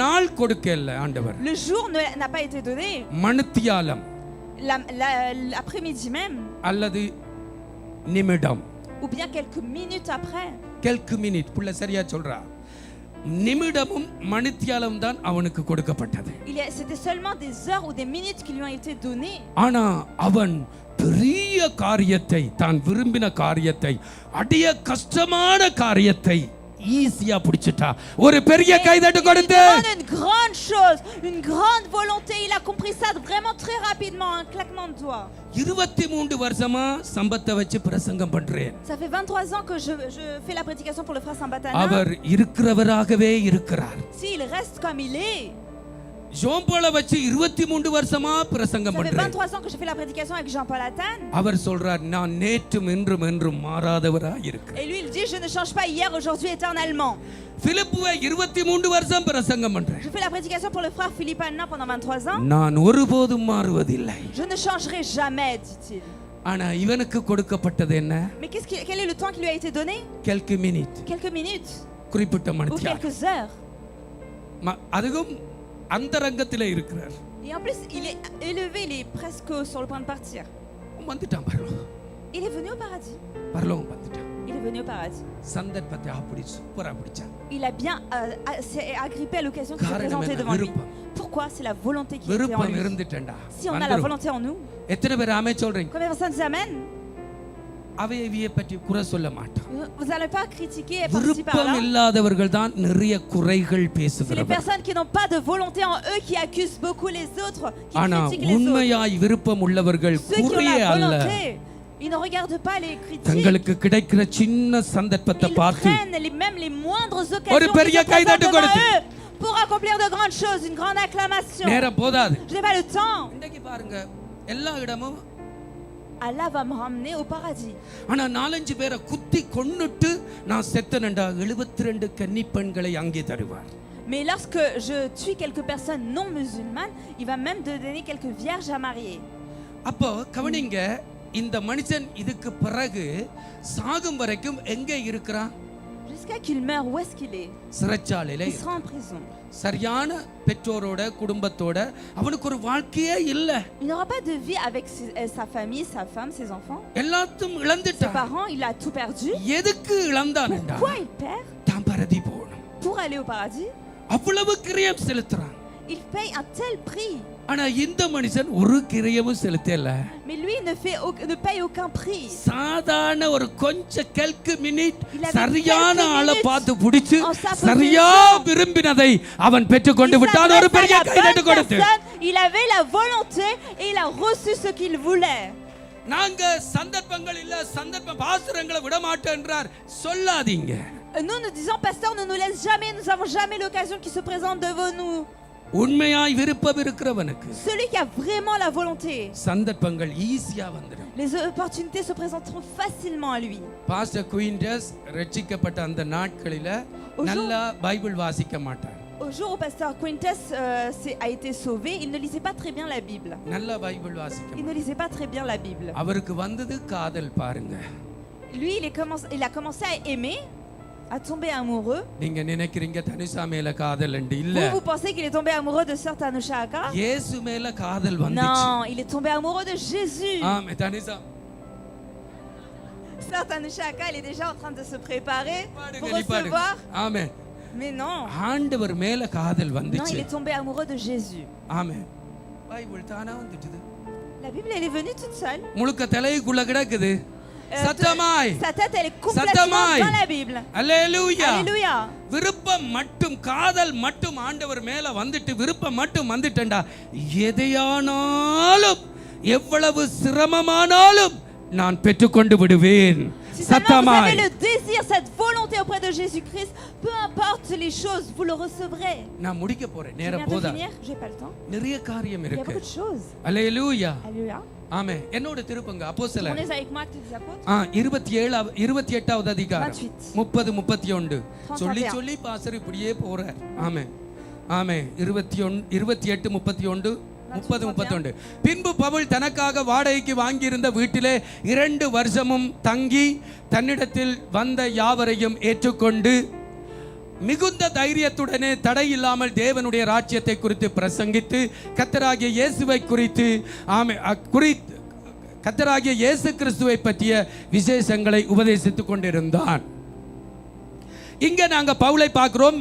நாள் கொடுக்கல ஆண்டவர். Le jour n'a pas été donné. மணித்தியாலம் L'après-midi même. அல்லது நிமிடம். Ou bien quelques minutes après. quelques minutes புள்ள சரியா சொல்றா. நிமிடமும் மணித்தியாலம் தான் அவனுக்கு கொடுக்கப்பட்டது. C'était seulement des heures ou des minutes qui lui ont été données. ஆனா அவன் பெரிய காரியத்தை, தான் விரும்பின காரியத்தை, அடிய கஷ்டமான காரியத்தை ஈஸியா பிடிச்சிட்டா. ஒரு பெரிய கைதட்டு கொடுத்து. Une grande chose, une grande volonté, il a compris ça vraiment très rapidement, un claquement de doigts. 23 வருஷமா சம்பத்தை வச்சு பிரசங்கம் பண்றேன். Ça fait 23 ans que je fais la prédication pour le frère Sambatana. அவர் இருக்கிறவராகவே இருக்கிறார். S'il reste comme il est. ஜோம்போல வச்சு 23 வருஷமா பிரசங்கம் Ça fait பண்றேன். 23 ans que je fais la prédication avec Jean-Paul Athan. அவர் சொல்றார், நான் நேற்றும் இன்றும் என்றும் மாறாதவராய் இருக்கிறேன். Et lui il dit, je ne change pas hier, aujourd'hui, éternellement. பிலிப்புவை 23 வருஷம் பிரசங்கம் பண்றேன். Je fais la prédication pour le frère Philippe Anna pendant 23 ans. நான் ஒருபோதும் மாறுவதில்லை. Je ne changerai jamais, dit-il. ஆனா இவனுக்கு கொடுக்கப்பட்டது என்ன? Mais quel est le temps qui lui a été donné? quelques minutes. Quelques minutes குறிப்பிட்ட ou மணித்தியாலம். quelques heures. அதுவும் அந்தரங்கத்திலே இருக்கிறார். Et en plus, il est élevé, il est presque sur le point de partir. வந்துட்டான் பரலோகம். Il est venu au paradis. பரலோகம் வந்துட்டான். Il est venu au paradis. சந்தர்ப்பத்தை அப்படி சூப்பரா பிடிச்சான். Il a bien s'est agrippé à l'occasion qui s'est காரணம் présentée என்ன? devant lui. விருப்பம். Pourquoi? C'est la volonté qui était en விருப்பம் lui. இருந்துட்டேன்டா. Si on a la volonté en nous, எத்தனை பேர் ஆமென் சொல்றீங்க? combien de personnes disent Amen? அவையவியை பற்றி குறை சொல்ல மாட்டான். Vous n'allez pas critiquer par-ci விருப்பம் par-là. இல்லாதவர்கள் தான் நிறைய குறைகள் C'est les பேசுகிறவர்கள். personnes qui n'ont pas de volonté en eux qui accusent beaucoup les autres, qui ஆனா critiquent les autres. உண்மையாய் விருப்பம் உள்ளவர்கள் Ceux qui ont குறையே la அல்ல, volonté, ils ne regardent pas les critiques. தங்களுக்கு கிடைக்கிற சின்ன சந்தர்ப்பத்தை Ils பார்த்து prennent même les moindres ஒரு occasions qui பெரிய se présentent கைதட்டு devant கொடுத்து. eux pour accomplir de grandes choses, une grande acclamation. நேரம் போதாது. Je n'ai pas le temps. இன்னைக்கு பாருங்க, எல்லா இடமும் Allah va me ramener au paradis. ஆனா 4-5 பேரை குத்தி கொன்னுட்டு நான் செத்தனண்டா 72 கன்னி பெண்களை அங்கே தருவார். Mais lorsque je tue quelques personnes non musulmanes, il va même te donner quelques vierges à marier. அப்போ கவனிங்க, இந்த மனுஷன் இதுக்கு பிறகு சாகும் வரைக்கும் எங்கே இருக்கிறான்? Jusqu'à qu'il meure, où est-ce qu'il est? சிறைச்சாலையில. Il sera en prison. சரியான பெற்றோரோட குடும்பத்தோட அவனுக்கு ஒரு வாழ்க்கையே இல்ல. Il n'aura pas de vie avec sa famille, sa femme, ses enfants. எல்லாத்தையும் Ses இழந்துட்டான். parents, il a tout perdu. எதுக்கு இழந்தானண்டா? Pourquoi il perd? தான் பரதி போகணும். Pour aller au paradis. அவ்வளவு கிரியம் செலுத்துறான். Il paye un tel prix. ஆனா இந்த மனுஷன் ஒரு கிரியமும் செலுத்தல. Mais lui ne paye aucun prix. சாதாரண ஒரு கொஞ்ச quelques minutes Il avait சரியான quelques ஆளை minutes பார்த்து பிடிச்சு en sa சரியா possession. விரும்பினதை அவன் பெற்றுக்கொண்டு Il விட்டான். ஒரு s'adresse à பெரிய la கைதட்டு bonne கொடுத்து. personne. Il avait la volonté et il a reçu ce qu'il voulait. நாங்க சந்தர்ப்பங்கள் இல்ல, சந்தர்ப்ப பாசுரங்களை விட மாட்டோம் என்றார். சொல்லாதீங்க. Nous disons, pasteur, ne nous laisse jamais, nous n'avons jamais l'occasion qui se présente devant nous. உண்மையாய் விருப்பம் இருக்கிறவனுக்கு Celui qui a vraiment la volonté, சந்தர்ப்பங்கள் ஈஸியா வந்துடும். les opportunités se présenteront facilement à lui. Pastor Quintus ரட்சிக்கப்பட்ட அந்த நாட்களில நல்லா பைபிள் வாசிக்க மாட்டார். Au jour où pasteur Quintus a été sauvé, il ne lisait pas très bien la Bible. நல்லா Bible வாசிக்க. Il ne lisait pas très bien la Bible. அவருக்கு வந்தது காதல் பாருங்க. Lui, il a commencé à aimer, à tomber amoureux. நீங்க நினைக்கிறீங்க தனுஷா மேல காதல் உண்டு இல்ல. Vous pensez qu'il est tombé amoureux de sœur Tanusha Aka? இயேசு மேல காதல் வந்துச்சு. Non, il est tombé amoureux de Jésus. ஆமே தனுஷா. Sœur Tanusha Aka, elle est déjà en train de se préparer pour பாருங்க. recevoir. ஆமே. Mais non. ஆண்டவர் மேல காதல் Non, வந்துச்சு. il est tombé amoureux de Jésus. ஆமே. பைபிள் தானா வந்துச்சு. La Bible, elle est venue toute seule. முழுக்க தலைக்குள்ள கிடக்குது. சத்தமாய். Sa tête, elle est complètement dans la Bible. அல்லேலூயா. Alléluia. விருப்பம் மட்டும், காதல் மட்டும் ஆண்டவர் மேல வந்துட்டு விருப்பம் மட்டும் வந்துட்டேன்டா, எதையானாலும் எவ்வளவு சிரமமானாலும் நான் பெற்றுக்கொண்டு விடுவேன். Si seulement vous சத்தமாய். avez le désir, cette volonté auprès de Jésus-Christ, peu importe les choses, vous le recevrez. நான் முடிக்க போறேன். Je நேரம் viens de போதா. finir, j'ai pas le temps. நிறைய காரியம் Il y a இருக்கு. beaucoup de choses. அல்லேலூயா. Alléluia. ஆமே. என்னோட திருப்பங்க அப்போஸ்தலர் Tournez avec moi, Actes des Apôtres. 28வது அதிகாரம் 28. 30 31 சொல்லி 31. சொல்லி பாஸ்டர் இப்படியே போறார். ஆமே. ஆமே 28 31 30 பின்பு பவுல் தனக்காக வாடகைக்கு வாங்கியிருந்த வீட்டிலே 2 வருஷமும் தங்கி தன்னிடத்தில் வந்த யாவரையும் ஏற்றுக்கொண்டு மிகுந்த தைரியத்துடனே தடையில்லாமல் தேவனுடைய ராஜ்யத்தை குறித்து பிரசங்கித்து கர்த்தராகிய இயேசுவை குறித்து கர்த்தராகிய இயேசு கிறிஸ்துவை பற்றிய விசேஷங்களை உபதேசித்துக் கொண்டிருந்தான். இங்க நாங்க பவுலை பார்க்கிறோம்.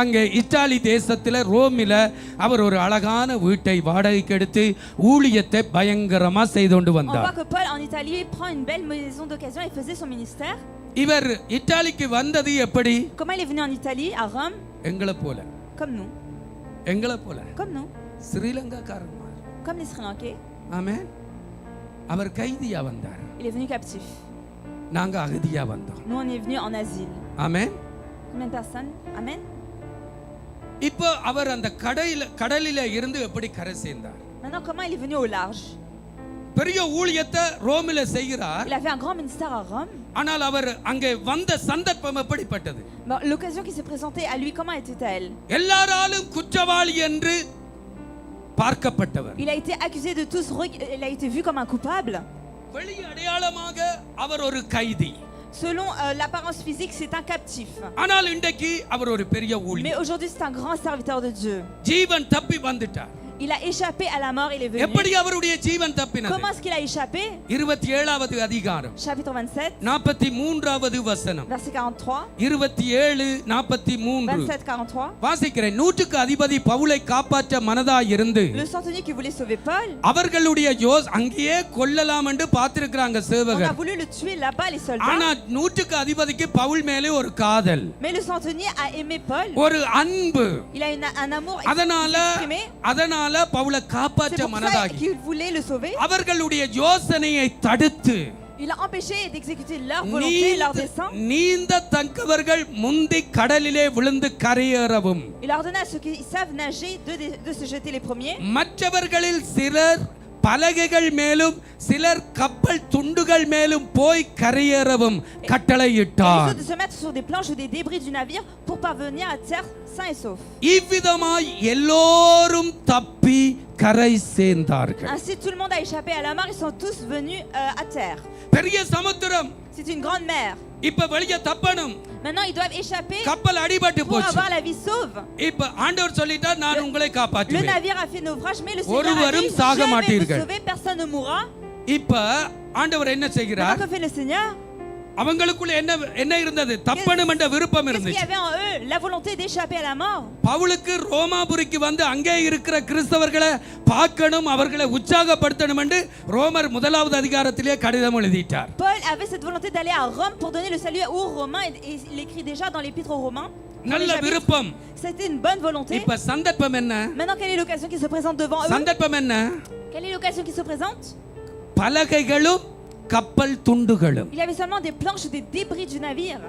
அங்கே இத்தாலி தேசத்துல ரோமில அவர் ஒரு அழகான வீட்டை வாடகைக்கு எடுத்து ஊழியத்தை பயங்கரமா செய்து கொண்டு On வந்தார். voit que Paul en Italie prend une belle maison d'occasion et faisait son ministère. இவர் இத்தாலிக்கு வந்தது எப்படி? Comment il est venu en Italie, à Rome? எங்களை போல Comme nous, ஸ்ரீலங்காக்காரன் comme les Sri Lankais. ஆமென். அவர் கைதியா வந்தார், Il est venu captif. நாங்க அகதியா வந்தோம். Nous, on est venu en asile. Amen. Combien de personnes? Amen. இப்போ அவர் அந்த கடலில இருந்து எப்படி கரை சேர்ந்தார்? Maintenant, comment il est venu au large? பெரிய ஊழியத்தை ரோமில செய்கிறார். Il a fait un grand ministère à Rome. ஆனால் அவர் அங்கே வந்த சந்தர்ப்பம் எப்படிப்பட்டது? L'occasion qui s'est présentée à lui, comment était-elle? எல்லாராலும் குற்றவாளி என்று பார்க்கப்பட்டவர். Il a été accusé de tous, il a été vu comme un coupable. வெளி அடையாளமாக அவர் ஒரு கைதி. Selon l'apparence physique, c'est un captif. ஆனால் இன்றைக்கு அவர் ஒரு பெரிய ஊழியர். Mais aujourd'hui, c'est un grand serviteur de Dieu. ஜீவன் தப்பி வந்துட்டார். Il a échappé à la mort, il est venu. எப்படி அவருடைய ஜீவன் தப்பினது? Comment est-ce qu'il a échappé? 27வது அதிகாரம் Chapitre 27, 43வது வசனம். verset 43. 27 43 27, 43. வாசிக்கிறேன். நூற்றுக்கு அதிபதி பவுலை காப்பாற்ற மனதாய் இருந்து Le centenier qui voulait sauver Paul, அவர்களுடைய அங்கேயே கொல்லலாம் என்று பார்த்திருக்கிறாங்க on சேவகர். a voulu le tuer là-bas, les soldats. ஆனா நூற்றுக்கு அதிபதிக்கு பவுல் மேலே ஒரு காதல், Mais le centenier a aimé Paul. ஒரு அன்பு. Il a un amour அதனால பவுலை C'est காப்பாற்ற pour ça மனதாகி qu'il voulait le sauver. அவர்களுடைய யோசனையை தடுத்து Il a empêché d'exécuter leur volonté, leur dessein. நீந்த தக்கவர்கள் முந்தி கடலிலே விழுந்து கரையேறவும். Il a ordonné à ceux qui savent nager de se jeter les premiers. மற்றவர்களில் சிலர் பலகைகள் மேலும் சிலர் கப்பல் துண்டுகள் மேலும் போய் கரையேறவும் கட்டளையிட்டார். Et ceux de se mettre sur des planches ou des débris du navire pour parvenir à terre sains et saufs. இவ்விதமாய் எல்லோரும் தப்பி கரை சேர்ந்தார்கள். Ainsi tout le monde a échappé à la mort, ils sont tous venus à terre. பெரிய சமுத்திரம். C'est une grande mer. இப்ப வெளிய தப்பணும். Maintenant ils doivent échapper கப்பல் அடிபட்டு pour போச்சு. avoir la vie sauve. இப்ப ஆண்டவர் சொல்லிட்டார், நான் உங்களை Le காப்பாற்றுவேன். navire a fait naufrage, mais le Seigneur a ஒருவரும் dit, சாக je vais vous மாட்டீர்கள். sauver, personne ne mourra. இப்ப ஆண்டவர் என்ன Maintenant செய்கிறார்? que fait le Seigneur? அவங்களுக்குள்ள என்ன இருந்தது? தப்பணும் என்ற விருப்பம் Qu'est-ce qu'il y இருந்துச்சு. avait en eux? La volonté d'échapper à la mort. பவுலுக்கு ரோமாபுரிக்கு வந்து அங்கே இருக்கிற கிறிஸ்தவர்களை பார்க்கணும், அவர்களை உற்சாகப்படுத்தணும் என்று ரோமர் 1வது அதிகாரத்திலே கடிதம் எழுதிட்டார். Paul avait cette volonté d'aller à Rome pour donner le salut aux Romains et il écrit déjà dans l'épître aux Romains. நல்ல விருப்பம். C'était une bonne volonté. இப்ப சந்தர்ப்பம் என்ன? Maintenant quelle est l'occasion qui se présente devant eux? சந்தர்ப்பம் என்ன? Quelle est l'occasion qui se présente? பலகைகளும் கப்பல் துண்டுகளும். Il y avait seulement des planches et des débris du navire.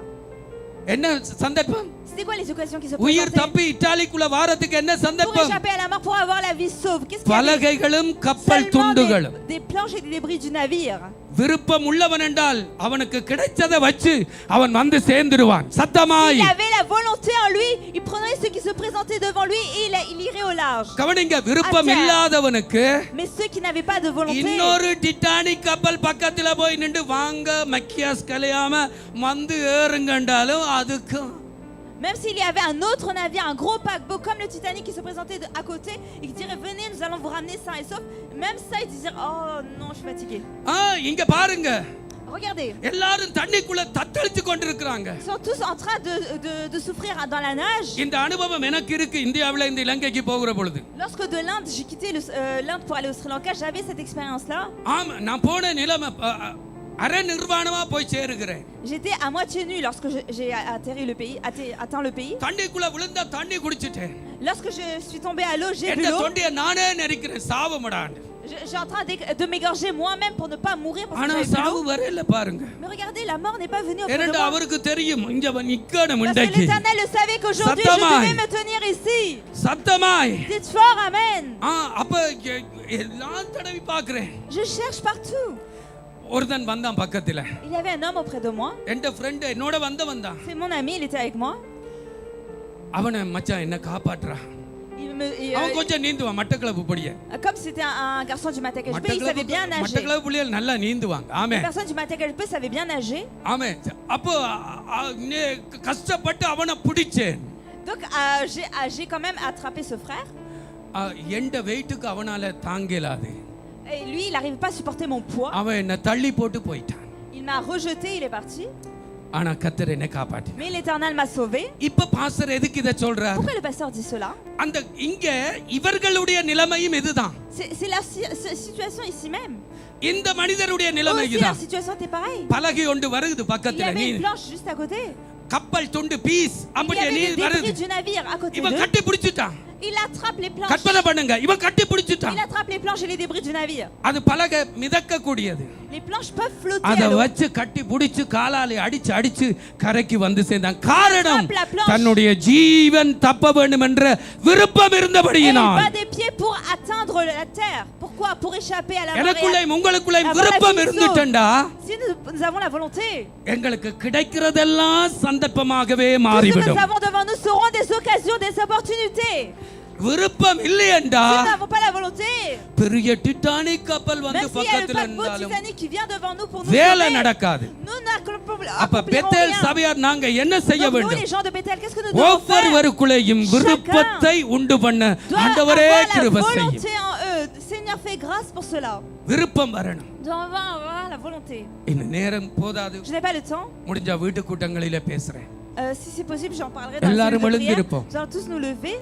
என்ன சந்தர்ப்பம்? C'était quoi les occasions qui se உயிர் présentaient? தப்பி இத்தாலிக்குள்ள வாரத்துக்கு என்ன Pour சந்தர்ப்பம்? échapper à la mort, pour avoir la vie sauve. Qu'est-ce qu'il y avait? பலகைகளும் கப்பல் Seulement துண்டுகளும். des planches et des débris du navire. விருப்பம் உள்ளவன் என்றால் அவனுக்கு கிடைச்சதை வச்சு அவன் வந்து சேர்ந்துடுவான். சத்தமாய். Il avait la volonté en lui, il prenait ce qui se présentait devant lui et il irait au large. கவனிங்க, விருப்பம் இல்லாதவனுக்கு Mais ceux qui n'avaient pas de volonté, இன்னொரு டிட்டானிக் கப்பல் பக்கத்துல போய் நின்று வாங்க மக்கியாஸ் கலையாம வந்து ஏறுங்கண்டாலும் அதுக்கு même s'il y avait un autre navire, un gros paquebot comme le Titanic qui se présentait à côté et qui dirait venez, nous allons vous ramener sains et saufs, même ça ils disaient oh non, je suis fatigué. இங்க பாருங்க, Regardez, எல்லாரும் தண்ணிக்குள்ள தத்தளிச்சு கொண்டிருக்காங்க. ils sont tous en train de souffrir dans la nage. இந்த அனுபவம் எனக்கு இருக்கு இந்தியாவுல இந்த இலங்கைக்கு போகிற பொழுது. Lorsque de l'Inde, j'ai quitté l'Inde pour aller au Sri Lanka, j'avais cette expérience là. ஆமா, நான் போன நிலைமை அரை நிர்வாணமா போய் சேருகிறேன். J'étais à moitié nu lorsque j'ai atteint le pays. தண்ணிக்குள்ள விழுந்தா தண்ணி குடிச்சிட்டேன். Lorsque je suis tombé à l'eau, j'ai bu என்ன l'eau. தொண்டியை நானே நெரிக்கிறேன், சாவமடான்னு. J'ai en train de m'égorger moi-même pour ne pas mourir parce que ஆனா j'avais bu சாவு l'eau. வரல பாருங்க. Mais regardez, la mort n'est pas venue auprès de ஏனென்றா moi. அவருக்கு தெரியும் இங்க நிக்கணும் Parce que இன்றைக்கு. l'Éternel le savait qu'aujourd'hui je சத்தமாய். devais me tenir ici. சத்தமாய். Dites fort, amen. அப்ப எல்லாம் தடவி பார்க்கிறேன். Je cherche partout. ஒருத்தன் வந்தான் பக்கத்துல. Il y avait un homme auprès de moi. என் ஃப்ரெண்ட் என்னோட வந்தான். C'est mon ami, il était avec moi. அவனை மச்சான் என்ன காப்பாற்றுறா. அவன் கொஞ்சம் நீந்துவான் மட்டக்களப்பு படியே. Comme c'était un garçon du Matakash B, il savait bien nager. Batticaloa புள்ளிகள் நல்லா நீந்துவாங்க. ஆமே. Les personnes du Matakash B savaient bien nager. ஆமே. அப்போ கஷ்டப்பட்டு அவனை பிடிச்சேன். Donc j'ai quand même attrapé ce frère. எந்த வெயிட்டுக்கு அவனால தாங்கலாது. Et lui, il n'arrivait pas à supporter mon poids. அவன் என்ன தள்ளி போட்டு போயிட்டான். Il m'a rejeté, il est parti. ஆனா கர்த்தர் என்னை காப்பாத்தினார். Mais l'Éternel m'a sauvé. இப்ப பாஸ்டர் எதுக்கு இத சொல்றார்? Pourquoi le pasteur dit cela? அந்த இங்க இவர்களுடைய நிலைமையும் இதுதான். C'est la situation ici même. இந்த மனிதருடைய நிலைமை Aussi, இதுதான். la situation était pareille. பலகை ஒன்று வருது Il y பக்கத்துல. avait நீ une planche juste à côté. கப்பல் துண்டு பீஸ் Il y அப்படியே avait நீ des வருது. débris du navire à côté இவன் d'eux. கட்டி பிடிச்சிட்டான். Il attrape les planches. கற்பனை பண்ணுங்க, இவன் கட்டி பிடிச்சிட்டான். Il attrape les planches et les débris du navire. அது பலகை மிதக்க கூடியது. Les planches peuvent flotter அத à l'eau. வச்சு கட்டி பிடிச்சு காலாலே அடிச்சு அடிச்சு கரைக்கு வந்து சேர்ந்தான். காரணம் Attrape la planche. தன்னுடைய ஜீவன் தப்ப வேண்டும் என்ற விருப்பம் Et il இருந்தபடியினால். bat des pieds pour atteindre la terre. Pourquoi? Pour échapper à la mort. எனக்குள்ளே உங்களுக்குள்ளே Avoir la விருப்பம் vie இருந்துட்டா sauve. Si nous avons la volonté, எங்களுக்கு கிடைக்கிறதெல்லாம் சந்தர்ப்பமாகவே tout ce que மாறிவிடும். nous avons devant nous seront des occasions, des opportunités. விருப்பம் இல்லையெண்டா Si nous n'avons pas la volonté, பெரிய Teutonic கப்பல் வந்து même s'il y a le பக்கத்துல paquebot இருந்தாலும் Titanic qui vient devant nous pour nous வேலை sauver, நடக்காது. nous அப்ப n'accomplirons Bethel rien. சபையார் நாங்க என்ன செய்ய Donc nous, வேண்டும்? les gens de Bethel, qu'est-ce que nous devons faire? ஒவ்வொருவருக்குள்ளேயும் விருப்பத்தை உண்டு பண்ண Doit ஆண்டவரே avoir la கிருபை செய்யும். volonté en eux. Seigneur, fais grâce pour cela. விருப்பம் வரணும். Nous devons avoir la volonté. இந்த நேரம் போதாது. Je n'ai pas le temps. முடிஞ்சா வீட்டு கூட்டங்களில பேசுறேன். Si c'est possible, j'en parlerai dans le எல்லாரும் culte de prière. எழுந்திருப்போம். Nous allons tous nous lever.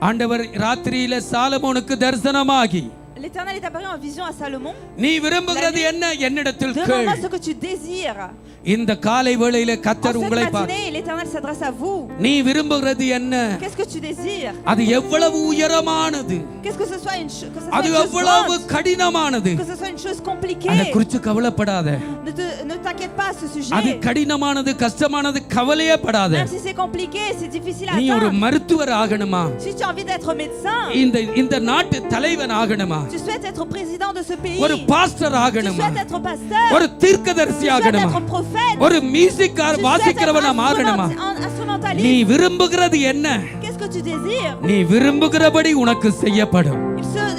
ஆண்டவர் ராத்திரியில சாலமோனுக்கு தரிசனமாகி L'Éternel est apparu en vision à Salomon. நீ விரும்புகிறது என்ன என்னிடத்தில் கேள். Demande-moi ce que tu désires. இந்த காலை வேளையில En கர்த்தர் cette உங்களை பார்த்து matinée, l'Éternel s'adresse à vous. நீ விரும்புகிறது என்ன? Qu'est-ce que tu désires? அது எவ்வளவு உயரமானது, Qu'est-ce que ce soit une chose அது எவ்வளவு கடினமானது, que ce soit une chose அதை compliquée. குறித்து கவலைப்படாத. Ne t'inquiète pas à ce அது sujet. கடினமானது கஷ்டமானது கவலையே படாத. Même si c'est compliqué, c'est difficile à நீ ஒரு atteindre. மருத்துவர் ஆகணுமா? Si tu as envie d'être médecin, இந்த நாட்டு தலைவன் ஆகணுமா? tu souhaites être président de ce pays, ஒரு பாஸ்டர் tu ஆகணுமா? souhaites être pasteur, ஒரு தீர்க்கதரிசி tu souhaites ஆகணுமா? être prophète, ஒரு மியூசிக்கார் tu souhaites être வாசிக்கிறவனா மாறணுமா? நீ instrumentaliste. விரும்புகிறது என்ன? Qu'est-ce que tu désires? நீ விரும்புகிறபடி உனக்கு செய்யப்படும்.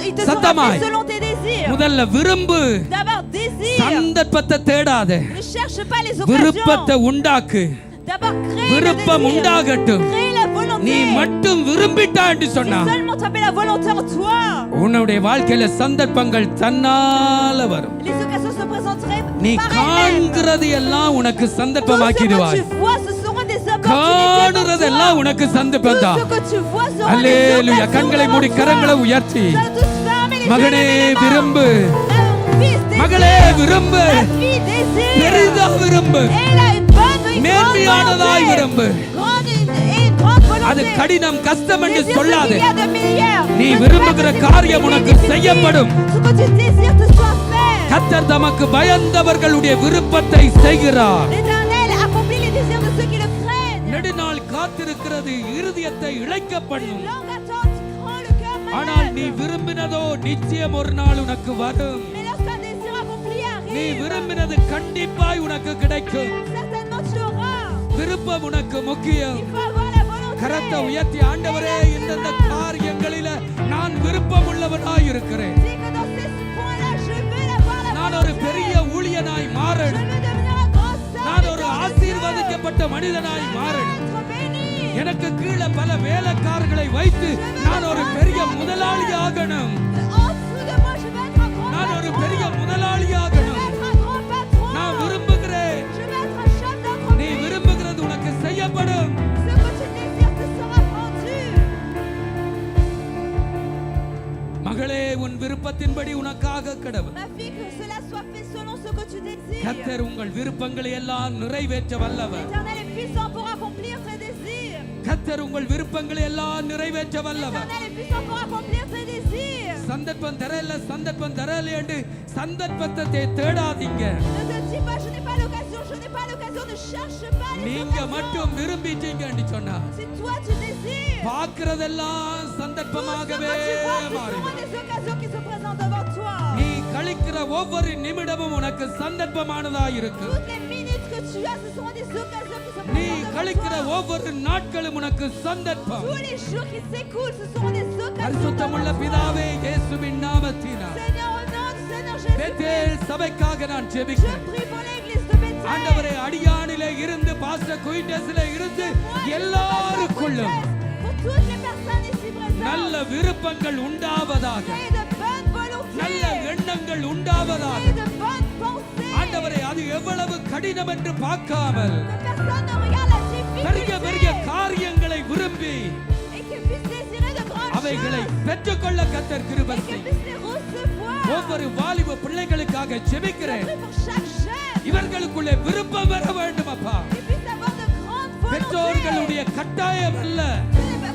Il te sera சத்தமாய். fait selon tes désirs. முதல்ல விரும்பு, D'abord désir. சந்தர்ப்பத்தை தேடாத. Ne cherche pas les occasions. விருப்பத்தை உண்டாக்கு. D'abord crée le விருப்பம் désir. உண்டாகட்டும். Crée la volonté. நீ மட்டும் விரும்பிட்டா என்று Si சொன்னா seulement tu avais la volonté en toi, உன்னுடைய வாழ்க்கையில சந்தர்ப்பங்கள் தன்னால வரும். les occasions se présenteraient நீ par elles-mêmes. காண்கிறது எல்லாம் உனக்கு Tout ce que சந்தர்ப்பமாக்கிடுவாய். tu vois, ce seront des காணுறது opportunités எல்லாம் pour toi. உனக்கு Tout சந்தர்ப்பம் தான். ce que tu vois seront des அல்லேலூயா. occasions கண்களை devant மூடி toi. கரங்களை உயர்த்தி Nous allons tous fermer les yeux, மகனே lever les mains. விரும்பு, Fils, désire. மகளே விரும்பு, Ma fille, désire. பெரிதா விரும்பு, Elle a une bonne, une grande மேன்மையானதாய் volonté. விரும்பு. Grande et une grande அது volonté. கடினம் கஷ்டம் என்று Désire ce சொல்லாது. qu'il y a de meilleur. நீ Ne dis விரும்புகிற pas que c'est காரியம் difficile, உனக்கு difficile. செய்யப்படும். Ce que tu désires te soit fait. கர்த்தர் தமக்கு பயந்தவர்களுடைய விருப்பத்தை செய்கிறார். L'Éternel accomplit les désirs de ceux qui le craignent. நெடுநாள் காத்திருக்கிறது இருதயத்தை இழைக்க Une பண்ணும். longue attente rend le cœur ஆனால் நீ malade. விரும்பினதோ நிச்சயம் ஒரு நாள் உனக்கு வரும். Mais lorsqu'un désir accompli நீ arrive, விரும்பினது கண்டிப்பாய் உனக்கு கிடைக்கும். certainement tu l'auras. விருப்பம் உனக்கு முக்கியம். Il faut avoir la volonté. கரத்தை உயர்த்தி ஆண்டவரே இந்தந்த காரியங்களில நான் விருப்பம் உள்ளவனாய் இருக்கிறேன். Dis que dans ces points-là, je veux avoir la நான் ஒரு volonté. பெரிய ஊழியனாய் Je மாறணும். veux devenir un grand நான் ஒரு serviteur de Dieu. ஆசீர்வதிக்கப்பட்ட மனிதனாய் மாறணும். Être béni. எனக்கு கீழே பல வேலைக்காரர்களை வைத்து நான் ஒரு பெரிய முதலாளி ஆகணும். En dessous de moi, je veux être un grand நான் ஒரு patron. பெரிய முதலாளி Je veux ஆகணும். être un grand patron. நான் விரும்புகிறேன். Je veux être un chef நீ d'entreprise. விரும்புகிறது உனக்கு செய்யப்படும். Ce que tu désires te sera rendu. மகளே உன் விருப்பத்தின்படி உனக்காக கடவுள். Ma fille, que cela soit fait selon ce que tu désires. கர்த்தர் உங்கள் விருப்பங்களை எல்லாம் நிறைவேற்ற வல்லவர். L'Éternel est puissant pour accomplir tes désirs. கர்த்தர் உங்கள் விருப்பங்களை எல்லாம் நிறைவேற்ற வல்லவர். L'Éternel est puissant pour accomplir tes désirs. சந்தர்ப்பம் தரல என்று சந்தர்ப்பத்தை தேடாதீங்க. Ne te dis pas, je n'ai pas l'occasion, je n'ai pas l'occasion, ne cherche pas les நீங்க occasions. மட்டும் விரும்பிட்டீங்கன்னு சொன்னா Si toi tu désires, பார்க்கிறதெல்லாம் tout ce சந்தர்ப்பமாகவே que tu vois, ce மாறிடும். seront des occasions qui se présentent devant toi. நீ கழிக்கிற ஒவ்வொரு நிமிடமும் உனக்கு சந்தர்ப்பமானதா இருக்கு. Toutes les minutes que tu as, ce seront des occasions qui se présentent. நீ கழிக்கிற ஒவ்வொரு நாட்களும் உனக்கு சந்தர்ப்பம். Tous les jours qui s'écoulent, ce seront des occasions. பரிசுத்தமுள்ள பிதாவே, இயேசுவின் நாமத்தினால் Seigneur, au nom du Seigneur Jésus, Bethel சபைக்காக நான் je ஜெபிக்கிறேன். prie pour l'église de Bethel. ஆண்டவரே, அடியானிலே இருந்து பாஸ்டர் குயின்டஸ்ல இருந்து எல்லாருக்குள்ளும் Pour toutes les personnes ici présentes, நல்ல விருப்பங்கள் உண்டாவதாக, et de bonnes volontés, நல்ல எண்ணங்கள் உண்டாவதாக. et de bonnes pensées. ஆண்டவரே, அது எவ்வளவு கடினம் என்று பார்க்காமல் Que personne ne regarde la பெரிய பெரிய difficulté காரியங்களை விரும்பி et qu'ils puissent désirer de grandes அவைகளை choses பெற்றுக்கொள்ள கர்த்தர் கிருபை et qu'ils செய்யும். puissent les recevoir. ஒவ்வொரு வாலிப பிள்ளைகளுக்காக ஜெபிக்கிறேன். Je prie pour chaque jeune இவர்களுக்குள்ளே விருப்பம் வர வேண்டும் அப்பா. qui puisse avoir de grandes volontés. பெற்றோர்களுடைய கட்டாயம் அல்ல,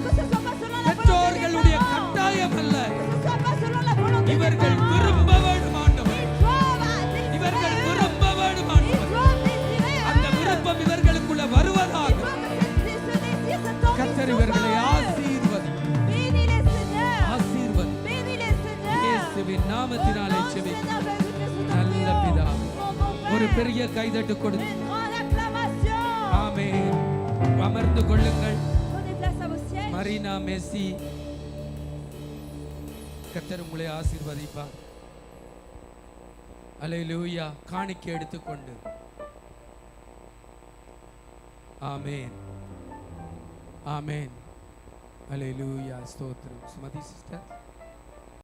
Que ce soit pas selon la volonté des பெற்றோர்களுடைய parents, கட்டாயம் அல்ல, que ce soit pas selon la volonté des இவர்கள் parents. விரும்ப வேண்டும் ஆண்டவர். Ils doivent இவர்கள் désirer eux. விரும்ப வேண்டும் Ils ஆண்டவர். doivent désirer அந்த eux. விருப்பம் இவர்களுக்குள்ள வருவதாக. Ils doivent ce désir, cette கர்த்தர் ambition இவர்களை par eux. ஆசீர்வதி, Bénis les Seigneurs. ஆசீர்வதி. Bénis les Seigneurs. இயேசுவின் Au நாமத்தினாலே nom du ஜெபிக்கிறேன். Seigneur Jésus Christ, nous te நல்ல prions. பிதாவே, Mon bon ஒரு Père, பெரிய கைதட்டு கொடுத்து une grande acclamation. ஆமென். அமர்ந்து கொள்ளுங்கள். Prenez place à vos sièges. Marina Messi, கர்த்தர் உங்களை ஆசீர்வதிப்பார். அல்லேலூயா. காணிக்கை எடுத்துக்கொண்டு ஆமென், ஆமென். அல்லேலூயா. ஸ்தோத்திரம். சுமதி சிஸ்டர்.